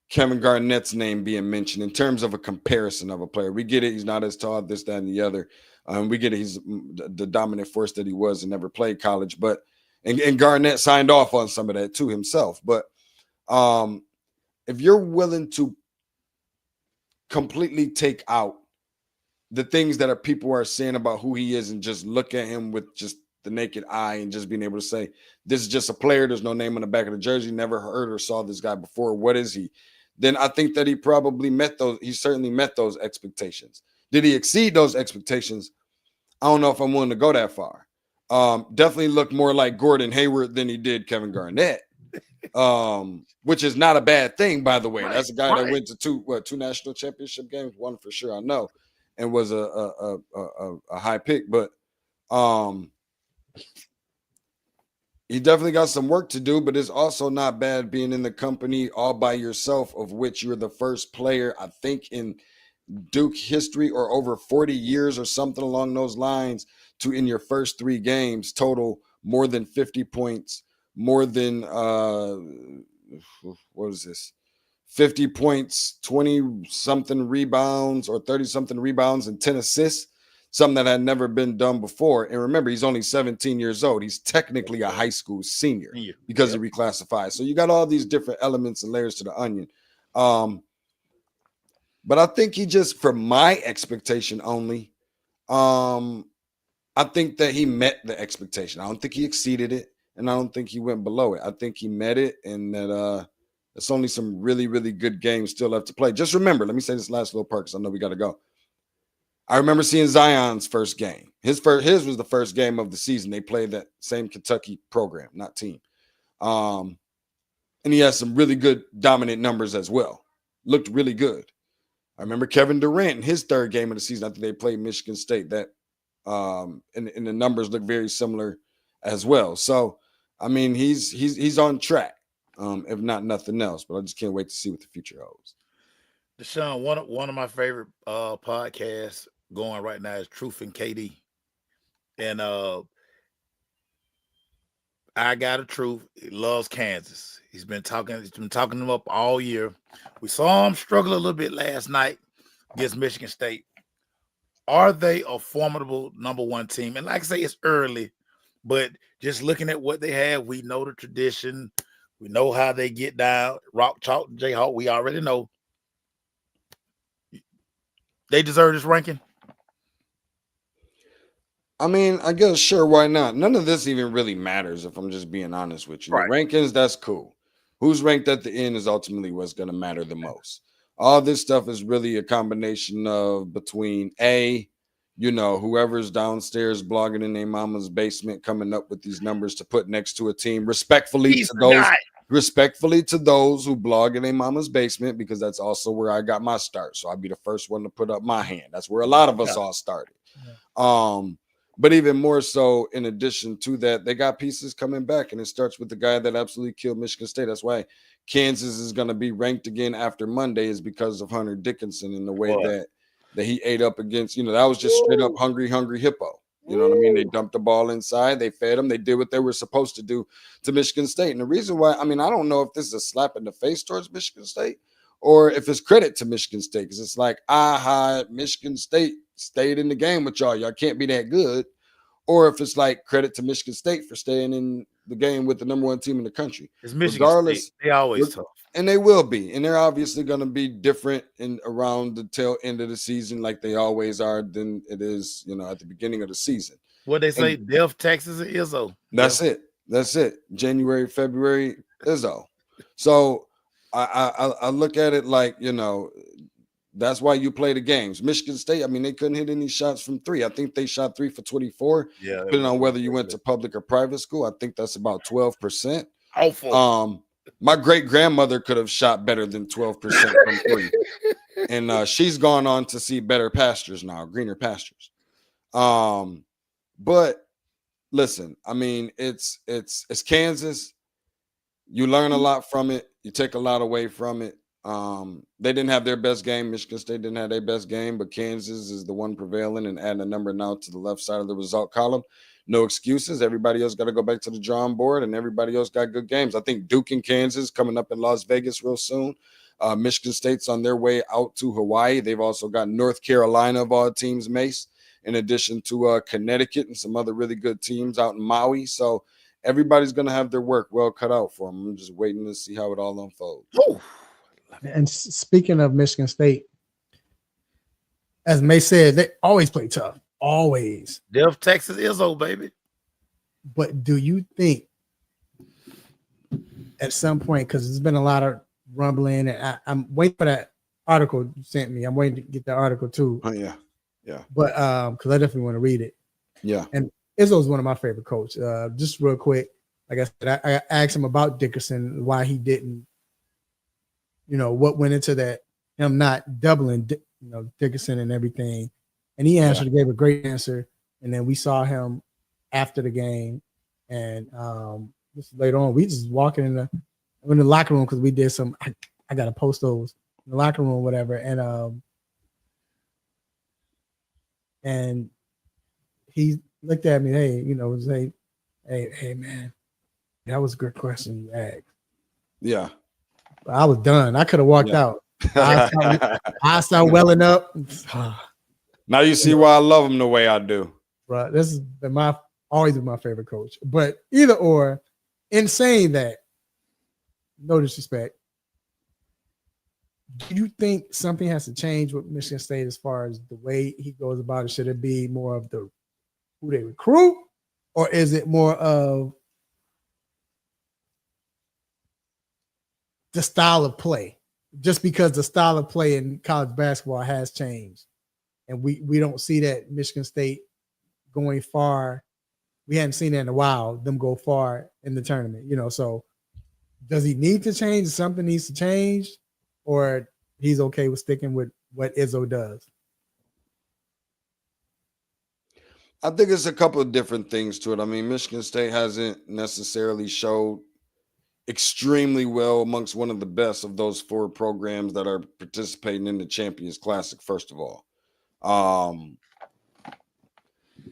Kevin Garnett's name being mentioned in terms of a comparison of a player. We get it. He's not as tall, this, that, and the other. We get it. He's the dominant force that he was and never played college. But and Garnett signed off on some of that too himself. But if you're willing to completely take out the things that people are saying about who he is and just look at him with just the naked eye and just being able to say, this is just a player. There's no name on the back of the jersey. Never heard or saw this guy before. What is he? Then I think that he probably he certainly met those expectations. Did he exceed those expectations? I don't know if I'm willing to go that far. Definitely looked more like Gordon Hayward than he did Kevin Garnett, which is not a bad thing, by the way. That's a guy that went to two national championship games, one for sure, I know, and was a high pick. But he definitely got some work to do, but it's also not bad being in the company all by yourself, of which you're the first player, I think, in Duke history or over 40 years or something along those lines to, in your first 3 games, total more than 50 points, more than, what is this? 50 points, 20-something rebounds or 30-something rebounds and 10 assists. Something that had never been done before. And remember, he's only 17 years old. He's technically a high school senior because he reclassified. So you got all these different elements and layers to the onion. But I think he just, for my expectation only, I think that he met the expectation. I don't think he exceeded it, and I don't think he went below it. I think he met it, and that it's only some really, really good games still left to play. Just remember, let me say this last little part because I know we got to go. I remember seeing Zion's first game. His was the first game of the season. They played that same Kentucky program, not team. And he has some really good dominant numbers as well. Looked really good. I remember Kevin Durant in his third game of the season after they played Michigan State. That and the numbers look very similar as well. So I mean, he's on track, if not nothing else. But I just can't wait to see what the future holds. Deshaun, one of my favorite podcasts going right now is Truth and KD. And I got a truth. He loves Kansas. He's been talking them up all year. We saw him struggle a little bit last night against Michigan State. Are they a formidable number one team? And like I say, it's early, but just looking at what they have, we know the tradition. We know how they get down. Rock, Chalk, Jayhawk, we already know. They deserve this ranking. I mean, I guess sure, why not? None of this even really matters if I'm just being honest with you. Right. The rankings, that's cool. Who's ranked at the end is ultimately what's going to matter the most. All this stuff is really a combination of between whoever's downstairs blogging in their mama's basement coming up with these numbers to put next to a team, respectfully to those who blog in their mama's basement, because that's also where I got my start. So I'd be the first one to put up my hand. That's where a lot of us all started. Yeah. But even more so, in addition to that, they got pieces coming back, and it starts with the guy that absolutely killed Michigan State. That's why Kansas is going to be ranked again after Monday, is because of Hunter Dickinson and the way that he ate up against, that was just straight up hungry hippo. You know what I mean? They dumped the ball inside. They fed them. They did what they were supposed to do to Michigan State. And the reason why, I don't know if this is a slap in the face towards Michigan State or if it's credit to Michigan State, because it's like, Michigan State stayed in the game with y'all. Y'all can't be that good. Or if it's like credit to Michigan State for staying in the game with the number one team in the country. It's Michigan State. They always tough. And they will be. And they're obviously going to be different in around the tail end of the season, like they always are, than it is, at the beginning of the season. What they say, Death, Texas, and Izzo. That's it. January, February, Izzo. So I look at it like, that's why you play the games. Michigan State, they couldn't hit any shots from three. I think they shot 3 for 24. Yeah. Depending on whether you went to public or private school, I think that's about 12%. Awful. My great grandmother could have shot better than 12% from three. And she's gone on to see better pastures now, greener pastures. But listen, it's Kansas. You learn a lot from it. You take a lot away from it. They didn't have their best game. Michigan State didn't have their best game, but Kansas is the one prevailing and adding a number now to the left side of the result column. No excuses. Everybody else got to go back to the drawing board, and everybody else got good games. I think Duke and Kansas coming up in Las Vegas real soon. Michigan State's on their way out to Hawaii. They've also got North Carolina of all teams, Mace, in addition to Connecticut and some other really good teams out in Maui. So everybody's going to have their work well cut out for them. I'm just waiting to see how it all unfolds. Oh. And speaking of Michigan State, as May said, they always play tough. Always. Death, Texas, Izzo, baby. But do you think at some point, because there's been a lot of rumbling, and I'm waiting for that article you sent me. I'm waiting to get the article too. Oh, yeah. But because I definitely want to read it. Yeah. And Izzo's one of my favorite coaches. Just real quick, like I said, I asked him about Dickerson, why he didn't, what went into that, him not doubling, Dickerson and everything. And he answered, gave a great answer. And then we saw him after the game. And just later on, we just walking in the locker room because we did some, I got to post those in the locker room, whatever. And he looked at me, hey, man, that was a good question you asked. Yeah. I was done. I could have walked out. I started welling up. Now you see why I love him the way I do. Right. This has been always been my favorite coach. But either or, in saying that, no disrespect, do you think something has to change with Michigan State as far as the way he goes about it? Should it be more of who they recruit, or is it more of the style of play? Just because the style of play in college basketball has changed. and we don't see that Michigan State going far. We hadn't seen that in a while, them go far in the tournament, so does he need to change? Something needs to change, or he's okay with sticking with what Izzo does? I think it's a couple of different things to it. I mean, Michigan State hasn't necessarily showed extremely well amongst one of the best of those 4 programs that are participating in the Champions Classic, first of all.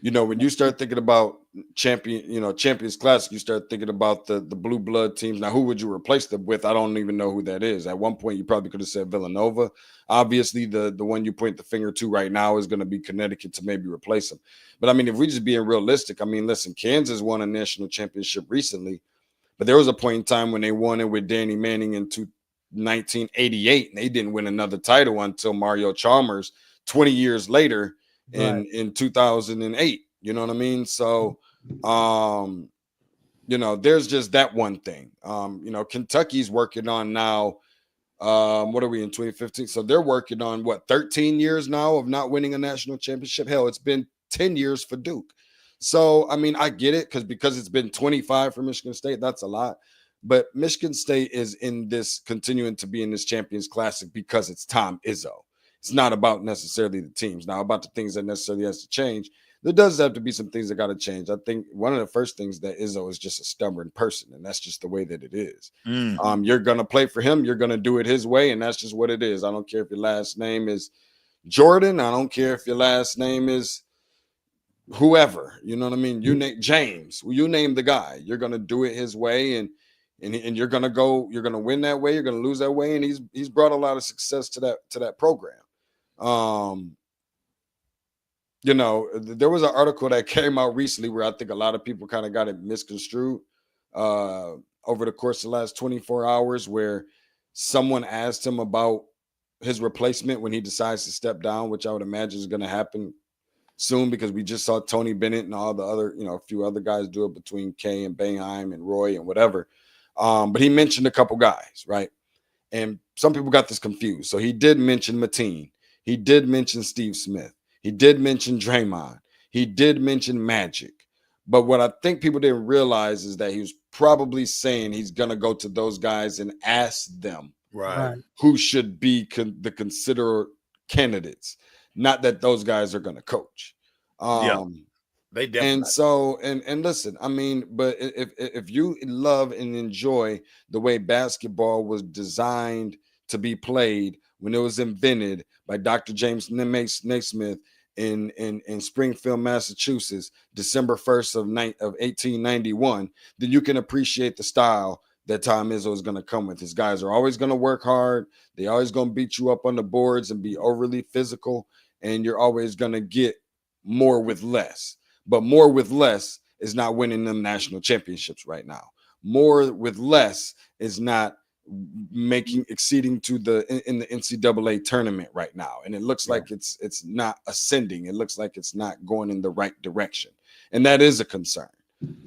When you start thinking about Champions Classic, you start thinking about the blue blood teams. Now, who would you replace them with? I don't even know who that is. At one point, you probably could have said Villanova. Obviously, the one you point the finger to right now is going to be Connecticut to maybe replace them. But I mean, if we just being realistic, I mean, listen, Kansas won a national championship recently, but there was a point in time when they won it with Danny Manning in 1988, and they didn't win another title until Mario Chalmers 20 years later in 2008. You know what I mean? So there's just that one thing. Kentucky's working on now. What are we in 2015? So they're working on 13 years now of not winning a national championship. Hell, it's been 10 years for Duke. So I mean, I get it because it's been 25 for Michigan State. That's a lot. But Michigan State is continuing to be in this Champions Classic because it's Tom Izzo. It's not about necessarily the teams. Now, about the things that necessarily has to change, there does have to be some things that got to change. I think one of the first things that Izzo is just a stubborn person, and that's just the way that it is. You're going to play for him. You're going to do it his way, and that's just what it is. I don't care if your last name is Jordan. I don't care if your last name is whoever. You know what I mean? You name James. You name the guy. You're going to do it his way, and you're going to go. You're going to win that way. You're going to lose that way, and he's brought a lot of success to that program. There was an article that came out recently where I think a lot of people kind of got it misconstrued over the course of the last 24 hours, where someone asked him about his replacement when he decides to step down, which I would imagine is going to happen soon because we just saw Tony Bennett and all the other, a few other guys do it between Kay and Boeheim and Roy and whatever. But he mentioned a couple guys, right? And some people got this confused. So he did mention Mateen. He did mention Steve Smith. He did mention Draymond. He did mention Magic. But what I think people didn't realize is that he was probably saying he's going to go to those guys and ask them who should be the considered candidates. Not that those guys are going to coach. They definitely. And so, and listen, I mean, but if you love and enjoy the way basketball was designed to be played when it was invented by Dr. James Naismith in Springfield, Massachusetts, December 1st of 1891, then you can appreciate the style that Tom Izzo is going to come with. His guys are always going to work hard. They're always going to beat you up on the boards and be overly physical, and you're always going to get more with less. But more with less is not winning them national championships right now. More with less is not exceeding to in the NCAA tournament right now. And it looks like it's not ascending. It looks like it's not going in the right direction. And that is a concern.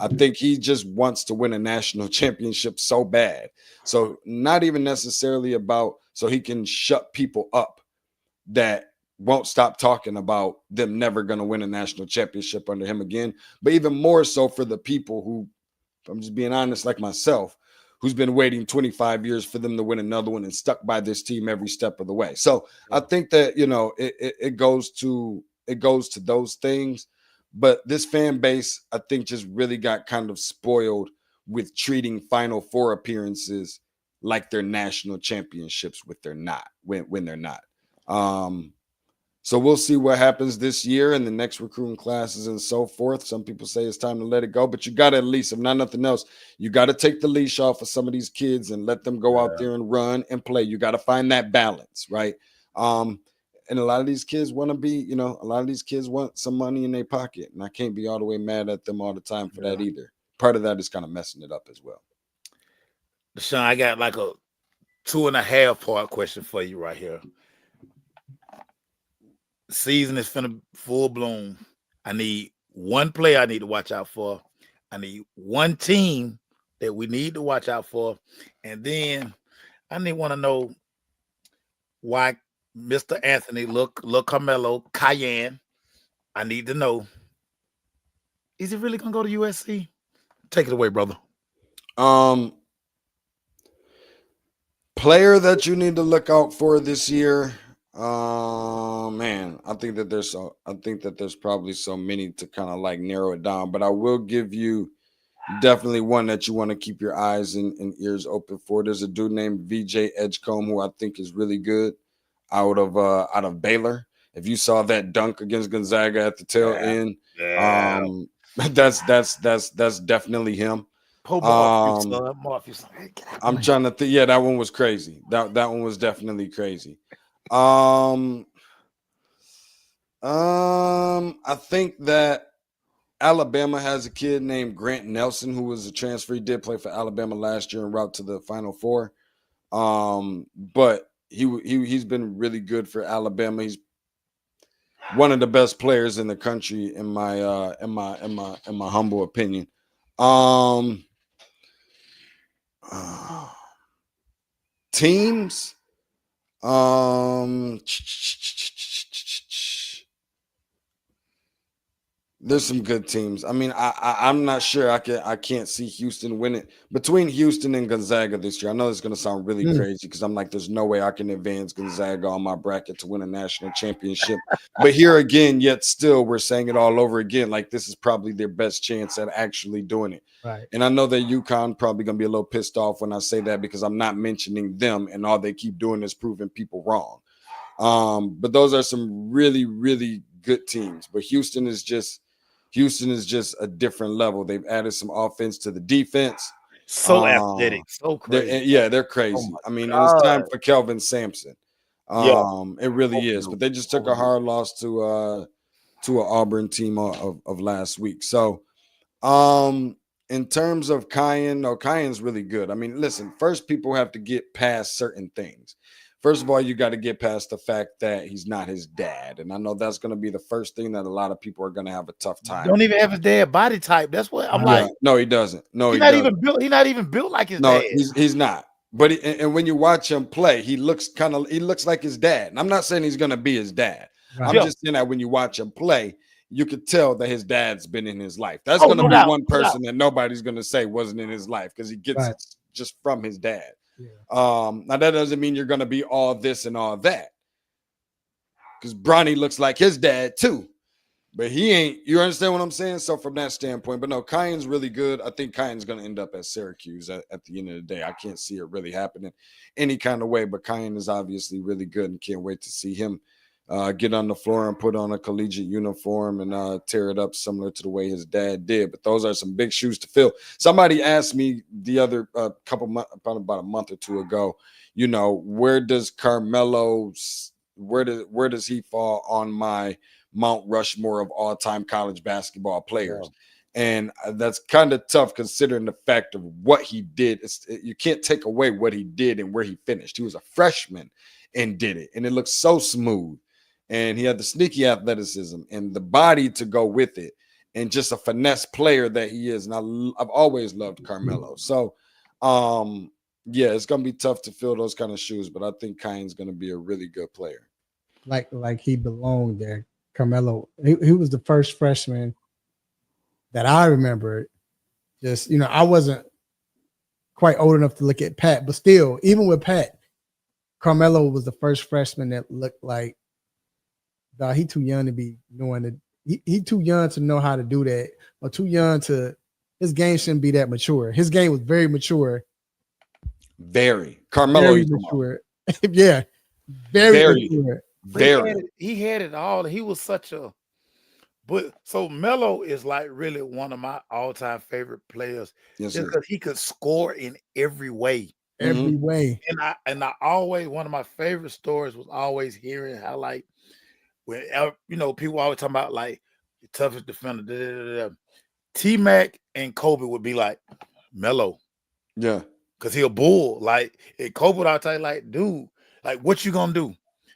I think he just wants to win a national championship so bad. So not even necessarily about so he can shut people up that won't stop talking about them never going to win a national championship under him again. But even more so for the people who, if I'm just being honest, like myself, who's been waiting 25 years for them to win another one and stuck by this team every step of the way. So I think that, it goes to those things. But this fan base, I think, just really got kind of spoiled with treating Final Four appearances like they're national championships when they're not. So we'll see what happens this year and the next recruiting classes and so forth. Some people say it's time to let it go, but you got to at least, if not nothing else, you got to take the leash off of some of these kids and let them go out there and run and play. You got to find that balance, right? And a lot of these kids want to be, a lot of these kids want some money in their pocket, and I can't be all the way mad at them all the time for that either. Part of that is kind of messing it up as well. Deshaun, I got like a 2.5 part question for you right here. The season is finna full bloom. I need one player I need to watch out for. I need one team that we need to watch out for. And then I want to know why Mr. Anthony, look, Carmelo, Cayenne. I need to know. Is he really gonna go to USC? Take it away, brother. Player that you need to look out for this year. Man, I think that there's probably so many to kind of like narrow it down, but I will give you definitely one that you want to keep your eyes and ears open for. There's a dude named VJ Edgecombe who I think is really good out of Baylor. If you saw that dunk against Gonzaga at the tail end, that's definitely him. Poor Morpheus, son. Hey, get out I'm my trying to think. Yeah, that one was crazy. That one was definitely crazy. I think that Alabama has a kid named Grant Nelson who was a transfer. He did play for Alabama last year en route to the Final Four. But he's been really good for Alabama. He's one of the best players in the country in my humble opinion. Teams. There's some good teams. I mean, I'm not sure. I can't see Houston winning between Houston and Gonzaga this year. I know it's going to sound really crazy because I'm like, there's no way I can advance Gonzaga on my bracket to win a national championship. But here again, yet still, we're saying it all over again. Like this is probably their best chance at actually doing it. Right. And I know that UConn probably going to be a little pissed off when I say that because I'm not mentioning them, and all they keep doing is proving people wrong. But those are some really, really good teams. But Houston is just a different level. They've added some offense to the defense. So athletic, so crazy. They're crazy. Oh I mean, God. and it's time for Kelvin Sampson. It really is. Overdo. But they just took a hard loss to an Auburn team of last week. So, in terms of Cayenne's really good. I mean, listen, first people have to get past certain things. First of all, you got to get past the fact that he's not his dad. And I know that's going to be the first thing that a lot of people are going to have a tough time. Don't even have his dad body type. That's what I'm like. No, he doesn't. No, he's not even built. He's not even built like his dad. He's not. But and when you watch him play, he looks like his dad. And I'm not saying he's going to be his dad. Right. I'm just saying that when you watch him play, you could tell that his dad's been in his life. That's going to be one person that nobody's going to say wasn't in his life because he gets it just from his dad. Yeah. Now that doesn't mean you're going to be all this and all that, because Bronny looks like his dad too, but he ain't. You understand what I'm saying? So from that standpoint, but no, Cayenne's really good. I think Cayenne's going to end up at Syracuse at the end of the day. I can't see it really happening any kind of way, but Cayenne is obviously really good and can't wait to see him get on the floor and put on a collegiate uniform and tear it up similar to the way his dad did. But those are some big shoes to fill. Somebody asked me the other about a month or two ago, where does Carmelo, where does he fall on my Mount Rushmore of all-time college basketball players? Yeah. And that's kind of tough considering the fact of what he did. You can't take away what he did and where he finished. He was a freshman and did it, and it looked so smooth. And he had the sneaky athleticism and the body to go with it, and just a finesse player that he is. And I've always loved Carmelo. So, it's going to be tough to fill those kind of shoes, but I think Cayenne's going to be a really good player. Like he belonged there. Carmelo, he was the first freshman that I remember. Just, I wasn't quite old enough to look at Pat, but still, even with Pat, Carmelo was the first freshman that looked like, he too young to be knowing that he too young to know how to do that, or too young to, his game shouldn't be that mature. His game was very mature. Carmelo, very mature. Yeah. Very mature. He had it all. He was such a, but so Melo is like really one of my all-time favorite players. Yes, just because he could score in every way. Every way. And I always, one of my favorite stories was always hearing how, like, when people always talking about like the toughest defender, T-Mac and Kobe would be like Melo, because he a bull. Like, and Kobe would tell you, like, dude, like, what you gonna do?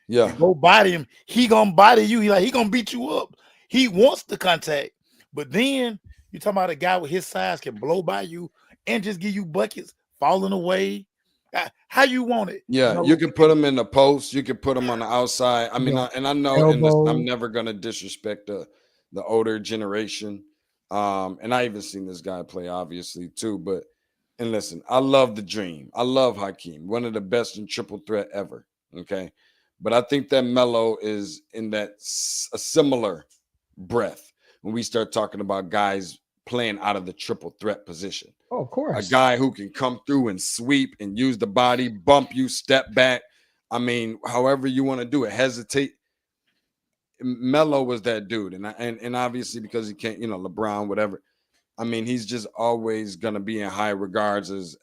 Yeah, you go body him. He gonna body you. He gonna beat you up. He wants the contact, but then you talking about a guy with his size can blow by you and just give you buckets, falling away. How you want it? Yeah, No, you can put him in the post. You can put him on the outside. I mean, Yeah. I know, and listen, Elbow. I'm never gonna disrespect the older generation. And I even seen this guy play, obviously, too. But and listen, I love the dream. I love Hakeem, one of the best in triple threat ever. Okay, but I think that Melo is in that a similar breath when we start talking about guys playing out of the triple threat position. Oh, of A course. guy who can come through and sweep and use the body, bump you, step back. I mean, however you want to do it, hesitate. Melo was that dude, and obviously because he can't, LeBron, whatever. I mean, he's just always gonna be in high regards as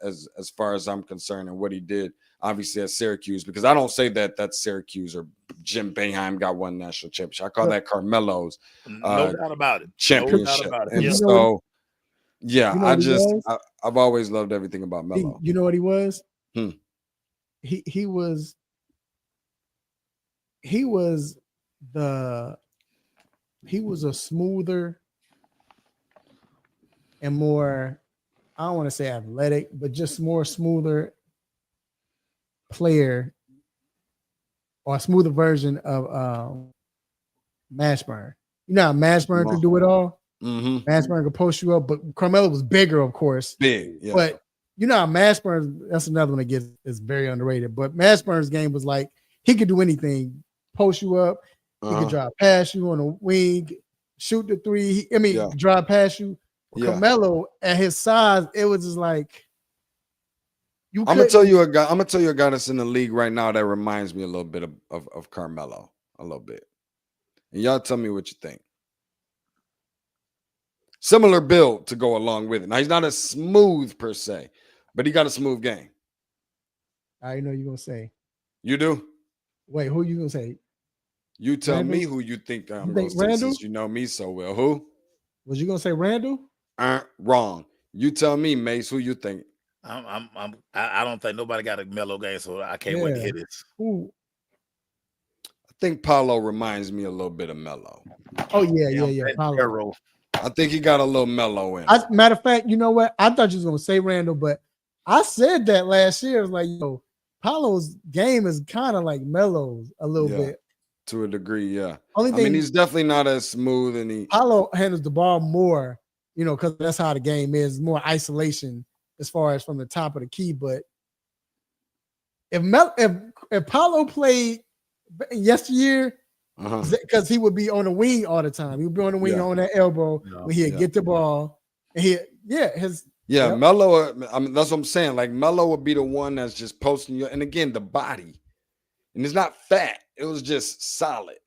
far as I'm concerned, and what he did, obviously at Syracuse. Because I don't say that Syracuse or Jim Boeheim got one national championship. I call that Carmelo's no doubt about it. championship. No doubt about it. And Yeah. so, yeah, You know what he was? I've always loved everything about He- Melo. you know what he was? Hmm. He was a smoother and more, I don't want to say athletic, but just more smoother player, or a smoother version of Mashburn. You know how Mashburn could do it all? Mm-hmm. Mashburn could post you up, but Carmelo was bigger, of course. Big, yeah. But you know how Mashburn, that's another one that is very underrated. But Mashburn's game was like he could do anything, post you up, he could drive past you on a wing, shoot the three. Drive past you. Yeah. Carmelo at his size, it was just like I'm gonna tell you a guy that's in the league right now that reminds me a little bit of Carmelo, a little bit. And y'all tell me what you think. Similar build to go along with it. Now he's not as smooth per se, but he got a smooth game. I know you're gonna say. You do? Wait, who you gonna say? You tell Randall? me who you think I'm You going think to say, Randall? since you know me so well. Who? Was you gonna say Randall? Wrong. You tell me, Mace, who you think? I don't think nobody got a Melo game, so I can't wait to hear this. Who? I think Paulo reminds me a little bit of Melo. Oh yeah. Paulo. I think he got a little Melo in. Matter of fact, you know what? I thought you was gonna say Randall, but I said that last year. I was like, Paulo's game is kind of like Melo's a little bit. To a degree, yeah. Only thing, I mean, he's definitely not as smooth, and Paulo handles the ball more, because that's how the game is, more isolation as far as from the top of the key. But if Paulo played yesteryear, because he would be on the wing all the time. He would be on the wing on that elbow when he'd get the ball. And Melo. I mean, that's what I'm saying. Like Melo would be the one that's just posting you. And again, the body, and it's not fat. It was just solid.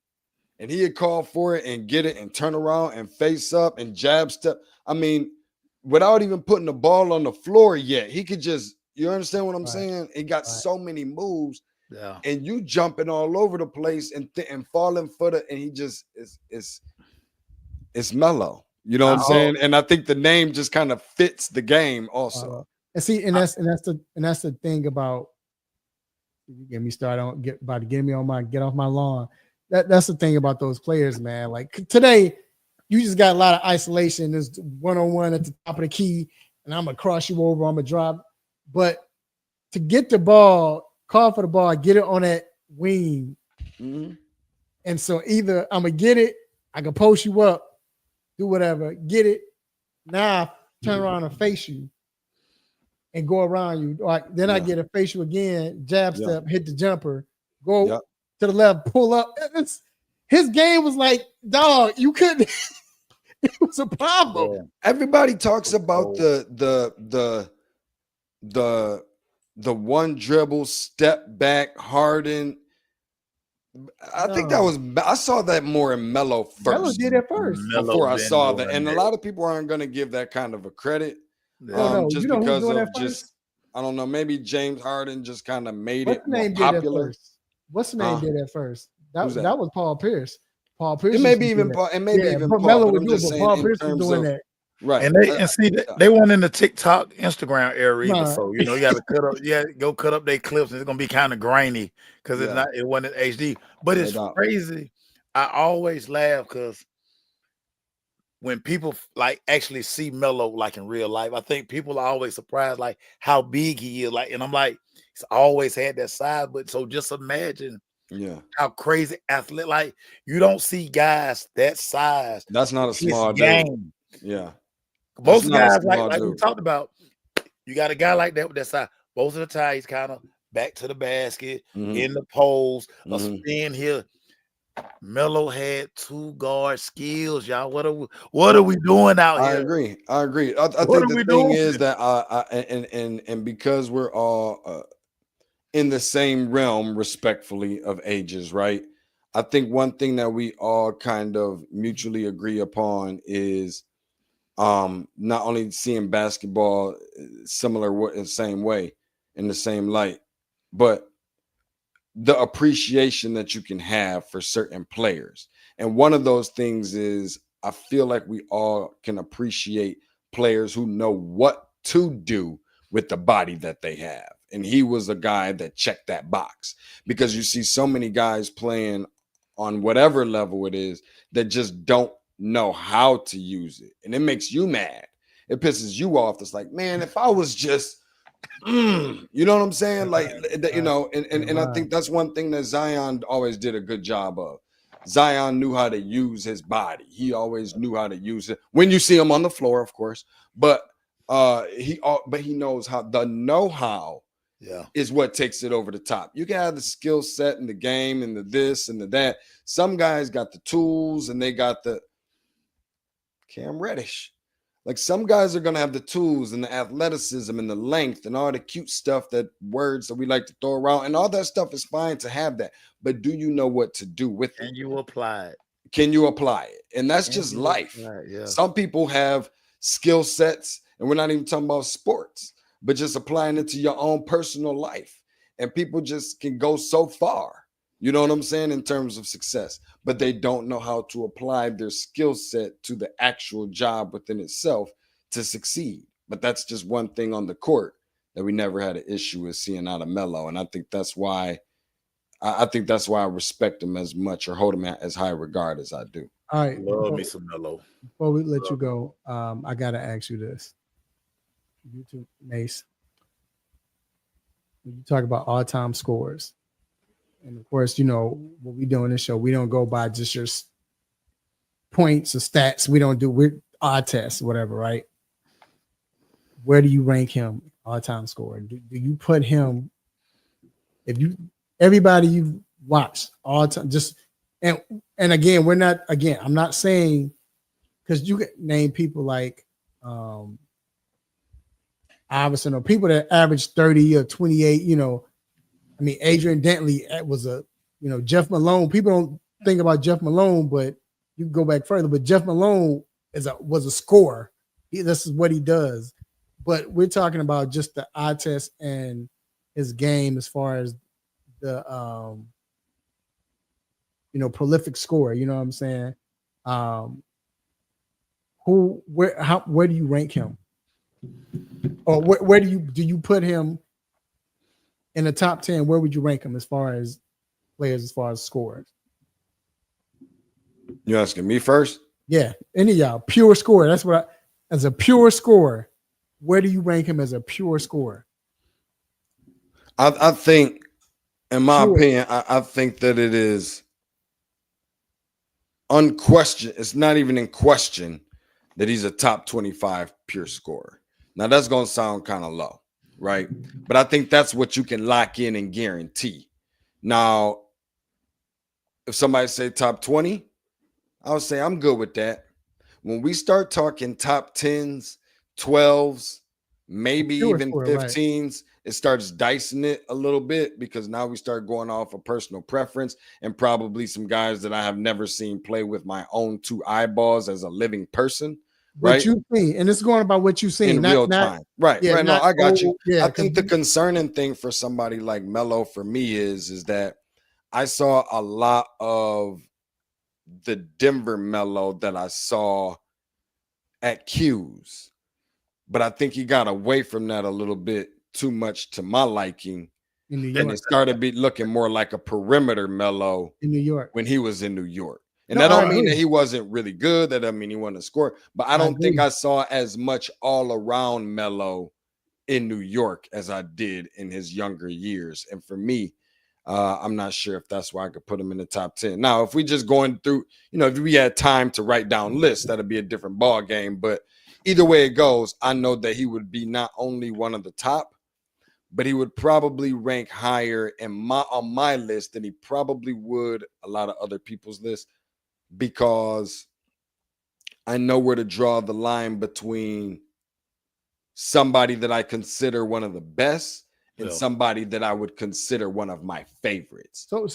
And he'd call for it and get it and turn around and face up and jab step. I mean, without even putting the ball on the floor yet, he could just. You understand what I'm saying? He got so many moves. Yeah. And you jumping all over the place and falling footer, and he just it's Melo. You know what I'm saying? And I think the name just kind of fits the game also. And see, and that's the thing about, you get me started on get off my lawn. That's the thing about those players, man. Like today, you just got a lot of isolation. There's one-on-one at the top of the key, and I'm gonna cross you over, I'm gonna drop. But to get the ball, call for the ball, get it on that wing. Mm-hmm. And so either I'm gonna get it, I can post you up, do whatever, get it. Now turn around and face you and go around you. Then I get a face you again, jab step, hit the jumper, go to the left, pull up. His game was like, dog, you couldn't. It was a problem. Yeah. Everybody talks about the one dribble, step back, Harden. I think I saw that more in Melo first. Melo did it first. Before I saw that. And a lot of people aren't going to give that kind of a credit. Just because of just, I don't know, maybe James Harden just kind of made it more popular. What's the name did that first? That was Paul Pierce. Paul Pierce. It may be even Paul. Paul. Melo would do it, but Paul Pierce was doing that. Right. And they weren't in the TikTok, Instagram era either. So you got to cut up, go cut up their clips, and it's gonna be kind of grainy because it wasn't HD. But it's crazy. I always laugh because when people like actually see Melo like in real life, I think people are always surprised like how big he is. Like, and I'm like, He's always had that size. But so just imagine Yeah. how crazy athlete. Like you don't see guys that size. That's not a This small dude. game. Yeah. Most not a guys, small like we dude. talked about, you got a guy like that with that size. Most of the time, he's kind of back to the basket, Mhm. in the post, a Mhm. spin here. Melo had 2 guard skills, y'all. What are we doing out I here? agree. I think What the are we thing doing? is that and because we're all in the same realm, respectfully, of ages, right? I think one thing that we all kind of mutually agree upon is not only seeing basketball similar in the same way, in the same light, but the appreciation that you can have for certain players. And one of those things is I feel like we all can appreciate players who know what to do with the body that they have. And he was a guy that checked that box, because you see so many guys playing on whatever level it is that just don't know how to use it. And it makes you mad. It pisses you off. It's like, man, if I was just you know what I'm saying? Like, you know, and I think that's one thing that Zion always did a good job of. Zion knew how to use his body. He always knew how to use it when you see him on the floor, of course. But he knows how. The know-how is what takes it over the top. You can have the skill set and the game and the this and the that. Some guys got the tools and they got the Cam Reddish. Like, some guys are going to have the tools and the athleticism and the length and all the cute stuff, that words that we like to throw around, and all that stuff is fine to have that. But do you know what to do with it? Can you apply it? Can you apply it? And that's just life. Yeah. Some people have skill sets, and we're not even talking about sports, but just applying it to your own personal life. And people just can go so far, you know what I'm saying, in terms of success, but they don't know how to apply their skill set to the actual job within itself to succeed. But that's just one thing on the court that we never had an issue with seeing out of Melo. And I think that's why I respect him as much, or hold him at as high regard as I do. All right. Love me some Melo. Before we let you go, I gotta ask you this. You too, Mace. When you talk about all-time scores, and of course, you know what we do in this show, we don't go by just your points or stats. We don't do odd tests, whatever, right? Where do you rank him all-time scorer? Do you put him, everybody you've watched all time, just and again, I'm not saying, because you get name people like Iverson, or people that average 30 or 28, you know. I mean, Adrian Dantley was Jeff Malone. People don't think about Jeff Malone, but you can go back further. But Jeff Malone was a scorer. This is what he does. But we're talking about just the eye test and his game as far as the prolific scorer. You know what I'm saying? Where do you rank him? Or where do you put him in the top 10? Where would you rank him as far as players, as far as scorers? You asking me first? Yeah, any of y'all, pure scorer. That's what as a pure scorer, where do you rank him as a pure scorer? I think, in my opinion, I think that it is unquestioned. It's not even in question that he's a top 25 pure scorer. Now, that's going to sound kind of low, right? But I think that's what you can lock in and guarantee. Now, if somebody say top 20, I would say I'm good with that. When we start talking top 10s, 12s, maybe even 15s, right, it starts dicing it a little bit, because now we start going off of personal preference, and probably some guys that I have never seen play with my own two eyeballs as a living person. Right. What you see, and it's going about what you see in real time. Right. Yeah, right. No, I got you. Yeah, I think the concerning thing for somebody like Melo, for me, is that I saw a lot of the Denver Melo that I saw at Q's, but I think he got away from that a little bit too much to my liking. In New York. And it started looking more like a perimeter Melo in New York when he was in New York. And that don't mean that he wasn't really good. That doesn't mean he wasn't a scorer. But I don't think I saw as much all around Melo in New York as I did in his younger years. And for me, I'm not sure if that's why I could put him in the top 10. Now, if we just going through, if we had time to write down lists, that'd be a different ball game. But either way it goes, I know that he would be not only one of the top, but he would probably rank higher on my list than he probably would a lot of other people's lists, because I know where to draw the line between somebody that I consider one of the best and somebody that I would consider one of my favorites. So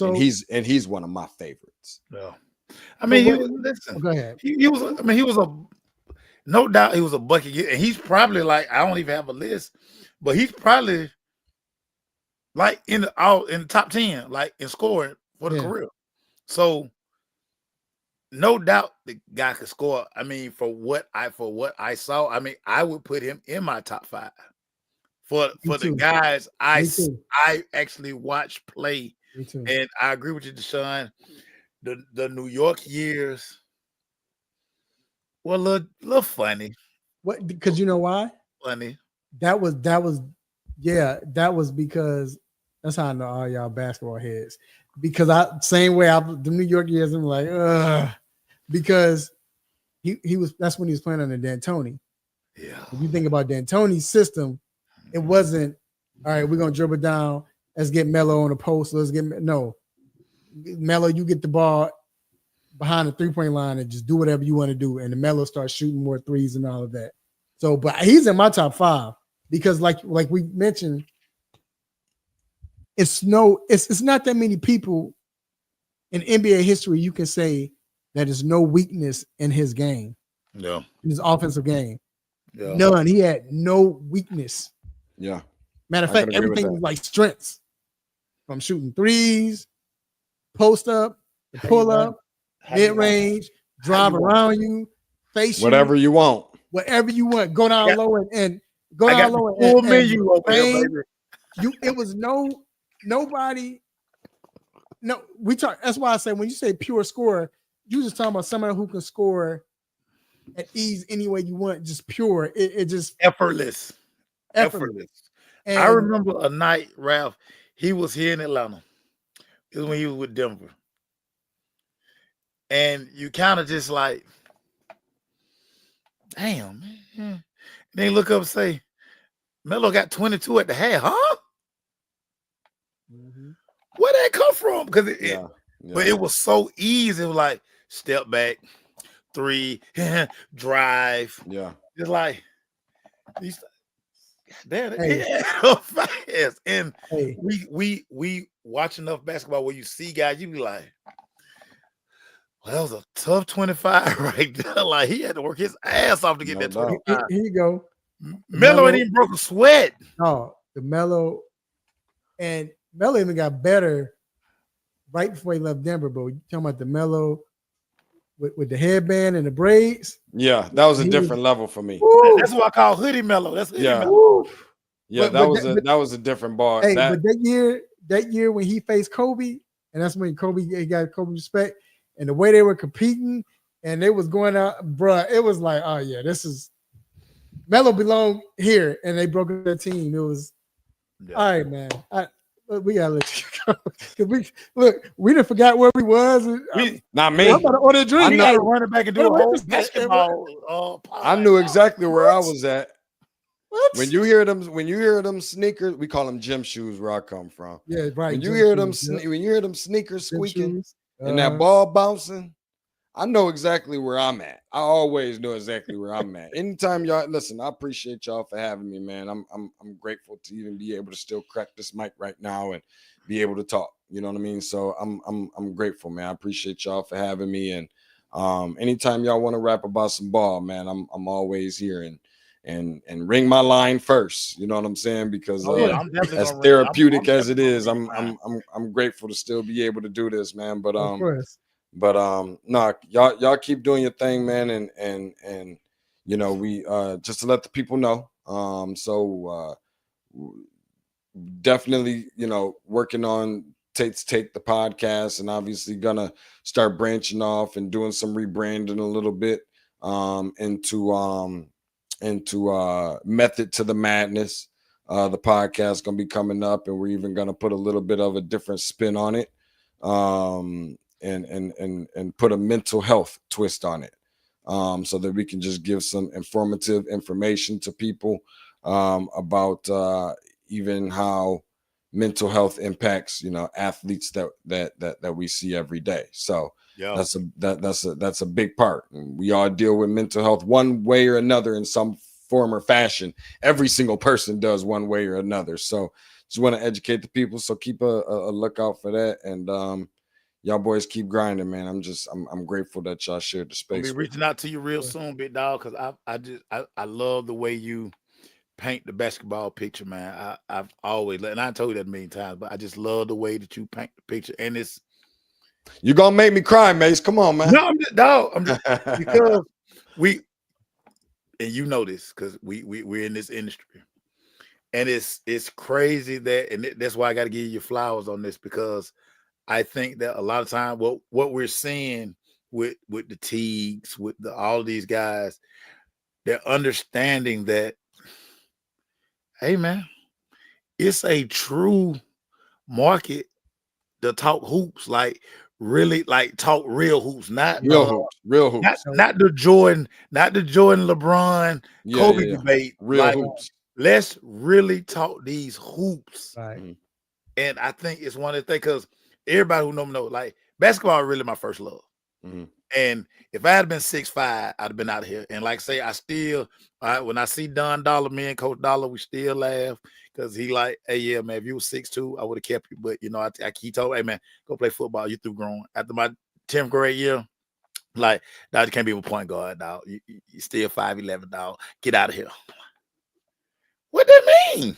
and he's one of my favorites. Yeah. I mean, listen. Go ahead. He was. I mean, he was no doubt he was a bucket, and he's probably like, I don't even have a list, but he's probably like in the top 10, like in scoring for the career. So no doubt the guy could score. I mean, for what I saw, I mean, I would put him in my top 5 for the guys I actually watched play. And I agree with you, Deshaun. The New York years were a little funny. What? Because you know why? Funny. That was because that's how I know all y'all basketball heads. Because the New York years, I'm like, ugh, because that's when he was playing under D'Antoni. Yeah. If you think about D'Antoni's system, it wasn't all right. We're gonna dribble down. Let's get Melo on the post. Melo. You get the ball behind the 3-point line and just do whatever you want to do. And the Melo starts shooting more threes and all of that. So, but he's in my top 5 because, like we mentioned, it's not that many people in NBA history you can say that there's no weakness in his game. Yeah. In his offensive game. Yeah. None. He had no weakness. Yeah. Matter of fact, everything was like strengths. From shooting threes, post up, pull up, mid range, drive around you, face whatever you want. Whatever you want. Go down low and go down low and full menu over here, baby. It was nobody. No, we talk. That's why I say when you say pure scorer, you just talking about someone who can score at ease any way you want, just pure. It just effortless. And I remember a night, Ralph. He was here in Atlanta. It was when he was with Denver, and you kind of just like, damn, man. And then look up and say, Melo got 22 at the half, huh? Mm-hmm. Where'd that come from? Because but it was so easy. It was like step back, 3, drive. Yeah. Just like these fast. And we watch enough basketball where you see guys, you be like, well, that was a tough 25 right there. Like he had to work his ass off to get that 25. Here you go. Melo ain't even broke a sweat. No, the Melo even got better right before he left Denver. But you talking about the Melo with the headband and the braids? Yeah, that was a different level for me. That's what I call hoodie Melo. That's hoodie Melo. Woo. Yeah, that was a different bar. Hey, but that year when he faced Kobe, and that's when he got Kobe respect, and the way they were competing and they was going out, bruh, it was like, oh yeah, this is Melo belonged here, and they broke up their team. It was all right, man. We gotta let you go. We didn't forgot where we was. Not me. I'm about to order a drink. We gotta run it back and do a whole basketball. I knew exactly where I was at. What? When you hear them sneakers, we call them gym shoes where I come from. Yeah, right. When you hear them sneakers squeaking and that ball bouncing, I know exactly where I'm at. I always know exactly where I'm at. Anytime y'all listen, I appreciate y'all for having me, man. I'm grateful to even be able to still crack this mic right now and be able to talk. You know what I mean? So I'm grateful, man. I appreciate y'all for having me. And anytime y'all want to rap about some ball, man, I'm always here and ring my line first. You know what I'm saying? Because as therapeutic as it is, I'm grateful to still be able to do this, man. But of course. No, y'all keep doing your thing, man, and you know, we just to let the people know. Definitely, you know, working on take the podcast, and obviously gonna start branching off and doing some rebranding a little bit into Method to the Madness. The podcast is going to be coming up, and we're even going to put a little bit of a different spin on it, and put a mental health twist on it, so that we can just give some informative information to people about even how mental health impacts, athletes that we see every day. So Yeah. that's a big part. And we all deal with mental health one way or another in some form or fashion. Every single person does one way or another. So just want to educate the people. So keep a lookout for that. And y'all boys keep grinding, man. I'm grateful that y'all shared the I'll space. be reaching out to you real soon, big dog, because I love the way you paint the basketball picture, man. I've always, and I told you that a million times, but I just love the way that you paint the picture. And it's You gonna make me cry, Mace. Come on, man. no, I'm just because we, and you know this because we're in this industry, and it's crazy that, and that's why I got to give you flowers on this, because I think that a lot of time what we're seeing with the Teagues, with all these guys, they're understanding that, hey man, it's a true market to talk hoops, like really, like talk real hoops, not real hoops. not the Jordan LeBron Kobe debate, real like, hoops. let's really talk these hoops. Right. Mhm. And I think it's one of the things, because everybody who know like basketball is really my first love. Mhm. And if I had been 6'5", I'd have been out of here. And like say, I still, when I see Don Dollar, me and Coach Dollar, we still laugh, because he like, hey, yeah, man, if you was 6'2", I would have kept you. But he told, hey man, go play football. You through growing. After my 10th grade year, like, dog, you can't be a point guard, dog. You still 5'11", dog. Get out of here. What that mean?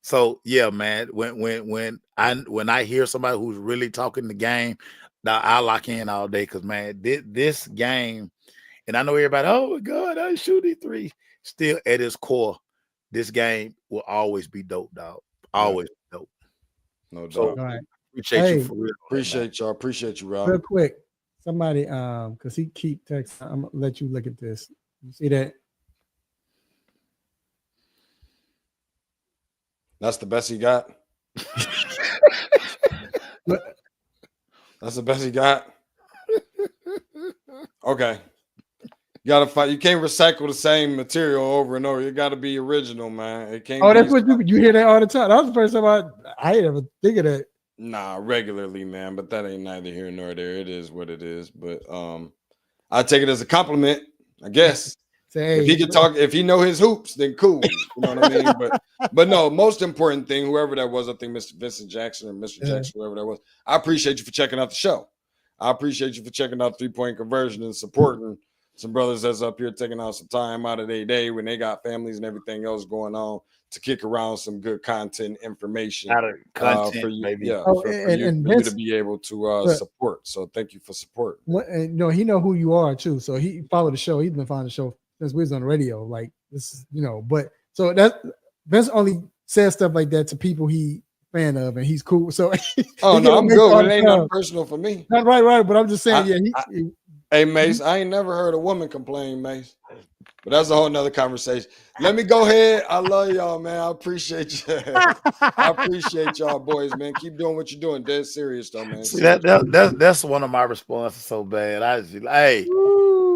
So yeah, man. When I hear somebody who's really talking the game, now I lock in all day, because man, this game, and I know everybody, oh my God, I shoot these three. Still at its core, this game will always be dope, dog. Always dope. No doubt. So All right. appreciate you Hey, for real. Appreciate y'all. Appreciate you, Rob. Real quick, somebody, because he keep texting. I'm gonna let you look at this. You see that? That's the best he got. Look, That's the best he got. Okay. You gotta fight. You can't recycle the same material over and over. You gotta be original, man. It can't. oh, that's be what you hear that all the time. That was the first time I ain't ever think of that. Nah, regularly, man. But that ain't neither here nor there. It is what it is. But I take it as a compliment, I guess. Say, If he could talk, if he know his hoops, then cool. You know what I mean? But no, most important thing, whoever that was, I think Mr. Vincent Jackson or Mr. Jackson, whoever that was, I appreciate you for checking out the show. I appreciate you for checking out 3-point conversion and supporting some brothers that's up here taking out some time out of their day when they got families and everything else going on to kick around some good content information Out of content, for you, baby. Oh, for and you Vince, to be able to look, support. So thank you for support. and, he know who you are too. So he followed the show. He's been following the show since we was on the radio. Like this, but so that Vince only says stuff like that to people he fan of, and he's cool. So Oh no, I'm good. It ain't nothing personal for me. Not right. But I'm just saying, Hey, Mace, I ain't never heard a woman complain, Mace. But that's a whole nother conversation. Let me go ahead. I love y'all, man. I appreciate you. I appreciate y'all, boys, man. Keep doing what you're doing. Dead serious, though, man. See, that's one of my responses so bad. I just like,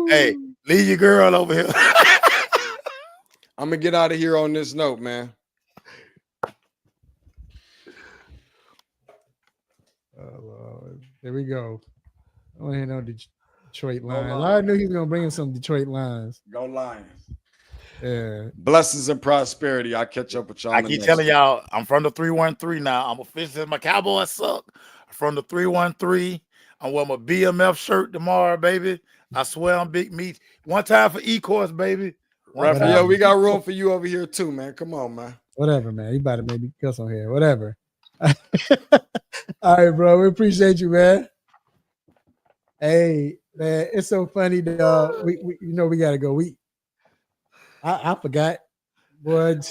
hey, leave your girl over here. I'm gonna get out of here on this note, man. There we go. I want to hear no Detroit lines. I knew he was gonna bring in some Detroit lines. Go Lions. Yeah. Blessings and prosperity. I'll catch up with y'all. I keep telling y'all, I'm from the 313 now. I'm officially, my Cowboys suck. I'm from the 313. I'm wearing my BMF shirt tomorrow, baby. I swear I'm big meat. One time for E-course, baby. Raphael, we got room for you over here too, man. Come on, man. Whatever, man. You about to make me cuss on here. Whatever. All right, bro. We appreciate you, man. Hey, man, it's so funny that we gotta go. I forgot. But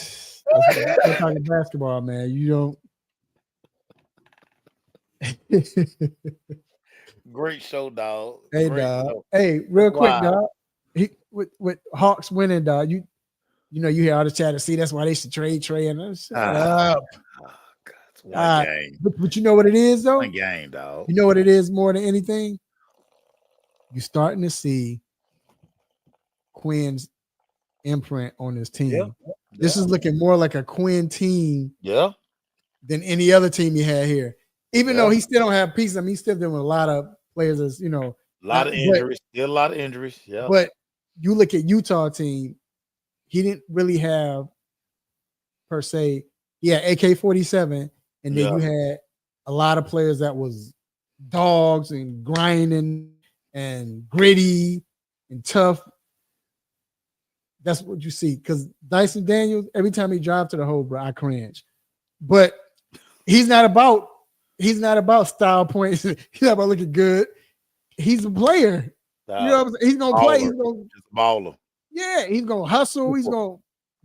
we're talking basketball, man. You don't. Great show, dog. Hey, Great dog. show. Hey, real quick, Wow. dog. With Hawks winning, dog. you hear all the chatter. See, that's why they should trade Trey. And shut up. Oh, God, it's one game. But you know what it is, though? One game, dog. You know what it is more than anything? You're starting to see Quinn's imprint on this team. Yeah. This is looking more like a Quinn team than any other team he had here. Even though he still don't have pieces, I mean, he's still dealing with a lot of players that's, a lot of injuries. Still a lot of injuries. Yeah. But you look at Utah team, he didn't really have per se. Yeah, AK-47, and then you had a lot of players that was dogs and grinding and gritty and tough. That's what you see. Because Dyson Daniels, every time he drives to the hole, bro, I cringe. But he's not about style points. He's not about looking good. He's a player. You know what I'm saying? He's gonna play. He's gonna just baller. Yeah, he's gonna hustle. He's gonna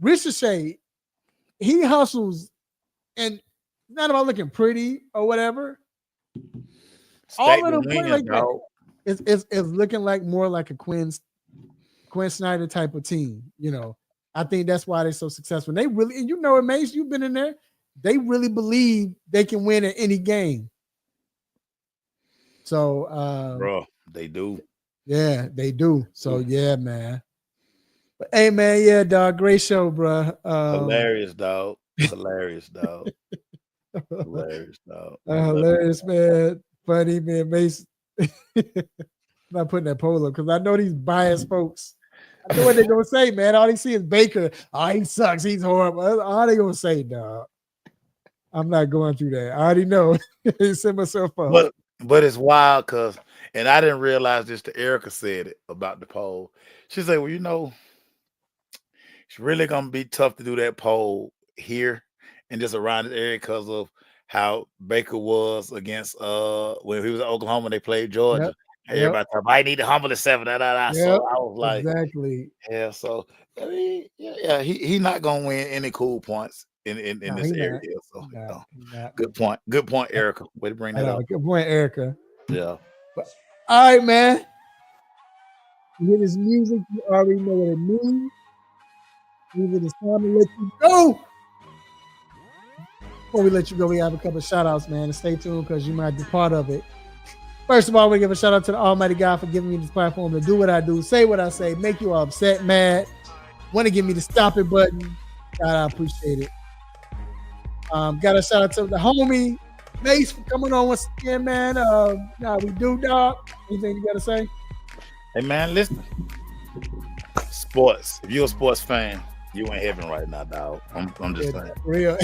ricochet. He hustles, and it's not about looking pretty or whatever. All of them play like that. It's looking like more like a Quinn Snyder type of team. I think that's why they're so successful. They really, and it, Mace, you've been in there. They really believe they can win at any game. So, bro, they do. Yeah, they do. So, yeah, man. But hey, man, yeah, dog, great show, bro. Hilarious, dog. Hilarious, dog. Hilarious, dog. Hilarious, man. Funny, man. Mace. I'm not putting that poll up because I know these biased folks. I know what they're gonna say, man. All they see is Baker. Oh, he sucks. He's horrible. That's all they gonna say, dog. I'm not going through that. I already know. Set myself up. But it's wild and I didn't realize this till Erica said it about the poll. She said, well, it's really gonna be tough to do that poll here and just around the area because of how Baker was against when he was at Oklahoma, they played Georgia. Yep. Everybody thought, I need to humble the 7. So I was like, exactly. Yeah. So I mean, he's not gonna win any cool points in this area. So good point. Good point, Erica. Way to bring that up. Good point, Erica. Yeah. But, all right, man. You hear this music, you already know what it means. Either it's time to let you go. Before we let you go, we have a couple of shout outs, man. And stay tuned because you might be part of it. First of all, we give a shout out to the Almighty God for giving me this platform to do what I do, say what I say, make you all upset, mad, want to give me the stop it button. God, I appreciate it. Got a shout out to the homie Mace for coming on once again, man. Now we do, dog. Anything you got to say? Hey, man, listen. Sports. If you're a sports fan, you in heaven right now, dog. I'm just saying. For real.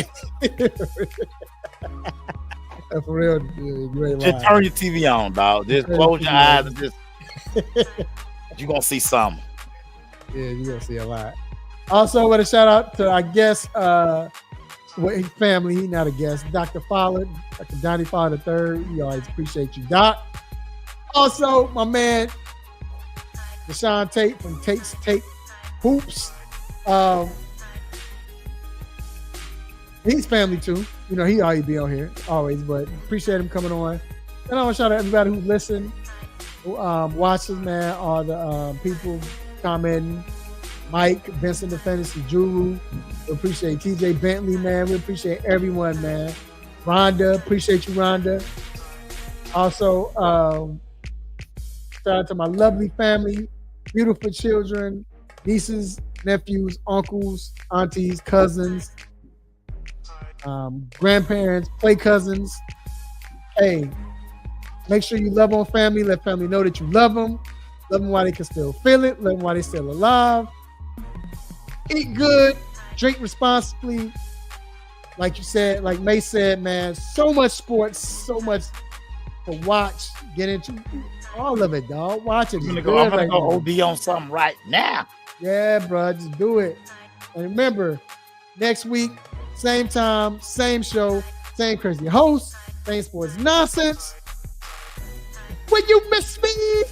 For real. Just turn your TV on, dog. Just close your eyes and just you're gonna see something. Yeah, you're gonna see a lot. Also, with a shout out to our guest, his family, he's not a guest, Dr. Fowler, Dr. Donnie Fowler III. We always appreciate you, Doc. Also, my man, Deshaun Tate from Tate's Tate Hoops. He's family too. He always be on here, always, but appreciate him coming on. And I want to shout out everybody who listened, who watches, man, all the people commenting. Mike, Vincent the Fantasy Juru. We appreciate TJ Bentley, man. We appreciate everyone, man. Rhonda, appreciate you, Rhonda. Also, shout out to my lovely family, beautiful children, nieces, nephews, uncles, aunties, cousins, grandparents, play cousins. Hey, make sure you love on family. Let family know that you love them. Love them while they can still feel it. Love them while they're still alive. Eat good. Drink responsibly. Like you said, like May said, man, so much sports, so much to watch, get into. All of it, dog. Watch it. I'm gonna go OD on something right now. Yeah, bro. Just do it. And remember, next week, same time, same show, same crazy host, same sports nonsense. When you miss me.